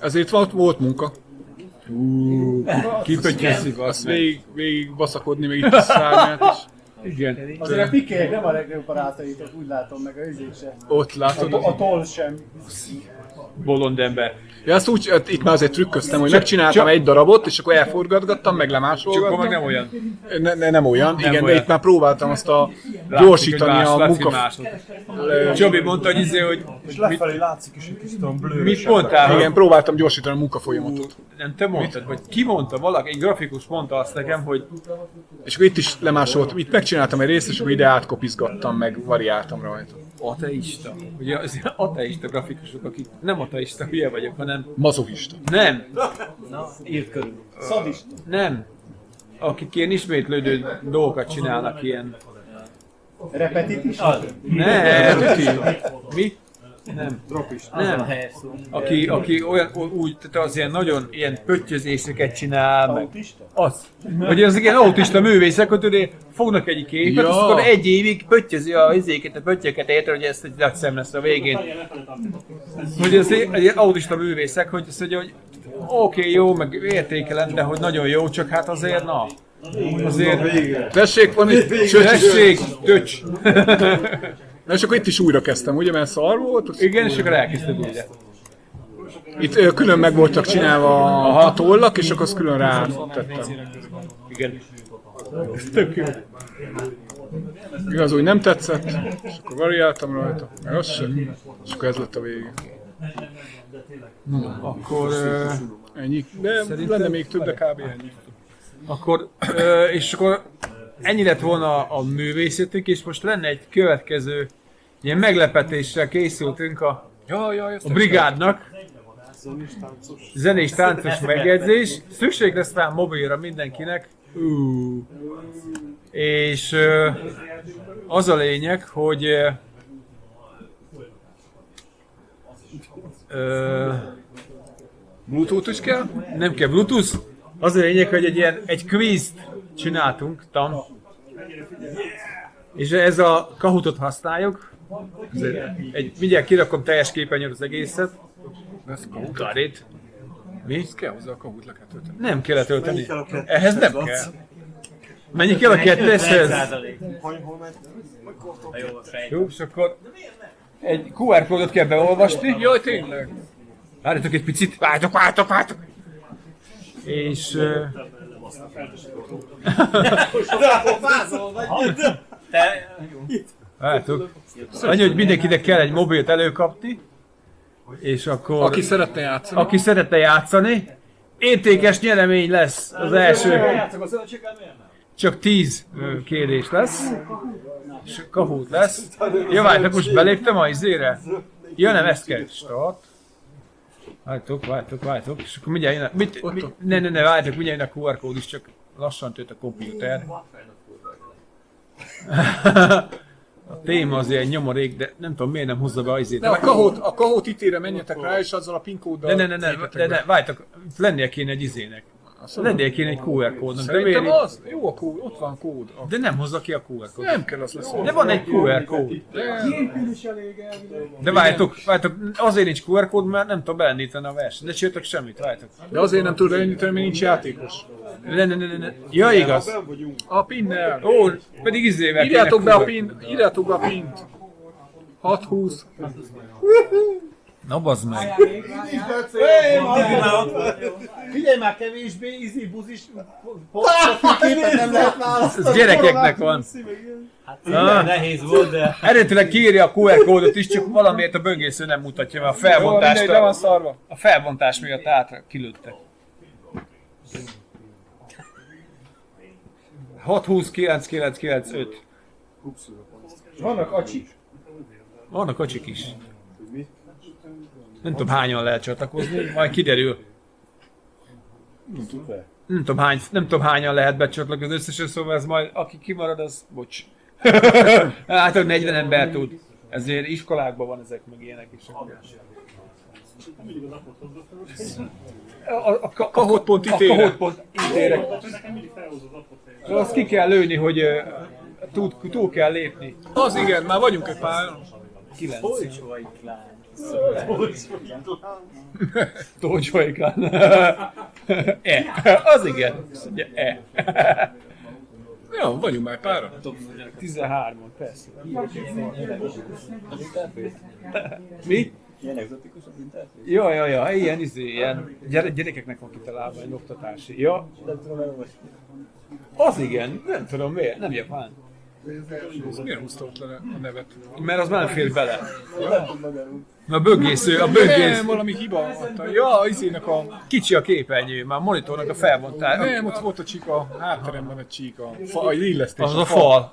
Speaker 3: Ezért volt munka.
Speaker 4: Kipöttyeszik
Speaker 3: Azt végig baszakodni még itt a szárnyát is.
Speaker 4: Igen.
Speaker 5: Azért a pikék nem a legjobb barátaitok, úgy látom, meg a üzék se.
Speaker 3: Ott látod.
Speaker 5: A toll sem.
Speaker 4: Bolond ember.
Speaker 3: Ja, azt úgy, itt már azért trükköztem, hogy megcsináltam egy darabot, és akkor elforgatgattam, meg
Speaker 4: Csak akkor
Speaker 3: lemásolgattam.
Speaker 4: meg nem olyan.
Speaker 3: Nem olyan, igen,
Speaker 4: olyan.
Speaker 3: de itt már próbáltam azt a
Speaker 4: Látszik,
Speaker 3: gyorsítani
Speaker 4: hogy
Speaker 3: a
Speaker 4: látszik,
Speaker 3: munka...
Speaker 4: másod. Csobi mondta, hogy
Speaker 8: És lefelé látszik is egy kicsit olyan blőre.
Speaker 4: mit mondtál?
Speaker 3: Igen, próbáltam gyorsítani a munkafolyamatot.
Speaker 4: Nem te mondtad, vagy ki mondta, valaki, egy grafikus mondta azt nekem, hogy
Speaker 3: És akkor itt is lemásoltam, itt megcsináltam egy részt, és akkor ide átkopizgattam, meg variáltam rajta.
Speaker 4: ateista. Ugye az ateista grafikusok, akik nem ateista, hülye vagyok, hanem
Speaker 3: Mazochista.
Speaker 4: nem,
Speaker 9: Írt körül.
Speaker 5: Szadista.
Speaker 4: nem. Akik ilyen ismétlődő dolgokat csinálnak, ilyen...
Speaker 5: Repetitis?
Speaker 4: Nem, mi? Nem.
Speaker 9: Az a
Speaker 4: Nem.
Speaker 9: helyes szó.
Speaker 4: Aki olyan, úgy, tehát az ilyen nagyon ilyen pöttyözéseket csinál, meg
Speaker 5: Autista?
Speaker 4: az. Vagy az ilyen autista művészek, hogy tudod, fognak egy képet,
Speaker 3: Ja.
Speaker 4: és akkor egy évig pöttyözi a izéket, a pöttyöket érted, hogy ezt egy nagy szem lesz a végén. Hogy ez egy autista művészek, hogy azt mondja, hogy oké, jó, meg értékelem, de hogy nagyon jó, csak hát azért na. Azért...
Speaker 3: Tessék, van itt
Speaker 4: Tessék, töcs!
Speaker 3: Na és akkor itt is újra kezdtem, ugye, mert szar volt?
Speaker 4: Igen, és akkor elkezdted újra.
Speaker 3: Itt külön meg voltak csinálva a tollak, és akkor azt külön rá tettem.
Speaker 4: Igen. Ez tök jó.
Speaker 3: Igaz, úgy nem tetszett, és akkor variáltam rajta, meg az sem, és akkor ez lett a vége.
Speaker 4: Akkor...
Speaker 3: Ennyi, de lenne még több, de kb. Ennyi.
Speaker 4: Akkor, és akkor ennyi lett volna a művészetünk, és most lenne egy következő ilyen meglepetéssel készültünk a brigádnak. Zenés táncos megjegyzés. Szükség lesz rá mobilra mindenkinek. És az a lényeg, hogy
Speaker 3: Bluetooth is kell?
Speaker 4: nem kell Bluetooth. Az a lényeg, hogy egy quizt csináltunk, és ez a Kahootot használjuk. Mindjárt kirakom teljes képernyőre az egészet. Got it. Mi?
Speaker 3: Kell hozzá a Kahoot, le kell tölteni.
Speaker 4: Nem kell letölteni. Ehhez nem kell. Mennyi kell a ketteshez?
Speaker 9: 1%.
Speaker 4: Jó, és akkor egy QR kódot kell beolvasni.
Speaker 3: Jaj, tényleg.
Speaker 4: Várjatok egy picit. Várjatok. És... Várjatok. Annyi, hogy mindenkinek kell egy mobilt előkapni. És akkor...
Speaker 3: Aki szeretne játszani.
Speaker 4: Értékes nyeremény lesz az első. Csak 10 kérdés lesz. És Kahoot lesz. Ja, várjátok, most beléptem a izére? Ja, nem, ezt kell. Start. Várjátok. És akkor mindjárt jön a... Ne, várjátok, mindjárt jön a QR kód is, csak lassan tölt a kompjúter. A téma az ilyen nyomorék, de nem tudom miért nem hozza be az
Speaker 3: De a Kahoot itt menjetek rá, és azzal a PIN kóddal...
Speaker 4: Ne, várjátok, lennie kéne egy izének. Lennie kéne egy QR kódnak.
Speaker 3: Szerintem az? Jó a kód, ott van kód.
Speaker 4: De nem hozza ki a QR kódot.
Speaker 3: Nem kell, az lesz.
Speaker 4: De van egy QR kód.
Speaker 5: Képül is elég elvileg.
Speaker 4: De várjátok, azért nincs QR kód, mert nem tudom beindítani a versenyt. Ne csináltok semmit, várjátok.
Speaker 3: De azért nem tudod elindítani, mert nincs játékos.
Speaker 4: Ne. Ja, igaz.
Speaker 3: A pinnel.
Speaker 4: Ó, pedig izével
Speaker 3: Írjátok be a pint. 6-20.
Speaker 4: Na bazd meg.
Speaker 5: Figyelj már, kevésbé izi-buzis képet nem lehet választani.
Speaker 4: Ez gyerekeknek van.
Speaker 9: Nehéz volt, de...
Speaker 4: Eredetileg kiírja a QR kódot is, csak valamiért a böngésző nem mutatja, mert a felbontás miatt átra kilőttek. 6-20-9-9-9-5.
Speaker 5: Vannak acsik.
Speaker 4: Vannak acsik is. Nem tudom hányan lehet csatlakozni, majd kiderül. Nem tudom hányan lehet becsatlakozni összesen, szóval ez majd, aki kimarad, az bocs. Hát, hogy 40 ember tud. Ezért iskolákban van ezek, meg ilyenek is. A
Speaker 3: Kahotpont ítére.
Speaker 4: kahotpont ítére.
Speaker 7: Nekem mindig felhozod appot.
Speaker 4: Azt ki kell lőni, hogy túl kell lépni.
Speaker 3: Az igen, már vagyunk egy pár.
Speaker 4: 9. Tócsvaiklán. Az igen. Azt mondja,
Speaker 3: Ja, vagyunk már páran.
Speaker 4: 13-on, persze. Mi?
Speaker 2: Ilyen egzotikus az interfész?
Speaker 4: Ja, ilyen gyerekeknek van kitalálva egy oktatási. Ja,
Speaker 2: Nem tudom elolvasni.
Speaker 4: az igen, nem tudom miért, nem japán.
Speaker 3: Miért húzta ott le a nevet?
Speaker 4: Mert az már nem fér bele.
Speaker 2: Nem tudom magyarul.
Speaker 4: A böngésző, a böngész.
Speaker 3: Nem, valami hiba adta. Ja, izének a...
Speaker 4: Kicsi a képernyő, már a monitornak a felbontás.
Speaker 3: Nem, ott volt a csíka, hátteremben egy csíka. A illesztés.
Speaker 4: Az a fal,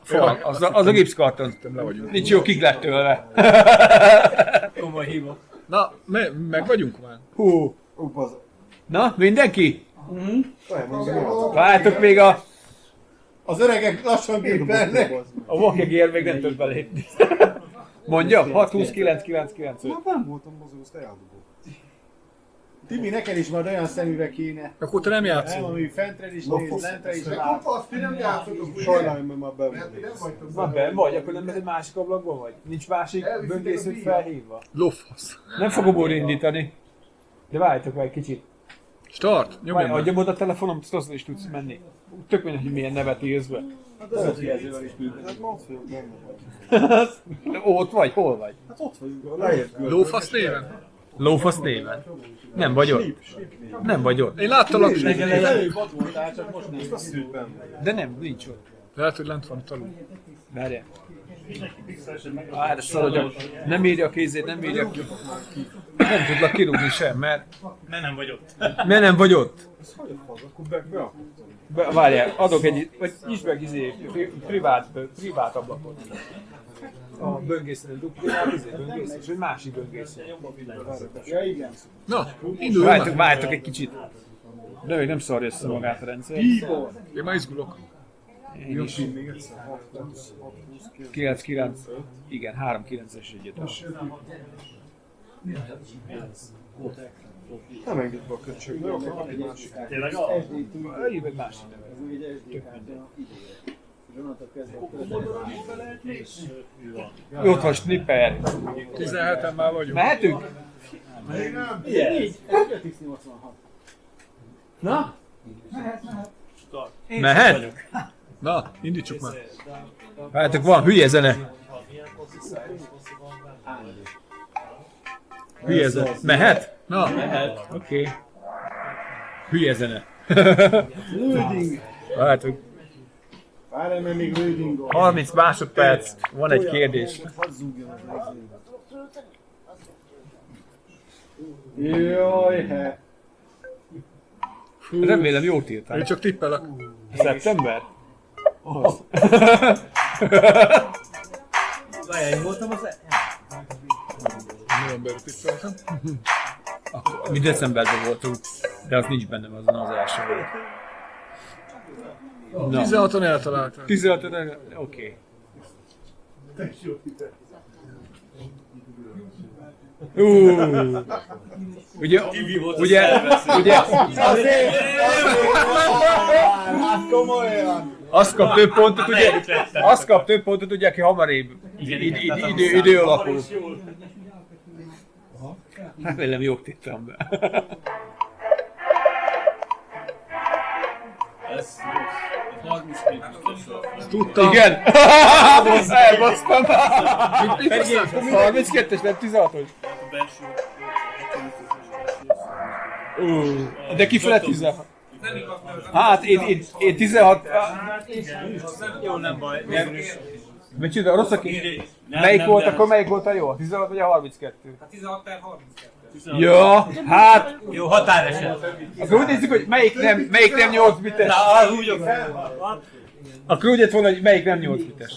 Speaker 4: az a gipszkarton.
Speaker 3: Le vagyunk.
Speaker 4: Nincs jó, kik lett tőle.
Speaker 2: Komoly hiba.
Speaker 3: Na, meg vagyunk már.
Speaker 4: Hú. Na, mindenki?
Speaker 8: Olyan,
Speaker 4: Vártok még a
Speaker 5: Az öregek lassan képelnek.
Speaker 4: vakegér még nem tud belépni. Mondja? 6, 20, 9, 9, 9, 5.
Speaker 8: nem voltam mozgó, azt eldugom.
Speaker 5: Timi, neked is majd olyan szemüveg kéne.
Speaker 3: Akkor te nem
Speaker 5: Nem,
Speaker 3: játszol.
Speaker 5: ami fentre is néz, lentre is lát.
Speaker 8: Sajnálom, mert már bevoltam.
Speaker 4: Vagy, akkor nem egy másik ablakban vagy? Nincs másik böngészőt felhívva?
Speaker 3: Lófasz.
Speaker 4: Nem fogom újra indítani. De várjátok meg egy kicsit.
Speaker 3: Start, nyomjam meg.
Speaker 4: Adjam oda a telefonom, azt is tudsz menni. Tök mindegy, hogy milyen nevet írsz be.
Speaker 2: Az jelzővel is működik.
Speaker 8: Hát ma ott vagyok benne.
Speaker 4: Ott vagy? Hol vagy?
Speaker 8: Hát ott vagyunk, lejjebb.
Speaker 3: Lófasz néven?
Speaker 4: Lófasz néven. Nem vagy ott. Nem vagy ott.
Speaker 3: Én láttalak.
Speaker 5: Előbb ott voltál, csak most nem.
Speaker 8: Azt hiszem, benne.
Speaker 4: De nem, nincs ott.
Speaker 3: Lehet, hogy lent van itt alul.
Speaker 4: Várjál.
Speaker 7: Mindenki pixelesen meg.
Speaker 4: Á, de szaladjak. Nem írja a kézét, nem írja ki. Nem tudlak kirúgni sem, mert
Speaker 7: Nem vagy ott.
Speaker 4: nem vagy ott.
Speaker 8: Hogy a fasz, akkor be
Speaker 4: Várjál, adok egy, vagy nyisd meg privát ablakot. A böngészőn böngésző, és egy másik böngésző.
Speaker 5: Ja, igen.
Speaker 3: Na, indulj már.
Speaker 4: Várjátok egy kicsit. De még nem szarja össze magát a rendszer.
Speaker 3: Én már izgulok.
Speaker 4: Én is.
Speaker 8: még egyszer.
Speaker 4: 9-9. Igen, 3-9-es egy 5-ös.
Speaker 8: Nem engedj be a köcsög, de akkor egy másik.
Speaker 7: Tényleg a...
Speaker 4: Ív egy másik nevet.
Speaker 5: Ez úgy egy idejére. Onnantól kezdve a
Speaker 4: Ott van snipper.
Speaker 3: 17-en már vagyunk.
Speaker 4: Mehetünk?
Speaker 5: Így, ez 5x86.
Speaker 4: Na? Mehet?
Speaker 3: Na, indítsuk már.
Speaker 4: Várjátok, van hülye zene. Hülye zene. Mehet?
Speaker 3: Na,
Speaker 4: Oké. Hülye zene.
Speaker 5: Loading.
Speaker 4: Várjátok.
Speaker 5: Várj, mert még loading van.
Speaker 4: 30 másodperc. Van egy kérdés.
Speaker 5: Hadd zúgjon az megzőn. Jaj, he.
Speaker 4: Remélem jót írtál.
Speaker 3: én csak tippelek.
Speaker 4: Szeptember? Az.
Speaker 2: Várjál, én voltam az...
Speaker 3: November tippeltem.
Speaker 4: Mi decemberben voltunk, de az nincs bennem, azon az első volt. Na.
Speaker 3: 16-on eltaláltál.
Speaker 4: 16, oké. Ugye,
Speaker 5: Hát komolyan.
Speaker 4: azt kap több pontot, ugye, aki hamarabb idő alapul. Hát velem jók tittem be.
Speaker 2: Ez 32.
Speaker 3: Tudtam.
Speaker 4: Igen! Elbasztam! 32-es, nem 16-os. De kifele 16. Hát én 16.
Speaker 2: Jó, nem baj.
Speaker 4: Mit csinál? Rossz a kép? Melyik volt, akkor melyik volt a jó? A 16 vagy a 32?
Speaker 2: Hát 16/32.
Speaker 4: Ja, hát...
Speaker 2: Jó, határeset.
Speaker 4: Akkor úgy nézzük, hogy melyik nem 8 bites.
Speaker 2: Na, az úgy
Speaker 4: Akkor úgy lett volna, hogy melyik nem 8 bites.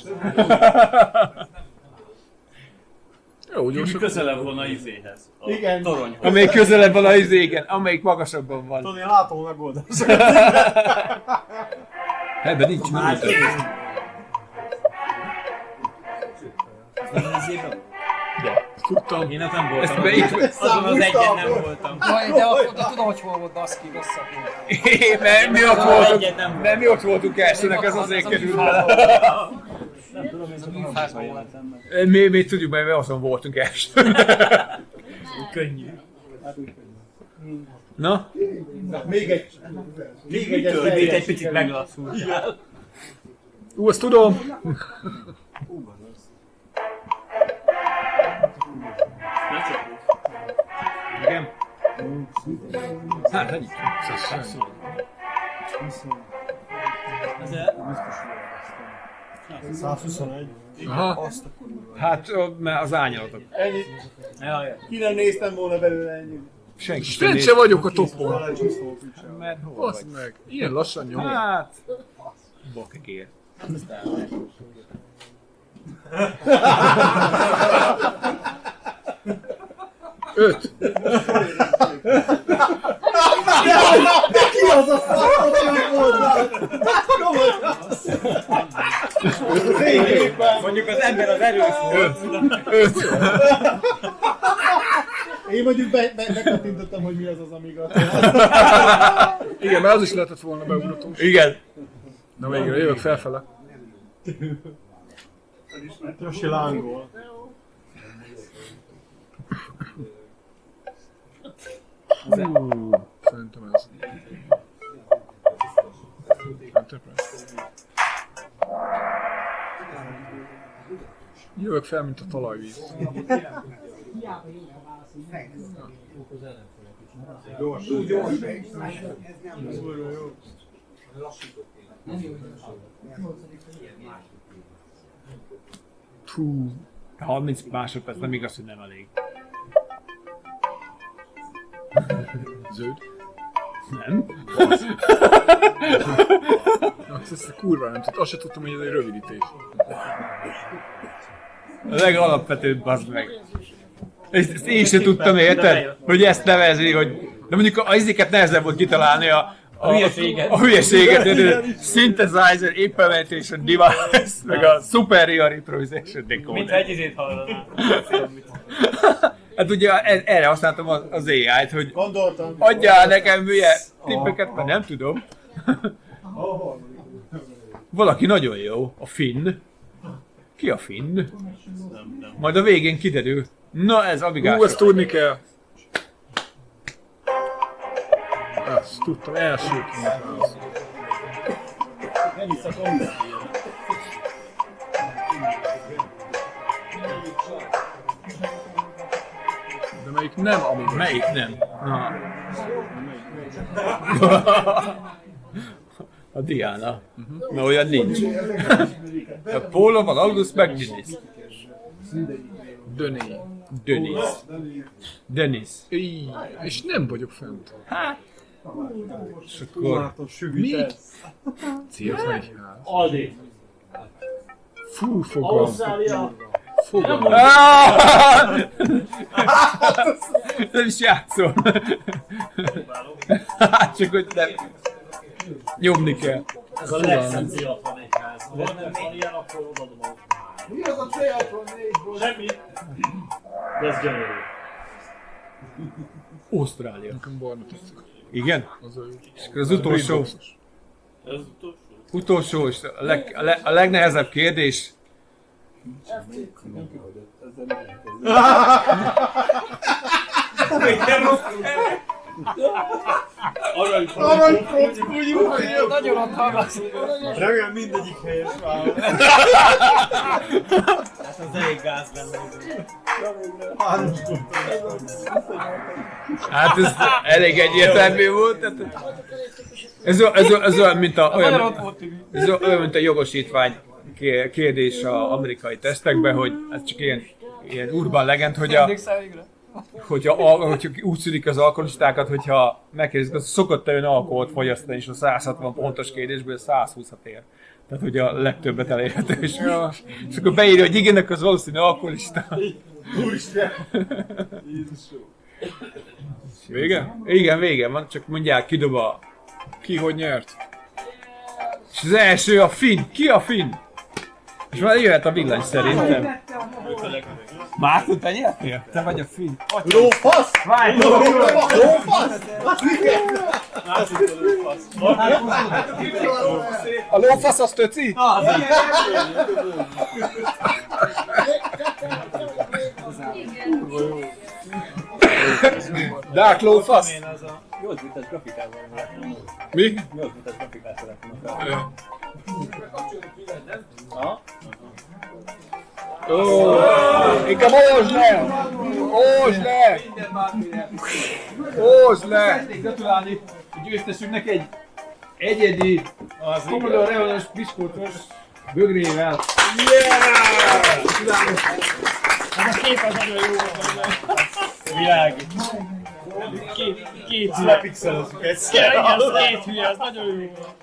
Speaker 3: Jó, gyorsan.
Speaker 2: Közelebb van a izéhez. A
Speaker 5: Igen.
Speaker 2: toronyhoz.
Speaker 4: Amelyik közelebb van az igen, amelyik magasabban van.
Speaker 5: Tudod, én látom a megoldást.
Speaker 4: Ebben nincs
Speaker 2: Hát,
Speaker 4: minőség.
Speaker 3: Tudtam.
Speaker 2: Én nem voltam.
Speaker 4: Ezt be-
Speaker 2: Azon az egyen nem voltam.
Speaker 9: Jaj, de tudom, hogy hol volt, baszki, rosszabb.
Speaker 4: Nem, mi ott
Speaker 2: Azon
Speaker 4: voltunk,
Speaker 2: egyet nem
Speaker 4: nem mi ott voltunk elsőnek, ez azért kerül bele.
Speaker 9: Nem tudom, ez a műfázban voltam.
Speaker 4: Mi tudjuk, mert mi azon voltunk első.
Speaker 2: Könnyű.
Speaker 4: Na?
Speaker 5: Még egy
Speaker 2: Mitől? Itt egy picit meglasszultál.
Speaker 3: Azt tudom.
Speaker 4: Igen. Hát, ennyi.
Speaker 3: Aha.
Speaker 4: Hát, mert az ányalatok.
Speaker 5: Ennyi. Ki nem néztem volna belőle ennyi.
Speaker 4: Senki sem
Speaker 3: Fent
Speaker 4: néz.
Speaker 3: se vagyok a topon.
Speaker 4: Mert hol vagy?
Speaker 3: Azt meg. Ilyen lassan nyomom.
Speaker 4: Hát... Bakekér.
Speaker 3: Öt.
Speaker 5: Ki az a fasz, hogy volt?
Speaker 2: Mondjuk az ember az erős volt.
Speaker 5: Én mondjuk bekattintottam, hogy mi az az Amiga.
Speaker 3: Igen, mert az is lehetett volna beugratós.
Speaker 4: Igen.
Speaker 3: Na végre, jövök felfele.
Speaker 5: Josi lángol.
Speaker 3: Szerintem ez. Enterprise. Jövök fel, mint a talajvíz. Hú.
Speaker 4: 30 másodperc nem igaz, hogy nem elég.
Speaker 3: Zöld.
Speaker 4: Nem?
Speaker 3: Na, ezt kurva nem tudtam. Azt se tudtam, hogy ez egy rövidítés.
Speaker 4: A legalapvetőbb az meg. Ezt én sem tudtam, érted? Hogy ezt nevezi, hogy... De mondjuk az izéket nehezebb volt kitalálni a
Speaker 2: hülyeséget.
Speaker 4: A hülyeséget, Synthesizer Implementation Device, meg a Superior Improvisation
Speaker 2: Mintha
Speaker 4: Decoder.
Speaker 2: egy izét hallanám.
Speaker 4: Hát ugye erre használtam az AI-t, hogy
Speaker 5: Gondoltam.
Speaker 4: adjál nekem hülye tippeket, mert nem tudom. Valaki nagyon jó, a Finn. Ki a Finn? Majd a végén kiderül. Na ez Amigás.
Speaker 3: Ezt tudni kell. Ezt tudtam, elsőként.
Speaker 5: Nem iszakom.
Speaker 3: De melyik nem Amiga?
Speaker 4: Melyik nem? Na. A Diana. Na olyan nincs. A Póla van, August meg Dennis.
Speaker 3: Döné.
Speaker 4: Dennis.
Speaker 3: Íj, és nem vagyok fent.
Speaker 4: És akkor...
Speaker 3: Mi? C64 ház.
Speaker 7: Aldi.
Speaker 3: Fú, fogam.
Speaker 7: Ausztrália.
Speaker 3: Fogam.
Speaker 4: Nem is játszom. Hát csak hogy nem. Nyomni kell.
Speaker 7: Ez a legszebb C61 ház. Ha nem van ilyen, akkor odaadom a...
Speaker 5: Mi az a C64-ból?
Speaker 7: Semmi. De ez gyönyörű.
Speaker 4: Ausztrália.
Speaker 3: Nekem barna tetszik.
Speaker 4: Igen?
Speaker 3: Az a jó.
Speaker 4: És akkor az utolsó.
Speaker 7: Ez utolsó.
Speaker 4: Utolsó, és a legnehezebb kérdés.
Speaker 9: Nagyon ott hallasz.
Speaker 1: Remélem mindegyik helyes válasz.
Speaker 2: Hát az elég gáz lenne.
Speaker 4: Hát ez elég egyértelmű volt. Tehát ez olyan, mint a,
Speaker 9: Nagyon
Speaker 4: olyan,
Speaker 9: ott voltunk.
Speaker 4: ez olyan, mint a jogosítvány kérdés az amerikai tesztekben, hogy ez csak ilyen urban legend, hogy
Speaker 9: Emlékszel végre?
Speaker 4: hogyha úgy szűrik az alkoholistákat, hogyha megkérdezik, az szokott-e ön alkoholt fogyasztani, és a 160 pontos kérdésből 120-at ér. Tehát ugye a legtöbbet elérhető, és akkor beírja, hogy igen, az valószínű alkoholista.
Speaker 3: Vége?
Speaker 4: Igen, vége van, csak mondják, kidob a...
Speaker 3: Ki hogy nyert?
Speaker 4: És az első a Finn. Ki a Finn? És már jöhet a villany szerintem. Már te nyertél? Te vagy a Finn.
Speaker 5: Lófasz!
Speaker 4: Várj!
Speaker 5: Lófasz!
Speaker 3: A lófasz az töci? Dark lófasz?
Speaker 2: Én az a 8 bites grafikával van.
Speaker 3: Mi?
Speaker 2: 8 bites grafikát szeretném fel.
Speaker 3: Inkább ósd le! Ósd le! Ósd le!
Speaker 4: Szeretnék gratulálni a győztesünknek egy egyedi Commodore Revenos piskótos bögrével.
Speaker 7: Ez a kép az nagyon jó volt. Világít. Két hülye.
Speaker 1: Pixelezünk egyszer.
Speaker 7: Igen, az két hülye, az nagyon jó volt.